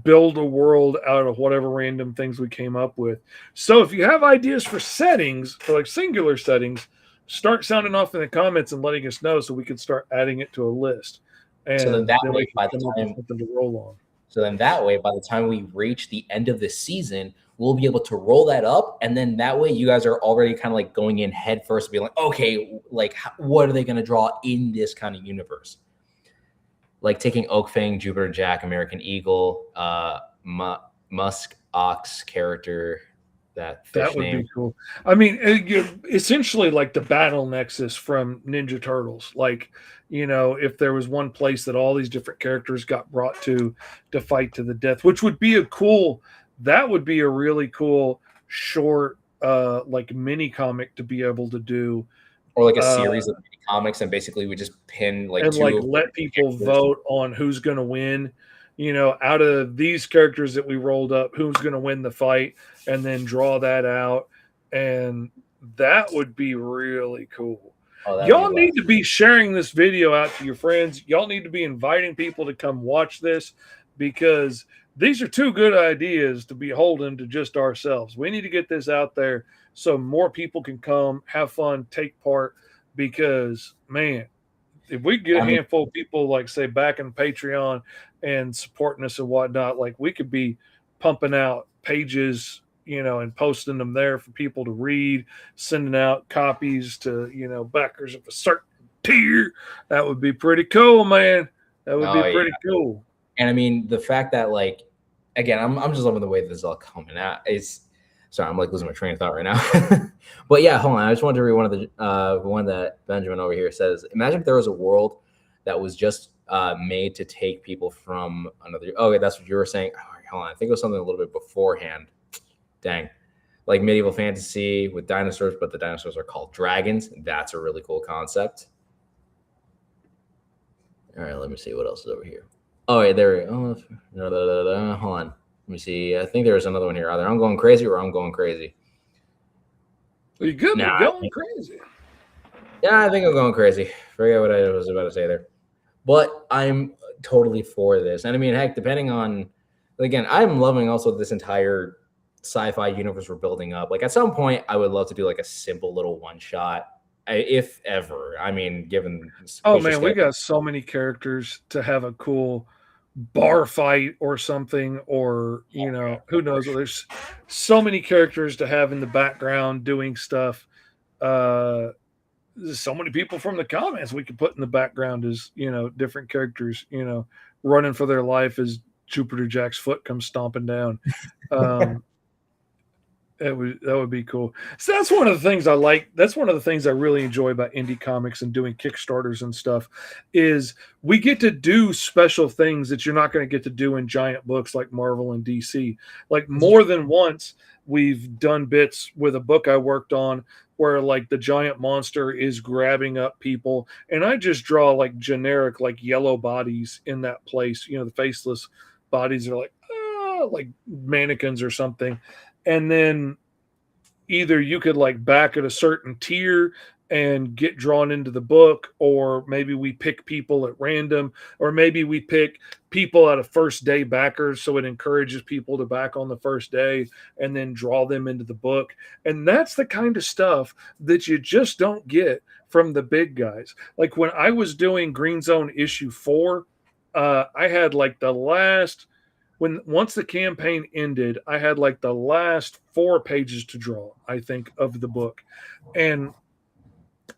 build a world out of whatever random things we came up with. So if you have ideas for settings, for like singular settings, start sounding off in the comments and letting us know so we can start adding it to a list. And So then that then way, we can come up with something to roll on. So then that way, by the time we reach the end of the season, we'll be able to roll that up. And then that way you guys are already kind of like going in head first, being like, okay, like what are they going to draw in this kind of universe? Like taking Oak Fang, Jupiter Jack, American Eagle, Musk Ox character, that would be cool. I mean, essentially like the battle nexus from Ninja Turtles. Like, if there was one place that all these different characters got brought to fight to the death, which would be that would be a really cool short, like mini comic to be able to do. Or like a series of mini comics, and basically we just pin like let people vote on who's going to win. Out of these characters that we rolled up, who's going to win the fight, and then draw that out. And that would be really cool. Y'all need to be sharing this video out to your friends. Y'all need to be inviting people to come watch this, because these are two good ideas to be holding to just ourselves. We need to get this out there so more people can come, have fun, take part, because, man, if we get a handful of people, like, say, back in Patreon and supporting us and whatnot, like, we could be pumping out pages, and posting them there for people to read, sending out copies to, backers of a certain tier. That would be pretty cool, man. That would be pretty cool. And I mean, the fact that, like, again, I'm just loving the way this is all coming out. Sorry, I'm like losing my train of thought right now. But yeah, hold on. I just wanted to read one that Benjamin over here says. Imagine if there was a world that was just made to take people from another. Okay, that's what you were saying. Oh, hold on. I think it was something a little bit beforehand. Dang. Like medieval fantasy with dinosaurs, but the dinosaurs are called dragons. That's a really cool concept. All right, let me see what else is over here. Oh, wait, there we go. Hold on. Let me see. I think there's another one here. Either I'm going crazy or I'm going crazy. Well, you could be going crazy. Yeah, I think I'm going crazy. Forget what I was about to say there. But I'm totally for this. And I mean, heck, depending on, again, I'm loving also this entire sci-fi universe we're building up. Like at some point, I would love to do like a simple little one-shot, if ever. I mean, given. Oh, man, we got so many characters to have a cool bar fight or something, or who knows. There's so many characters to have in the background doing stuff. There's so many people from the comments we could put in the background as different characters running for their life as Jupiter Jack's foot comes stomping down. That would be cool. So that's one of the things I like. That's one of the things I really enjoy about indie comics and doing Kickstarters and stuff, is we get to do special things that you're not going to get to do in giant books like Marvel and DC. Like more than once, we've done bits with a book I worked on where like the giant monster is grabbing up people, and I just draw like generic like yellow bodies in that place. The faceless bodies are like mannequins or something. And then either you could like back at a certain tier and get drawn into the book, or maybe we pick people at random, or maybe we pick people out of first day backers. So it encourages people to back on the first day and then draw them into the book. And that's the kind of stuff that you just don't get from the big guys. Like when I was doing Green Zone issue 4, I had like once the campaign ended, I had like the last 4 pages to draw, I think, of the book. And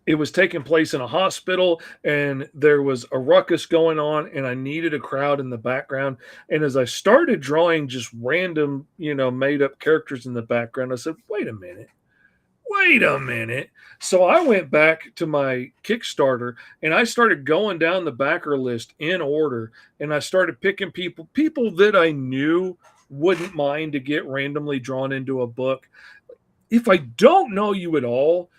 it was taking place in a hospital, and there was a ruckus going on, and I needed a crowd in the background. And as I started drawing just random, made up characters in the background, I said, wait a minute. So I went back to my Kickstarter and I started going down the backer list in order. And I started picking people that I knew wouldn't mind to get randomly drawn into a book. If I don't know you at all,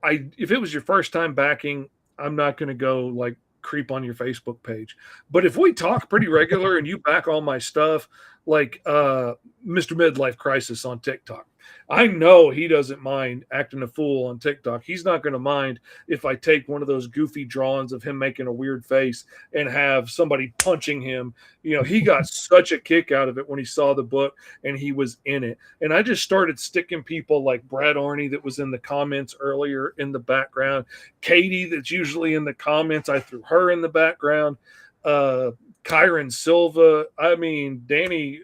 if it was your first time backing, I'm not going to go like creep on your Facebook page. But if we talk pretty regular and you back all my stuff, like Mr. Midlife Crisis on TikTok, I know he doesn't mind acting a fool on TikTok. He's not going to mind if I take one of those goofy drawings of him making a weird face and have somebody punching him. You know, he got such a kick out of it when he saw the book and he was in it. And I just started sticking people like Brad Arney that was in the comments earlier in the background. Katie, that's usually in the comments, I threw her in the background. Kyron Silva, I mean, Danny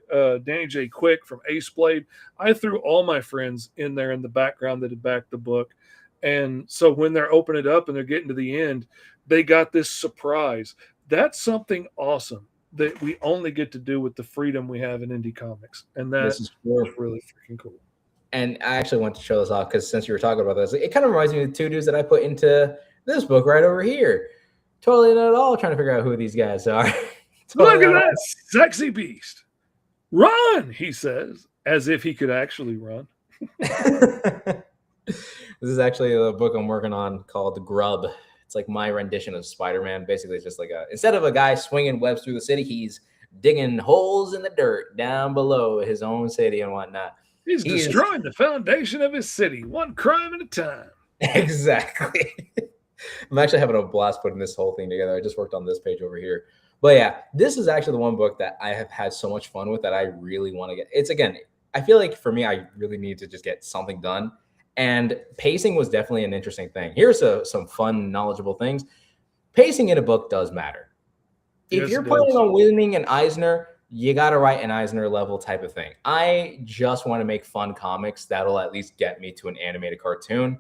J. Quick from Ace Blade. I threw all my friends in there in the background that had backed the book. And so when they're opening it up and they're getting to the end, they got this surprise. That's something awesome that we only get to do with the freedom we have in indie comics. And that is really freaking cool. And I actually want to show this off because since you were talking about this, it kind of reminds me of the two dudes that I put into this book right over here. Totally not at all trying to figure out who these guys are. Look at that sexy beast. Run, he says, as if he could actually run. This is actually a book I'm working on called The Grub. It's like my rendition of Spider-Man. Basically, it's just like instead of a guy swinging webs through the city, he's digging holes in the dirt down below his own city and whatnot. He's destroying the foundation of his city, one crime at a time. Exactly. I'm actually having a blast putting this whole thing together. I just worked on this page over here. But yeah, this is actually the one book that I have had so much fun with that I really want to get. It's again, I feel like for me, I really need to just get something done. And pacing was definitely an interesting thing. Here's some fun, knowledgeable things. Pacing in a book does matter. If you're planning on winning an Eisner, you got to write an Eisner level type of thing. I just want to make fun comics that'll at least get me to an animated cartoon.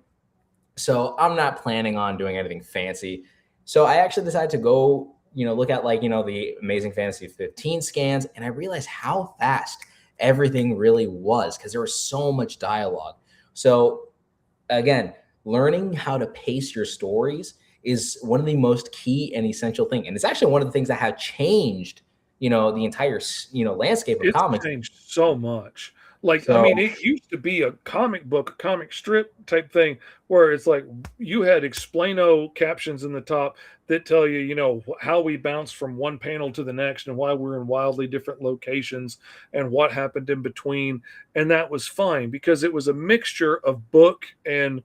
So I'm not planning on doing anything fancy. So I actually decided to go look at the Amazing Fantasy 15 scans, and I realized how fast everything really was because there was so much dialogue. So again, learning how to pace your stories is one of the most key and essential thing. And it's actually one of the things that have changed, the entire, landscape of comics. It's changed so much. I mean, it used to be a comic book, a comic strip type thing where it's like you had explaino captions in the top that tell you, how we bounced from one panel to the next and why we're in wildly different locations and what happened in between. And that was fine because it was a mixture of book and,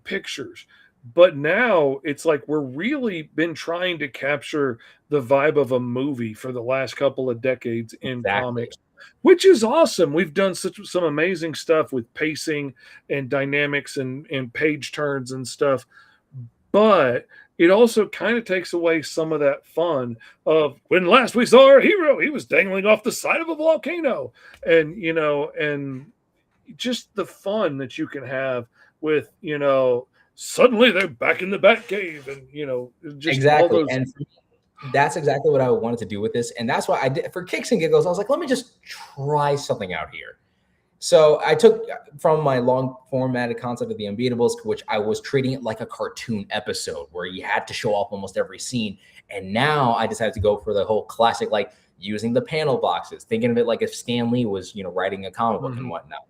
pictures. But now it's like we're really been trying to capture the vibe of a movie for the last couple of decades in comics. Which is awesome. We've done some amazing stuff with pacing and dynamics and page turns and stuff. But it also kind of takes away some of that fun of when last we saw our hero, he was dangling off the side of a volcano. And, and just the fun that you can have with, suddenly they're back in the Batcave and, just exactly. all those. And that's exactly what I wanted to do with this. And that's why I did for kicks and giggles. I was like, let me just try something out here. So I took from my long formatted concept of the Unbeatables, which I was treating it like a cartoon episode where you had to show off almost every scene. And now I decided to go for the whole classic, like using the panel boxes, thinking of it like if Stan Lee was, writing a comic book and whatnot.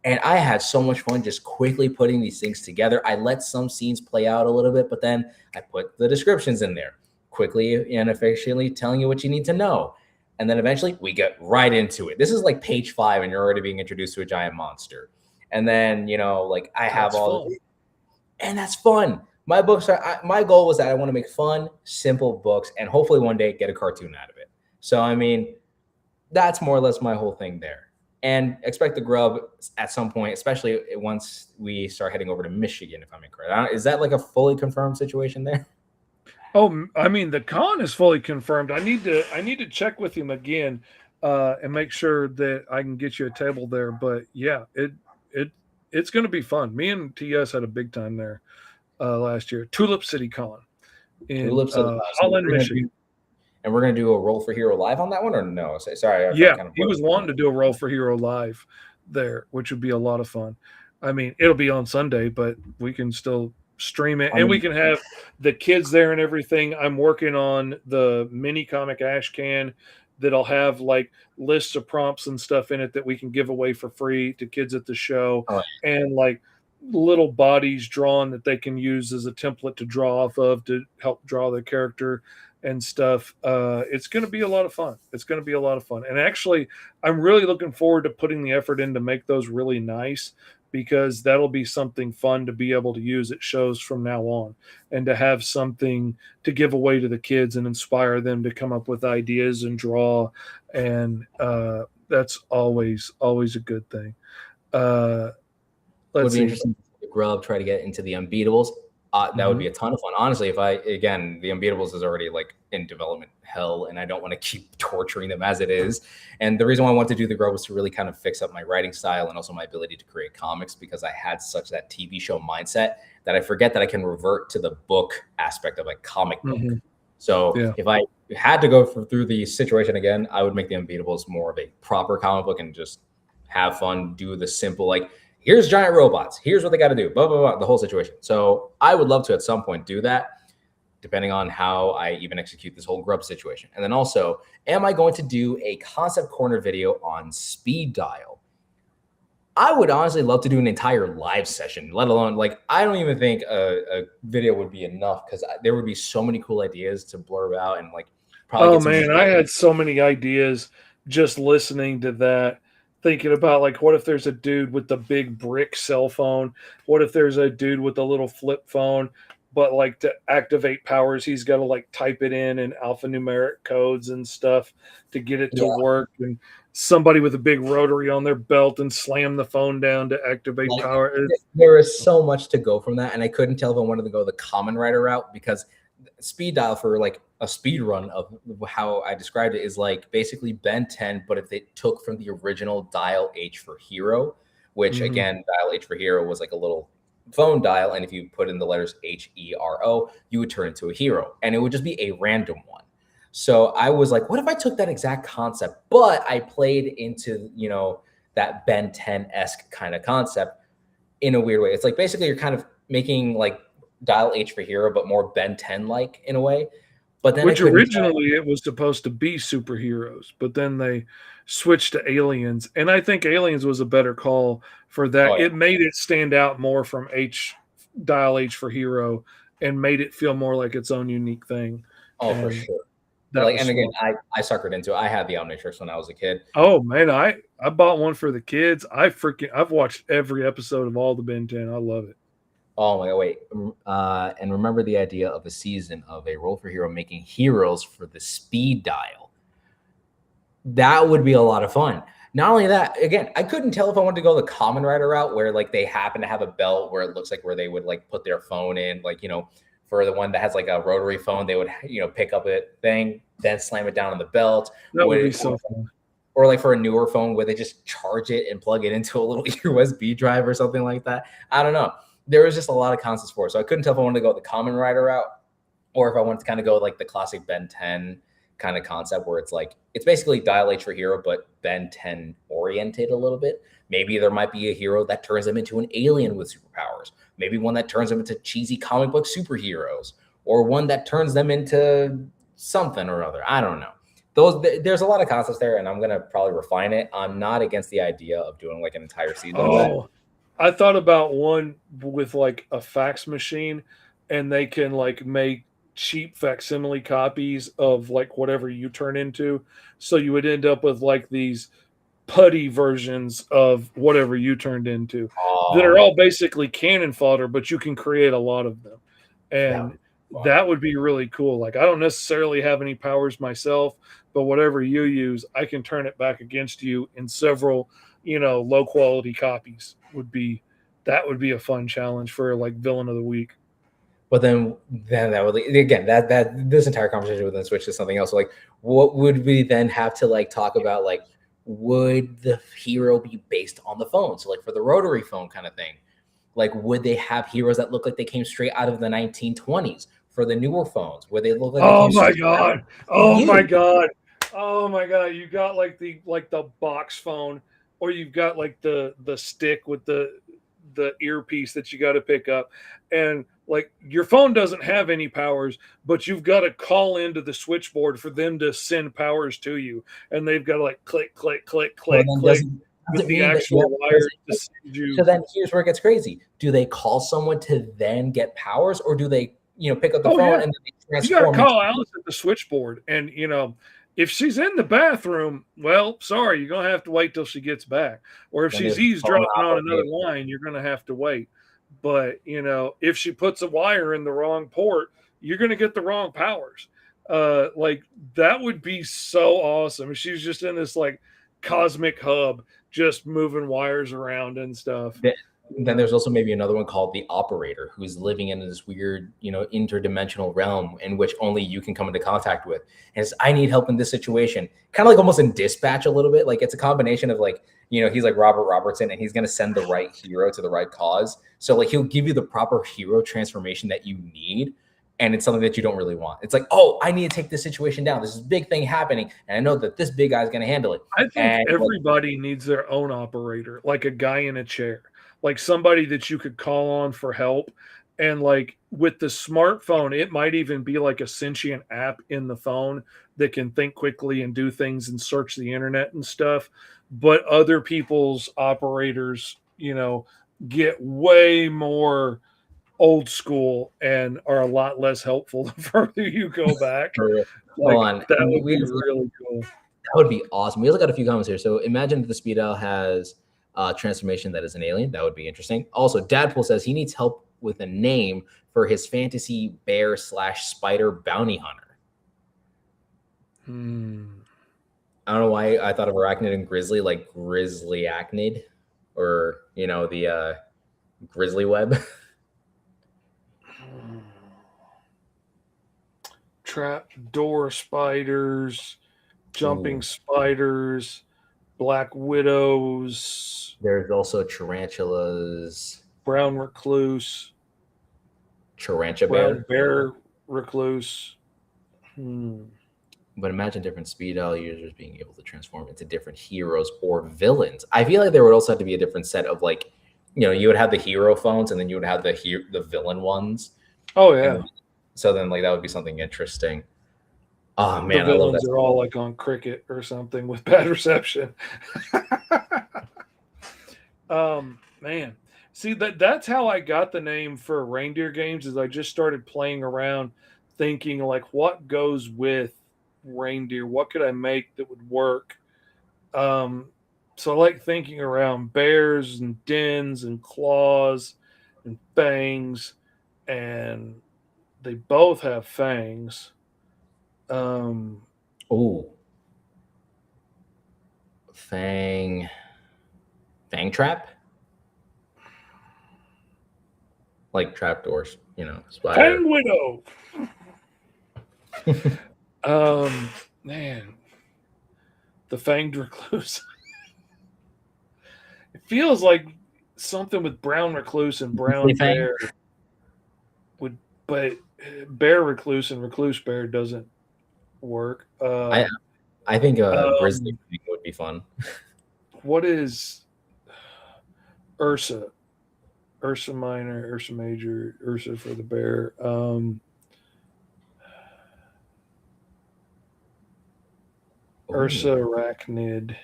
And I had so much fun just quickly putting these things together. I let some scenes play out a little bit, but then I put the descriptions in there, quickly and efficiently telling you what you need to know. And then eventually we get right into it. This is like page 5 and you're already being introduced to a giant monster. And then, I have and that's fun. My books my goal was that I want to make fun, simple books and hopefully one day get a cartoon out of it. So, I mean, that's more or less my whole thing there. And expect The Grub at some point, especially once we start heading over to Michigan, if I'm incorrect. Is that like a fully confirmed situation there? Oh, I mean, the con is fully confirmed. I need to check with him again and make sure that I can get you a table there. But yeah, it's going to be fun. Me and TS had a big time there last year. Tulip City Con in Holland, Michigan. And we're going to do a Roll for Hero live on that one, or no? Sorry. He was wanting to do a Roll for Hero live there, which would be a lot of fun. I mean, it'll be on Sunday, but we can still stream it, and we can have the kids there and everything. I'm working on the mini comic ash can that'll have like lists of prompts and stuff in it that we can give away for free to kids at the show. And like little bodies drawn that they can use as a template to draw off of to help draw their character and stuff. It's going to be a lot of fun. It's going to be a lot of fun. And actually, I'm really looking forward to putting the effort in to make those really nice, because that'll be something fun to be able to use at shows from now on, and to have something to give away to the kids and inspire them to come up with ideas and draw. And that's always a good thing. Would Let's be see. interesting to Grub try to get into the Unbeatables. That would be a ton of fun. Honestly, the Unbeatables is already like in development hell, and I don't want to keep torturing them as it is. And the reason why I wanted to do the Grub was to really kind of fix up my writing style and also my ability to create comics, because I had such that TV show mindset that I forget that I can revert to the book aspect of a comic book. So if I had to go through the situation again, I would make the Unbeatables more of a proper comic book and just have fun, do the simple, like, here's giant robots, here's what they got to do, blah, blah, blah, the whole situation. So I would love to at some point do that, depending on how I even execute this whole Grub situation. And then also, am I going to do a concept corner video on speed dial? I would honestly love to do an entire live session, let alone, like, I don't even think a video would be enough, because there would be so many cool ideas to blurb out and like probably. Oh man, I had so many ideas just listening to that. Thinking about, like, what if there's a dude with the big brick cell phone? What if there's a dude with a little flip phone, but like to activate powers, he's got to like type it in alphanumeric codes and stuff to get it to work. And somebody with a big rotary on their belt and slam the phone down to activate power. There is so much to go from that, and I couldn't tell if I wanted to go the Common Rider route, because speed dial, for like a speed run of how I described it, is like basically Ben 10, but if they took from the original Dial H for Hero, which again, Dial H for Hero was like a little phone dial, and if you put in the letters HERO, you would turn into a hero, and it would just be a random one. So I was like, what if I took that exact concept, but I played into, you know, that Ben 10-esque kind of concept in a weird way? It's like basically you're kind of making like Dial H for Hero, but more Ben 10 like in a way. But then, which originally it was supposed to be superheroes, but then they switched to aliens, and I think aliens was a better call for that. It made it stand out more from Dial H for Hero, and made it feel more like its own unique thing. For sure. Like, and again, I suckered into it. I had the Omnitrix when I was a kid. Oh man, I bought one for the kids. I've watched every episode of all the Ben 10. I love it. Oh my god, wait. And remember the idea of a season of a Roll for Hero making heroes for the speed dial. That would be a lot of fun. Not only that, again, I couldn't tell if I wanted to go the Common Rider route, where like they happen to have a belt where it looks like where they would like put their phone in, like, you know, for the one that has like a rotary phone, they would, you know, pick up a thing, then slam it down on the belt. That would be so fun. Or like for a newer phone where they just charge it and plug it into a little USB drive or something like that. I don't know. There was just a lot of concepts for it. So I couldn't tell if I wanted to go the Common Rider route, or if I wanted to kind of go like the classic Ben 10 kind of concept, where it's like, it's basically Dial H for Hero, but Ben 10 oriented a little bit. Maybe there might be a hero that turns them into an alien with superpowers. Maybe one that turns them into cheesy comic book superheroes, or one that turns them into something or other. I don't know. There's a lot of concepts there, and I'm going to probably refine it. I'm not against the idea of doing like an entire season of that. I thought about one with like a fax machine, and they can like make cheap facsimile copies of like whatever you turn into. So you would end up with like these putty versions of whatever you turned into that are all basically cannon fodder, but you can create a lot of them. And that would be really cool. Like, I don't necessarily have any powers myself, but whatever you use, I can turn it back against you in several, you know, low quality copies. That would be a fun challenge for like villain of the week. But then that would, again, that this entire conversation would then switch to something else. Like, what would we then have to like talk about? Like, would the hero be based on the phone? So like for the rotary phone kind of thing, like, would they have heroes that look like they came straight out of the 1920s for the newer phones? Would they look like? Oh my god! Oh my god! Oh my god! You got like the box phone, or you've got like the stick with the earpiece that you got to pick up, and like your phone doesn't have any powers, but you've got to call into the switchboard for them to send powers to you, and they've got to like click, click, click, click, click. with the mean that actual wires to so send you. then here's where it gets crazy. Do they call someone to then get powers, or do they, pick up the Oh, phone yeah. and then they You got to transform call into Alice at the switchboard. And, if she's in the bathroom, well, sorry, you're going to have to wait till she gets back. Or if then she's there's the phone eavesdropping on another operator. line, you're going to have to wait. But, if she puts a wire in the wrong port, you're going to get the wrong powers. Like, that would be so awesome. If she's just in this, like, cosmic hub, just moving wires around and stuff. Then there's also maybe another one called the operator, who's living in this weird, interdimensional realm in which only you can come into contact with. And it's, I need help in this situation. Kind of like almost in Dispatch a little bit. Like it's a combination of like, he's like Robert Robertson and he's going to send the right hero to the right cause. So like he'll give you the proper hero transformation that you need. And it's something that you don't really want. It's like, oh, I need to take this situation down. There's this big thing happening. And I know that this big guy's going to handle it. I think everybody needs their own operator, like a guy in a chair, like somebody that you could call on for help. And like with the smartphone, it might even be like a sentient app in the phone that can think quickly and do things and search the internet and stuff. But other people's operators, get way more old school and are a lot less helpful the further you go back. Like, that would be really cool. That would be awesome. We also got a few comments here. So imagine if the Speed Owl has a transformation that is an alien. That would be interesting. Also, Dadpool says he needs help with a name for his fantasy bear/spider bounty hunter. I don't know why I thought of arachnid and grizzly, like grizzly achnid, or the grizzly web. Trap door spiders, jumping spiders, black widows. There's also tarantulas, brown recluse, tarantula brown bear recluse. But imagine different Speed Owl users being able to transform into different heroes or villains. I feel like there would also have to be a different set of like, you would have the hero phones and then you would have the villain ones. Oh yeah. So then like that would be something interesting. Oh man, the I love that. Are all like on Cricket or something with bad reception. Man. See, that's how I got the name for reindeer games, is I just started playing around thinking like what goes with reindeer, what could I make that would work. So I like thinking around bears and dens and claws and fangs, and they both have fangs. Fang trap, like trapdoors, spider. Fang widow. Man, the fanged recluse. It feels like something with brown recluse and brown bear would, but bear recluse and recluse bear doesn't work. I think grizzly would be fun. What is Ursa? Ursa minor, Ursa major, Ursa for the bear. Ursa arachnid.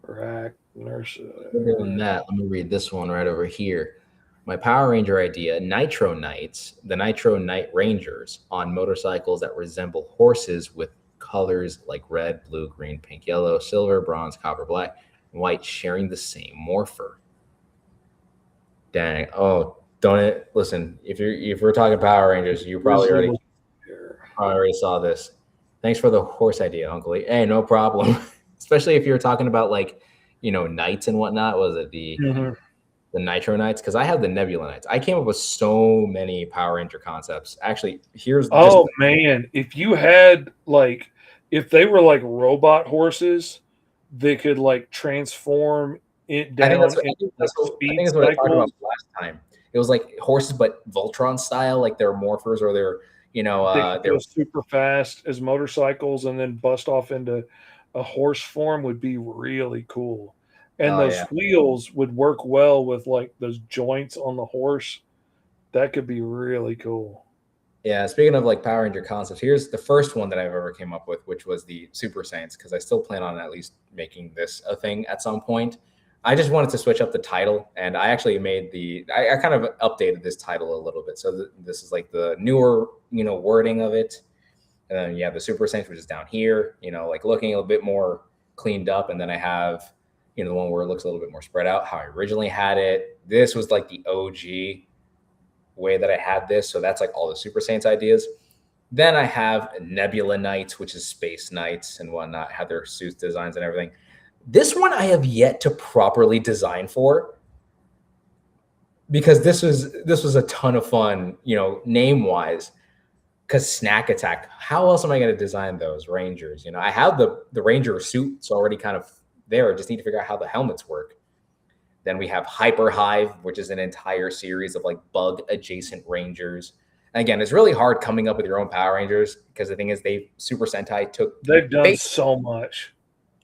Ursa. Other than that, let me read this one right over here. My Power Ranger idea, Nitro Knights, the Nitro Knight Rangers on motorcycles that resemble horses with colors like red, blue, green, pink, yellow, silver, bronze, copper, black, and white sharing the same morpher. Dang. Oh, don't it? Listen, if we're talking Power Rangers, you probably already saw this. Thanks for the horse idea, Uncle Lee. Hey, no problem. Especially if you're talking about like, knights and whatnot. Was it the Nitro Knights? Because I have the Nebula Knights. I came up with so many Power Ranger concepts. Actually, here's man, if you had like, if they were like robot horses, they could like transform it down. I think that's what I talked about last time. It was like horses, but Voltron style, like they're morphers or they're they're super fast as motorcycles and then bust off into a horse form would be really cool. And those wheels would work well with like those joints on the horse. That could be really cool. Yeah, speaking of like Power Ranger concepts, here's the first one that I've ever came up with, which was the Super Saiyans, because I still plan on at least making this a thing at some point. I just wanted to switch up the title, and I actually made I kind of updated this title a little bit. So this is like the newer, wording of it. And then you have the Super Saiyans, which is down here, like looking a little bit more cleaned up. And then I have, the one where it looks a little bit more spread out, how I originally had it. This was like the OG way that I had this. So that's like all the Super Saiyans ideas. Then I have Nebula Knights, which is Space Knights and whatnot, have their suits designs and everything. This one I have yet to properly design for, because this was a ton of fun, name wise. Because Snack Attack, how else am I going to design those Rangers? I have the Ranger suits already kind of there. I just need to figure out how the helmets work. Then we have Hyper Hive, which is an entire series of like bug adjacent Rangers. And again, it's really hard coming up with your own Power Rangers, because the thing is, Super Sentai they've done so much.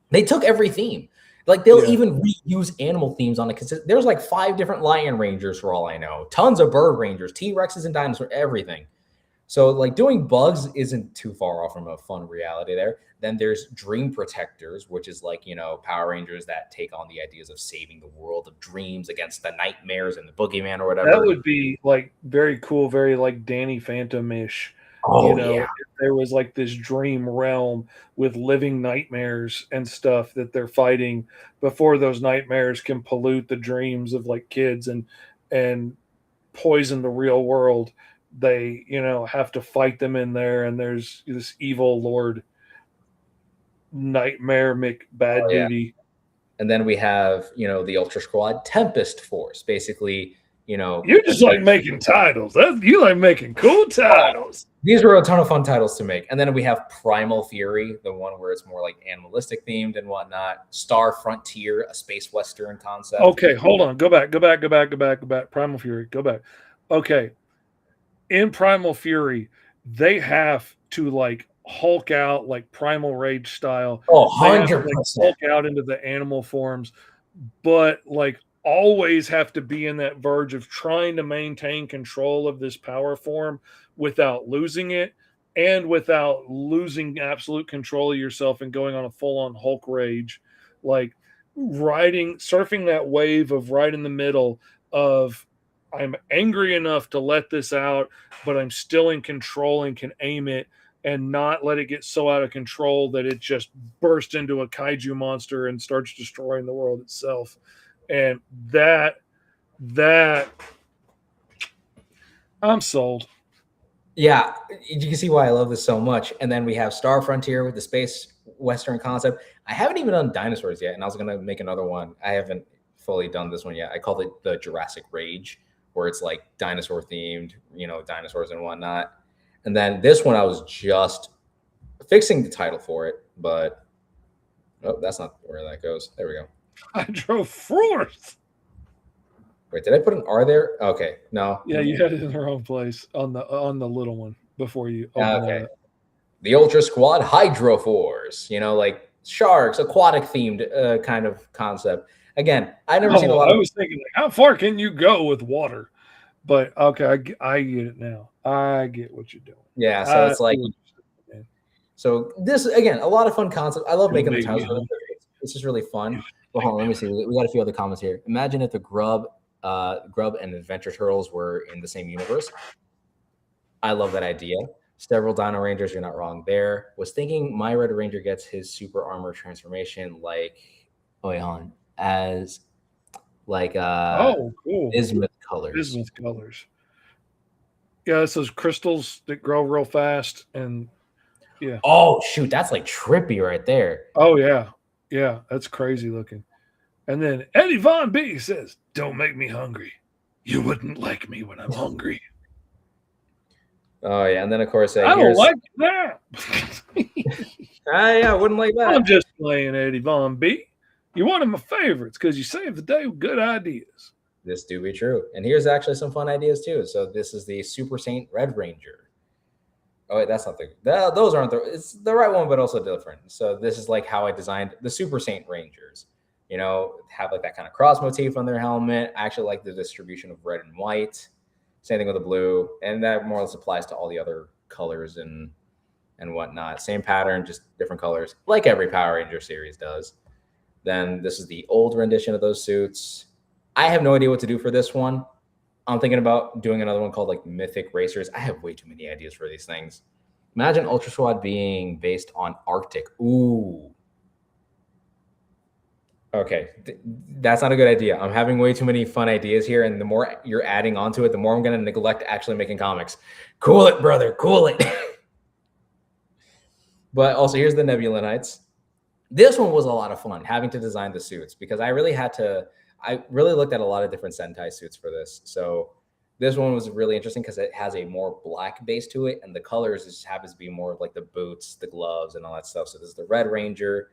They took every theme. Like they'll even reuse animal themes on it, because there's like 5 different Lion Rangers for all I know. Tons of Bird Rangers, T-Rexes and dinosaurs, everything. So like doing bugs isn't too far off from a fun reality there. Then there's Dream Protectors, which is like, Power Rangers that take on the ideas of saving the world of dreams against the nightmares and the boogeyman or whatever. That would be like very cool, very like Danny Phantom-ish. Oh, If there was like this dream realm with living nightmares and stuff that they're fighting before those nightmares can pollute the dreams of like kids and poison the real world. They, have to fight them in there, and there's this evil Lord Nightmare McBad Duty. And then we have, the Ultra Squad Tempest Force. Basically, you just like making titles. You like making cool titles. These were a ton of fun titles to make. And then we have Primal Fury, the one where it's more like animalistic themed and whatnot. Star Frontier, a space western concept. Okay, hold on. Go back. Primal Fury, go back. Okay. In Primal Fury, they have to like Hulk out like Primal Rage style. Oh, 100%. Hulk out into the animal forms, but like always have to be in that verge of trying to maintain control of this power form without losing it, and without losing absolute control of yourself and going on a full-on Hulk rage. Like surfing that wave of right in the middle of, I'm angry enough to let this out, but I'm still in control and can aim it and not let it get so out of control that it just bursts into a kaiju monster and starts destroying the world itself. And that I'm sold. Yeah, you can see why I love this so much. And then we have Star Frontier with the space western concept. I haven't even done dinosaurs yet, and I was going to make another one. I haven't fully done this one yet. I called it the Jurassic Rage, where it's like dinosaur themed, dinosaurs and whatnot. And then this one, I was just fixing the title for it, but that's not where that goes. There we go. Hydro Force. Wait, did I put an R there? Okay, no. Yeah, you had it in the wrong place on the little one before you open okay. The Ultra Squad Hydro Force, like sharks, aquatic themed kind of concept. Again, I've never seen a lot. I was thinking, like, how far can you go with water? But okay, I get it now. I get what you're doing. Yeah, so it's like, so this again, a lot of fun concept. I love making the titles. It's just really fun. Well, hold on, let me see. We got a few other comments here. Imagine if the Grub and Adventure Turtles were in the same universe. I love that idea. Several Dino Rangers, you're not wrong there. Was thinking my Red Ranger gets his super armor transformation like, as like cool. bismuth colors. Bismuth colors. Yeah, it's those crystals that grow real fast, and yeah. Oh shoot, that's like trippy right there. Oh yeah, that's crazy looking. And then Eddie Von B says, "Don't make me hungry. You wouldn't like me when I'm hungry." Oh yeah, and then of course I don't like that. I wouldn't like that. I'm just playing, Eddie Von B. You're one of my favorites because you saved the day with good ideas. This do be true. And here's actually some fun ideas too. So this is the Super Saint Red Ranger. Oh wait, that's not those aren't it's the right one, but also different. So this is like how I designed the Super Saint Rangers. Have like that kind of cross motif on their helmet. I actually like the distribution of red and white. Same thing with the blue, and that more or less applies to all the other colors and whatnot. Same pattern, just different colors, like every Power Ranger series does. Then this is the old rendition of those suits. I have no idea what to do for this one. I'm thinking about doing another one called like Mythic Racers. I have way too many ideas for these things. Imagine Ultra Squad being based on Arctic. Ooh. Okay, that's not a good idea. I'm having way too many fun ideas here, and the more you're adding onto it, the more I'm going to neglect actually making comics. Cool it, brother. Cool it. But also, here's the Nebula Knights. This one was a lot of fun, having to design the suits, because I really looked at a lot of different Sentai suits for this. So this one was really interesting because it has a more black base to it, and the colors just happens to be more of like the boots, the gloves, and all that stuff. So this is the Red Ranger,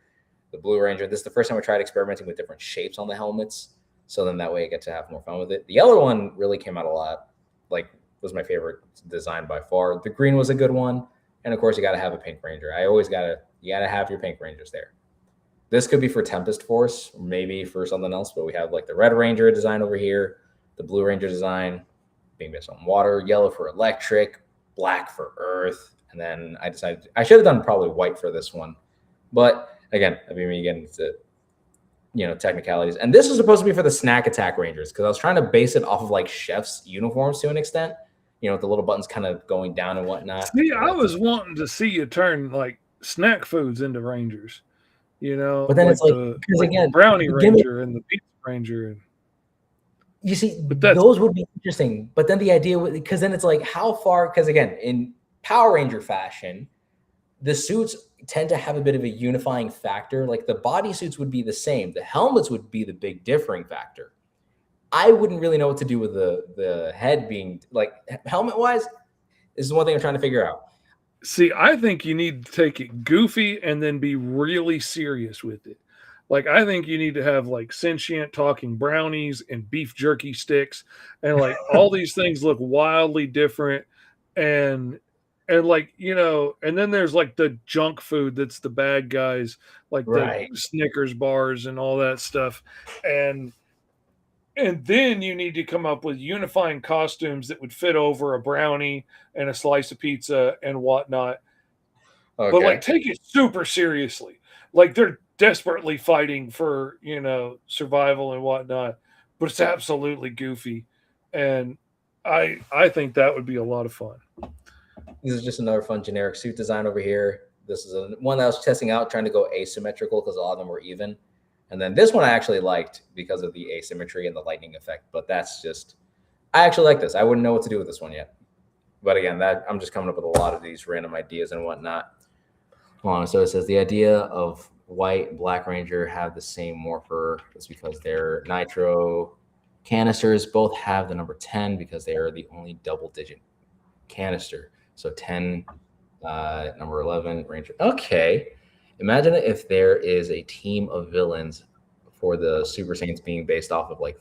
the Blue Ranger. This is the first time I tried experimenting with different shapes on the helmets. So then that way I get to have more fun with it. The yellow one really came out a lot, like was my favorite design by far. The green was a good one. And of course you got to have a Pink Ranger. You got to have your Pink Rangers there. This could be for Tempest Force, maybe for something else, but we have like the Red Ranger design over here, the Blue Ranger design being based on water, yellow for electric, black for earth. And then I decided I should have done probably white for this one. But again, I mean, we get into, technicalities. And this was supposed to be for the Snack Attack Rangers, because I was trying to base it off of like chefs' uniforms to an extent, with the little buttons kind of going down and whatnot. See, I was wanting to see you turn like snack foods into Rangers, But then it's because again, the Brownie Ranger and the Pizza Ranger. You see, those would be interesting. But then the idea, because then it's like, how far? Because again, in Power Ranger fashion, the suits tend to have a bit of a unifying factor. Like the bodysuits would be the same. The helmets would be the big differing factor. I wouldn't really know what to do with the head being like helmet-wise. This is one thing I'm trying to figure out. See, I think you need to take it goofy and then be really serious with it. Like, I think you need to have like sentient talking brownies and beef jerky sticks, and like all these things look wildly different. And like, and then there's like the junk food that's the bad guys, like the Snickers bars and all that stuff. And then you need to come up with unifying costumes that would fit over a brownie and a slice of pizza and whatnot. Okay. But like, take it super seriously. Like they're desperately fighting for, survival and whatnot, but it's absolutely goofy. And I think that would be a lot of fun. This is just another fun generic suit design over here. This is one that I was testing out, trying to go asymmetrical because a lot of them were even. And then this one I actually liked because of the asymmetry and the lightning effect. But that's just, I actually like this. I wouldn't know what to do with this one yet. But again, I'm just coming up with a lot of these random ideas and whatnot. So it says the idea of White and Black Ranger have the same morpher. That's because their nitro canisters both have the number 10 because they are the only double-digit canister. So 10, number 11, Ranger. Okay. Imagine if there is a team of villains for the Super Saiyans being based off of like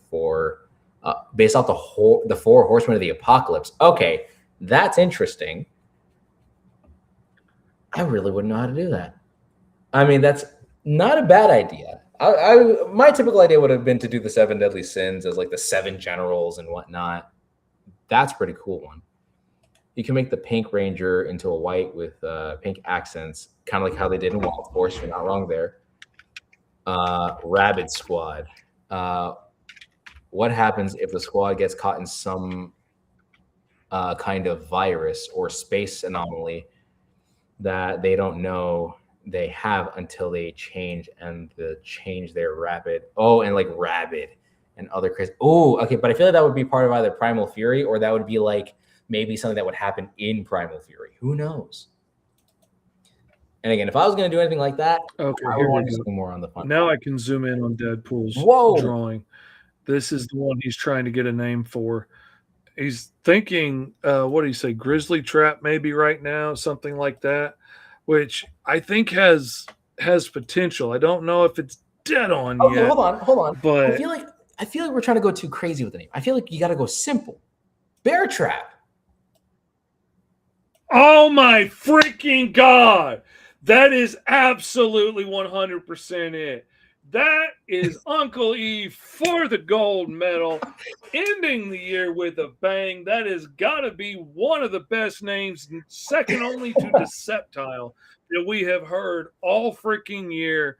based off the 4 Horsemen of the Apocalypse. Okay, that's interesting. I really wouldn't know how to do that. I mean, that's not a bad idea. My typical idea would have been to do the 7 Deadly Sins as like the 7 generals and whatnot. That's a pretty cool one. You can make the Pink Ranger into a white with pink accents, kind of like how they did in Wild Force. You're not wrong there. Rabid Squad. What happens if the squad gets caught in some kind of virus or space anomaly that they don't know they have until they change their rabid. Oh, and like rabid and other crazy. Oh, okay. But I feel like that would be part of either Primal Fury, or that would be like maybe something that would happen in Primal Fury. Who knows? And again, if I was going to do anything like that, okay, I would want to do something more on the fun. Now I can zoom in on Deadpool's drawing. This is the one he's trying to get a name for. He's thinking, what do you say, Grizzly Trap maybe right now, something like that, which I think has potential. I don't know if it's dead on yet. Hold on. But I feel like we're trying to go too crazy with the name. I feel like you got to go simple. Bear Trap. Oh my freaking God. That is absolutely 100% it. That is Uncle E for the gold medal, ending the year with a bang. That has got to be one of the best names, second only to Deceptile, that we have heard all freaking year.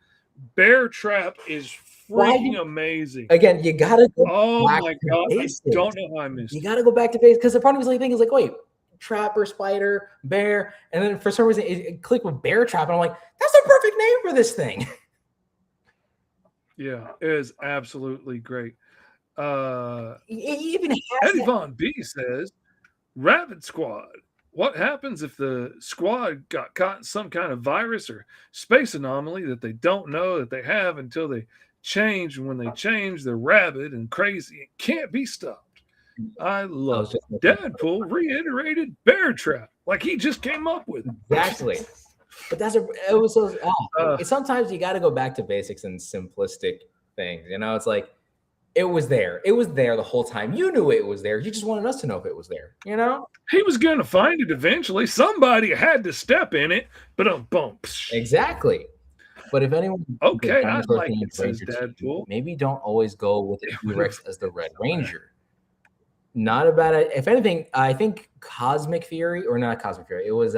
Bear Trap is freaking amazing. Again, you gotta go Oh back my to God. basics. I don't know how I missed You it. gotta go back to basics because the part of me thinking is like, wait, trapper, spider, bear, and then for some reason it clicked with bear trap, and I'm like, that's a perfect name for this thing. Yeah, it is absolutely great. It even has Eddie that- Von B says, Rabbit Squad. What happens if the squad got caught in some kind of virus or space anomaly that they don't know that they have until they change? And when they change, they're rabid and crazy and can't be stopped. I love it. Deadpool reiterated Bear Trap like he just came up with it. Exactly. But it's sometimes you got to go back to basics and simplistic things. You know, it's like it was there. It was there the whole time. You knew it was there. You just wanted us to know if it was there. You know, he was going to find it eventually. Somebody had to step in it, but bumps. Exactly. But if anyone, okay, I like it, says Deadpool. Maybe don't always go with the T-Rex as the Red Ranger. Not a bad idea. If anything, I think Cosmic Fury, or not Cosmic Fury, it was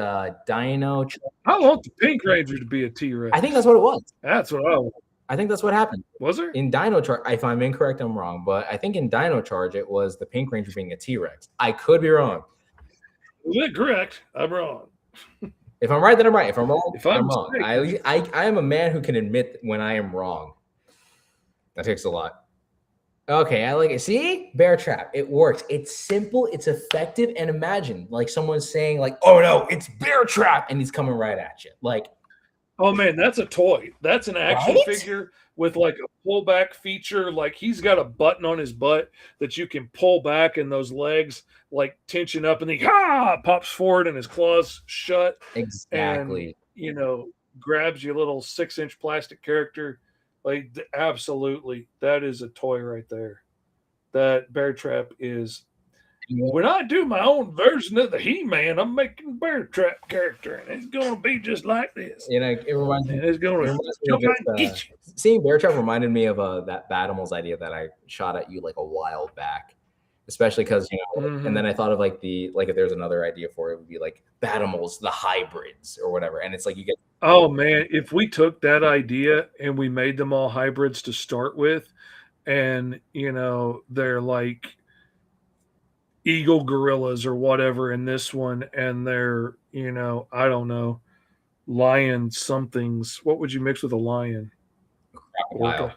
Dino. I want the Pink Ranger to be a T-Rex. I think that's what it was. That's what I want. I think that's what happened. Was there? In Dino Charge, if I'm incorrect, I'm wrong, but I think in Dino Charge, it was the Pink Ranger being a T-Rex. I could be wrong. Is it correct? I'm wrong. If I'm right, then I'm right. If I'm wrong, if I'm wrong. I am a man who can admit when I am wrong. That takes a lot. Okay, I like it. See? Bear Trap. It works. It's simple, it's effective, and imagine like someone's saying, like, oh no, it's Bear Trap, and he's coming right at you. Like, oh man, that's a toy. That's an action figure with like a pullback feature. Like he's got a button on his butt that you can pull back, and those legs like tension up, and he pops forward, and his claws shut. Exactly. And, grabs your little 6-inch plastic character. Like absolutely, that is a toy right there. That Bear Trap is. When I do my own version of the He-Man, I'm making Bear Trap character, and it's going to be just like this. You know, it reminds me. It's going to jump out and get you. Seeing Bear Trap reminded me of that Batimals idea that I shot at you like a while back, especially because and then I thought of like if there's another idea for it, would be like Batimals, the hybrids or whatever, and it's like you get. Oh man, if we took that idea and we made them all hybrids to start with, and they're like eagle gorillas or whatever in this one, and they're I don't know, lion somethings. What would you mix with a lion? Wow.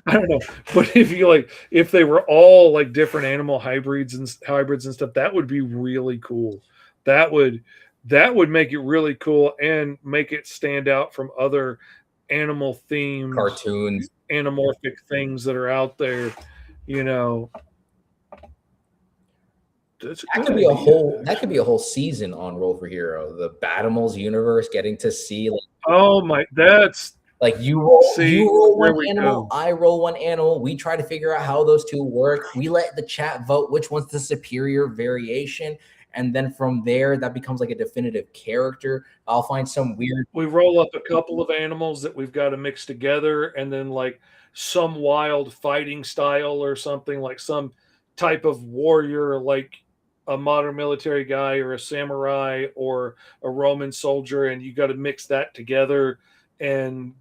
I don't know, but if they were all like different animal hybrids and stuff, that would be really cool. That would make it really cool and make it stand out from other animal themed cartoons, anamorphic things that are out there. That could be a whole season on Roll for Hero. The Batimals universe, getting to see that's like you roll where one we animal, go. I roll one animal. We try to figure out how those two work. We let the chat vote which one's the superior variation. And then from there, that becomes like a definitive character. I'll find some weird. We roll up a couple of animals that we've got to mix together, and then like some wild fighting style or something, like some type of warrior, like a modern military guy or a samurai or a Roman soldier, and you got to mix that together and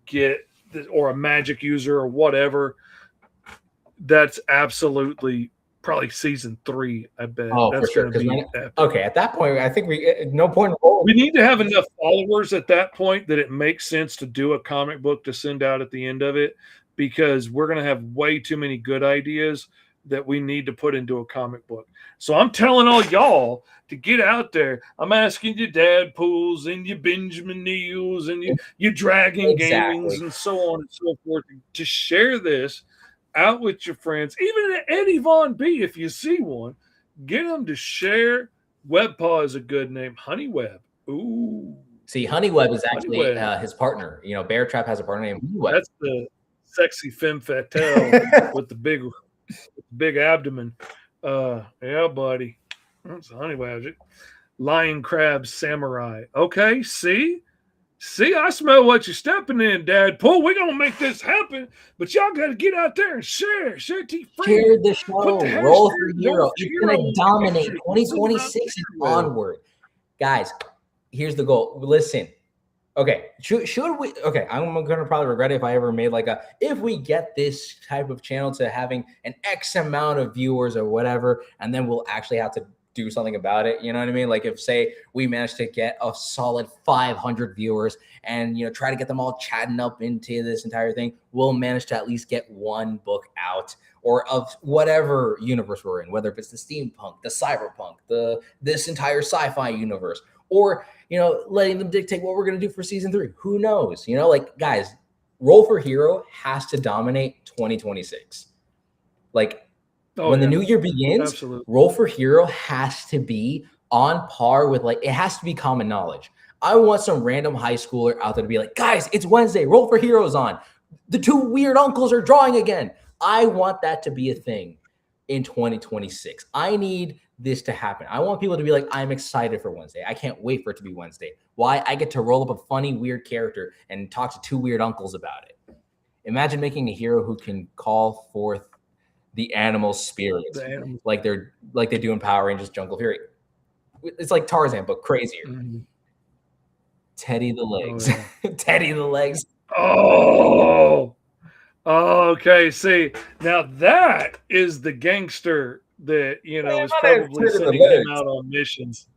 or a magic user or whatever. That's absolutely. Probably season 3, I bet. Oh, that's for sure. Going to be epic. Okay, at that point, I think no point. We need to have enough followers at that point that it makes sense to do a comic book to send out at the end of it, because we're going to have way too many good ideas that we need to put into a comic book. So I'm telling all y'all to get out there. I'm asking you Deadpools and you Benjamin Neals and you Dragon Gamings and so on and so forth to share this out with your friends, even Eddie Von B. If you see one, get them to share. Webpaw is a good name. Honeyweb. Ooh. See, Honeyweb is actually his partner. Bear Trap has a partner named Honeyweb. That's the sexy femme fatale with the big abdomen. Yeah, buddy. That's Honeyweb. Lion Crab Samurai. Okay, see? See, I smell what you're stepping in, Dadpool. We're going to make this happen, but y'all got to get out there and share to your friends. Share the show. Put the Roll for hashtag Hero. Roll for It's Hero going to dominate picture. 2026 and onward. Guys, here's the goal. Listen. Okay, should we? Okay, I'm going to probably regret it if I ever made like if we get this type of channel to having an X amount of viewers or whatever, and then we'll actually have to do something about it. You know what I mean? Like if say we managed to get a solid 500 viewers and, try to get them all chatting up into this entire thing, we'll manage to at least get one book out or of whatever universe we're in, whether it's the steampunk, the cyberpunk, this entire sci-fi universe, or, letting them dictate what we're going to do for season 3. Who knows? Guys, Roll for Hero has to dominate 2026. When the new year begins, absolutely. Roll for Hero has to be on par with, it has to be common knowledge. I want some random high schooler out there to be like, guys, it's Wednesday. Roll for Hero's on. The 2 weird uncles are drawing again. I want that to be a thing in 2026. I need this to happen. I want people to be like, I'm excited for Wednesday. I can't wait for it to be Wednesday. Why? I get to roll up a funny, weird character and talk to 2 weird uncles about it. Imagine making a hero who can call forth the animal spirits, like they do in Power Rangers Jungle Fury. It's like Tarzan, but crazier. Mm-hmm. Teddy the Legs. Oh, yeah. Teddy the Legs. Oh, okay. See, now that is the gangster that, is probably sending him out on missions.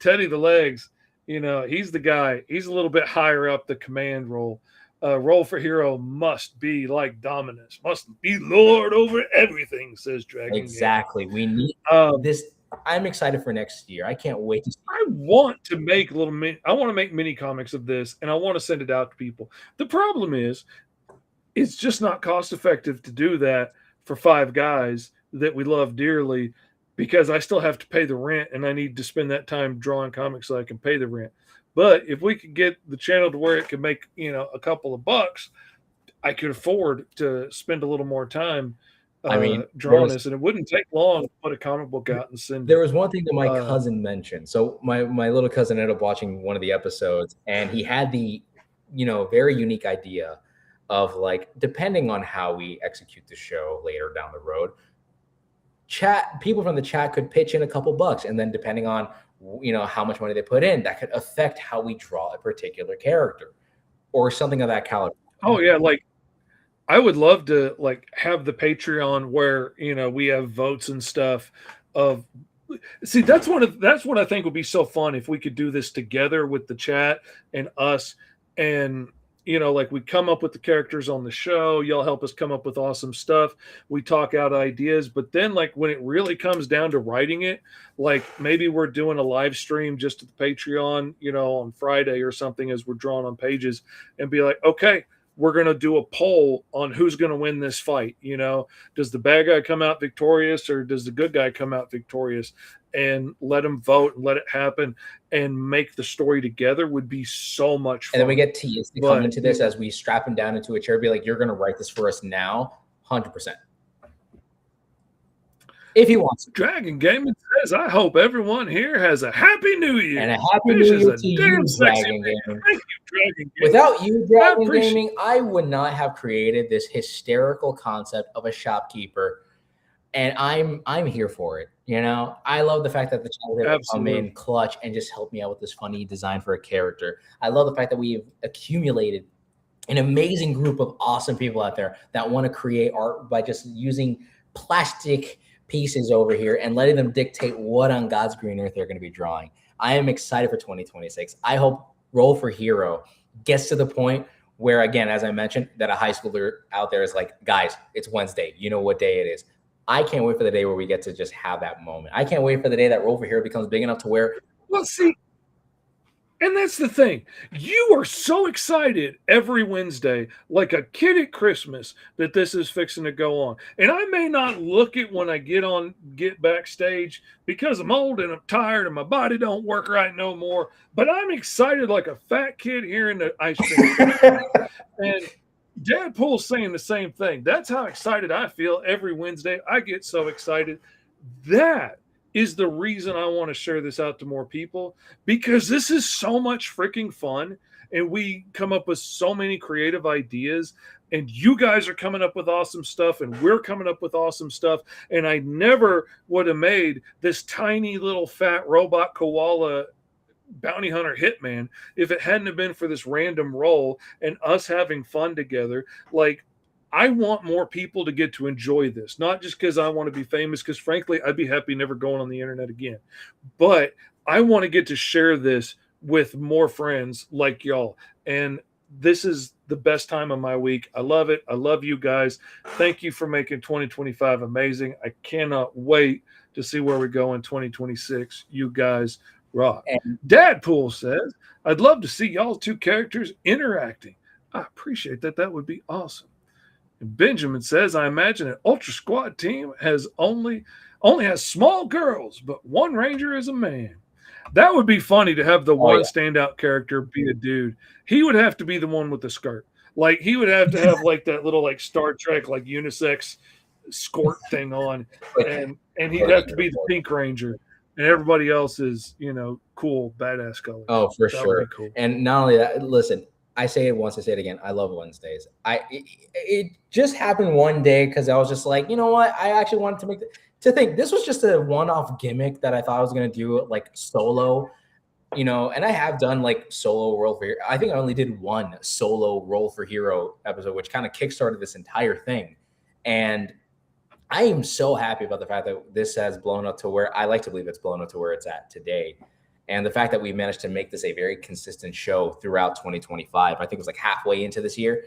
Teddy the Legs, he's the guy. He's a little bit higher up the command role. Roll for Hero must be like Dominus, must be Lord over everything, says Dragon. Exactly. We need this. I'm excited for next year. I can't wait to see. I want to make mini comics of this, and I want to send it out to people. The problem is, it's just not cost effective to do that for 5 guys that we love dearly, because I still have to pay the rent, and I need to spend that time drawing comics so I can pay the rent. But if we could get the channel to where it could make, a couple of bucks, I could afford to spend a little more time drawing this, and it wouldn't take long to put a comic book out and send it. There was one thing that my cousin mentioned. So my little cousin ended up watching one of the episodes, and he had the, very unique idea of depending on how we execute the show later down the road, people from the chat could pitch in a couple bucks, and then depending on how much money they put in, that could affect how we draw a particular character or something of that caliber. Oh yeah, I would love to have the Patreon where we have votes and stuff of. See, that's what I think would be so fun if we could do this together with the chat and us, and we come up with the characters on the show. Y'all help us come up with awesome stuff. We talk out ideas, but then when it really comes down to writing it, maybe we're doing a live stream just to the Patreon, on Friday or something as we're drawing on pages, and be like, okay, we're going to do a poll on who's going to win this fight. Does the bad guy come out victorious or does the good guy come out victorious? And let them vote and let it happen and make the story together would be so much fun. And then we get T to come into this as we strap him down into a chair, be like, you're going to write this for us now, 100%. If he wants to. Dragon Gaming says, I hope everyone here has a happy new year. And a happy new year to you, Dragon Gaming. Thank you, Dragon Gaming. Without you, Dragon Gaming, I would not have created this hysterical concept of a shopkeeper. And I'm here for it. I love the fact that the channel will come in clutch and just help me out with this funny design for a character. I love the fact that we've accumulated an amazing group of awesome people out there that want to create art by just using plastic pieces over here and letting them dictate what on God's green earth they're going to be drawing. I am excited for 2026. I hope Roll for Hero gets to the point where, again, as I mentioned, that a high schooler out there is like, guys, it's Wednesday. You know what day it is. I can't wait for the day where we get to just have that moment. I can't wait for the day that Roll for Hero becomes big enough to where. Well, see, and that's the thing. You are so excited every Wednesday, like a kid at Christmas, that this is fixing to go on. And I may not look it when I get backstage because I'm old and I'm tired and my body don't work right no more. But I'm excited like a fat kid hearing the ice cream. And Dadpool's saying the same thing. That's how excited I feel every Wednesday. I get so excited. That is the reason I want to share this out to more people, because this is so much freaking fun. and we come up with so many creative ideas, and you guys are coming up with awesome stuff, and we're coming up with awesome stuff. And I never would have made this tiny little fat robot koala bounty hunter hitman if it hadn't have been for this random role and us having fun together. Like, I want more people to get to enjoy this, not just because I want to be famous, because frankly, I'd be happy never going on the internet again. But I want to get to share this with more friends like y'all. And this is the best time of my week. I love it. I love you guys. Thank you for making 2025 amazing. I cannot wait to see where we go in 2026. You guys rock. And Dadpool says, I'd love to see y'all two characters interacting. I appreciate that. That would be awesome. And Benjamin says, I imagine an Ultra Squad team has only has small girls, but one Ranger is a man. That would be funny to have the one standout character be a dude. He would have to be the one with the skirt. Like, he would have to have like that little like Star Trek like unisex skirt thing on, and he'd have to be the Pink Ranger, and everybody else is, you know, cool badass colors. Oh, for That sure. would be cool. And not only that, listen, I say it once, I say it again. I love Wednesdays. It just happened one day because I was just like, you know what? I actually wanted to think this was just a one-off gimmick that I thought I was gonna do like solo, you know. And I have done like solo role for hero. I think I only did one solo role for hero episode, which kind of kickstarted this entire thing. And I am so happy about the fact that this has blown up to where I like to believe it's blown up to where it's at today. And the fact that we managed to make this a very consistent show throughout 2025, I think it was like halfway into this year.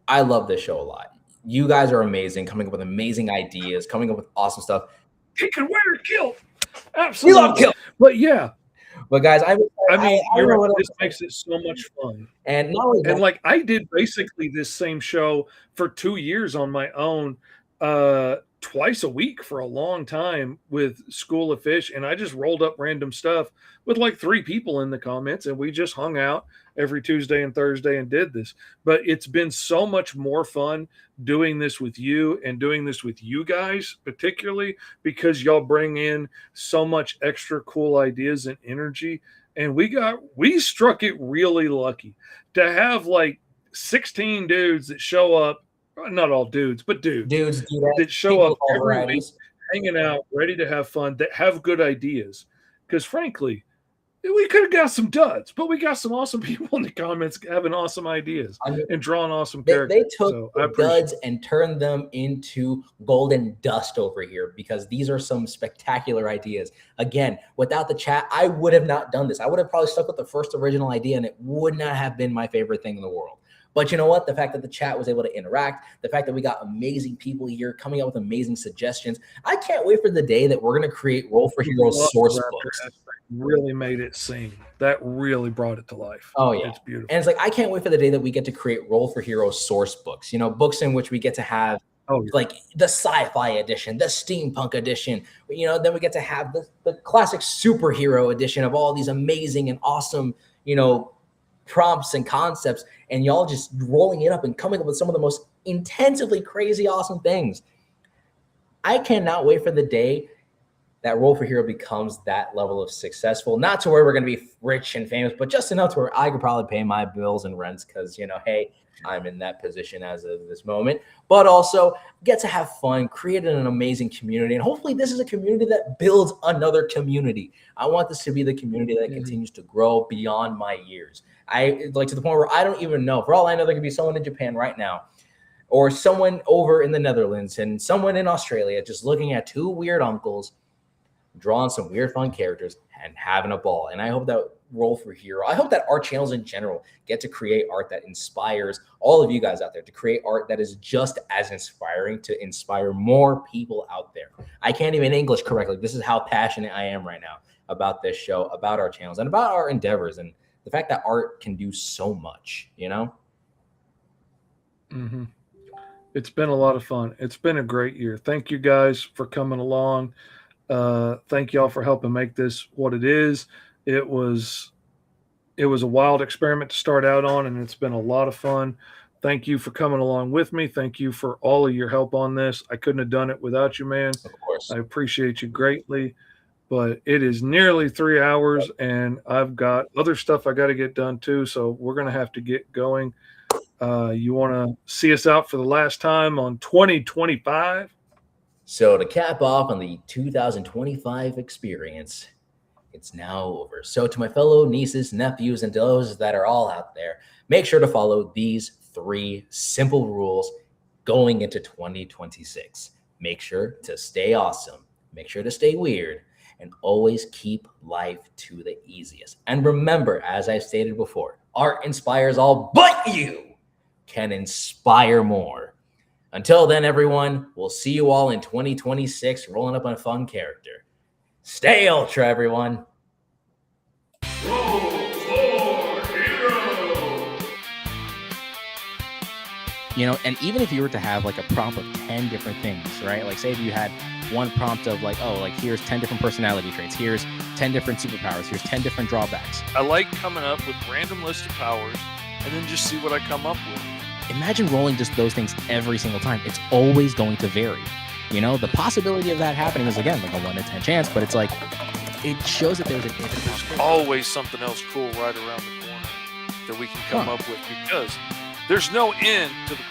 I love this show a lot. You guys are amazing, coming up with amazing ideas, coming up with awesome stuff. He can wear a kilt. Absolutely. We love kilt. But yeah. But guys, I mean, you're right. This makes it so much fun. And not only that, and like, I did basically this same show for 2 years on my own, twice a week for a long time with School of Fish, and I just rolled up random stuff with like 3 people in the comments, and we just hung out every Tuesday and Thursday and did this. But it's been so much more fun doing this with you and doing this with you guys, particularly because y'all bring in so much extra cool ideas and energy. And we struck it really lucky to have like 16 dudes that show up. Not all dudes, but dudes that show up every week, hanging out, ready to have fun, that have good ideas. Because frankly, we could have got some duds, but we got some awesome people in the comments having awesome ideas and drawing awesome characters. They took the duds and turned them into golden dust over here, because these are some spectacular ideas. Again, without the chat, I would have not done this. I would have probably stuck with the first original idea, and it would not have been my favorite thing in the world. But you know what? The fact that the chat was able to interact, the fact that we got amazing people here coming up with amazing suggestions. I can't wait for the day that we're going to create Roll for Heroes source books. Really made it sing. That really brought it to life. Oh, yeah. It's beautiful. And it's like, I can't wait for the day that we get to create Roll for Heroes source books. You know, books in which we get to have like the sci-fi edition, the steampunk edition. You know, then we get to have the classic superhero edition of all these amazing and awesome, you know, prompts and concepts, and y'all just rolling it up and coming up with some of the most intensively crazy, awesome things. I cannot wait for the day that Roll for Hero becomes that level of successful, not to where we're going to be rich and famous, but just enough to where I could probably pay my bills and rents because, you know, hey, I'm in that position as of this moment, but also get to have fun, create an amazing community. And hopefully this is a community that builds another community. I want this to be the community that continues to grow beyond my years. I like to the point where I don't even know. For all I know, there could be someone in Japan right now, or someone over in the Netherlands, and someone in Australia just looking at 2 weird uncles drawing some weird fun characters and having a ball. And I hope that Roll for Hero, I hope that art channels in general get to create art that inspires all of you guys out there, to create art that is just as inspiring, to inspire more people out there. I can't even English correctly. This is how passionate I am right now about this show, about our channels, and about our endeavors, and the fact that art can do so much, you know? Mm-hmm. It's been a lot of fun. It's been a great year. Thank you guys for coming along. Thank y'all for helping make this what it is. It was a wild experiment to start out on, and it's been a lot of fun. Thank you for coming along with me. Thank you for all of your help on this. I couldn't have done it without you, man. Of course. I appreciate you greatly. but it is nearly 3 hours, and I've got other stuff I got to get done too. So we're going to have to get going. You want to see us out for the last time on 2025? So to cap off on the 2025 experience, it's now over. So to my fellow nieces, nephews, and those that are all out there, make sure to follow these 3 simple rules going into 2026. Make sure to stay awesome. Make sure to stay weird. And always keep life to the easiest. And remember, as I stated before, art inspires all, but you can inspire more. Until then, everyone, we'll see you all in 2026 rolling up on a fun character. Stay ultra, everyone. Roll for hero. You know, and even if you were to have like a prompt of 10 different things, right? Like say if you had one prompt of like, oh, like here's 10 different personality traits, here's 10 different superpowers, here's 10 different drawbacks. I like coming up with random list of powers and then just see what I come up with. Imagine rolling just those things every single time. It's always going to vary. You know, the possibility of that happening is again like a 1 in 10 chance, but it's like it shows that there's an infinite There's possibility. always something else cool right around the corner that we can come up with, because there's no end to the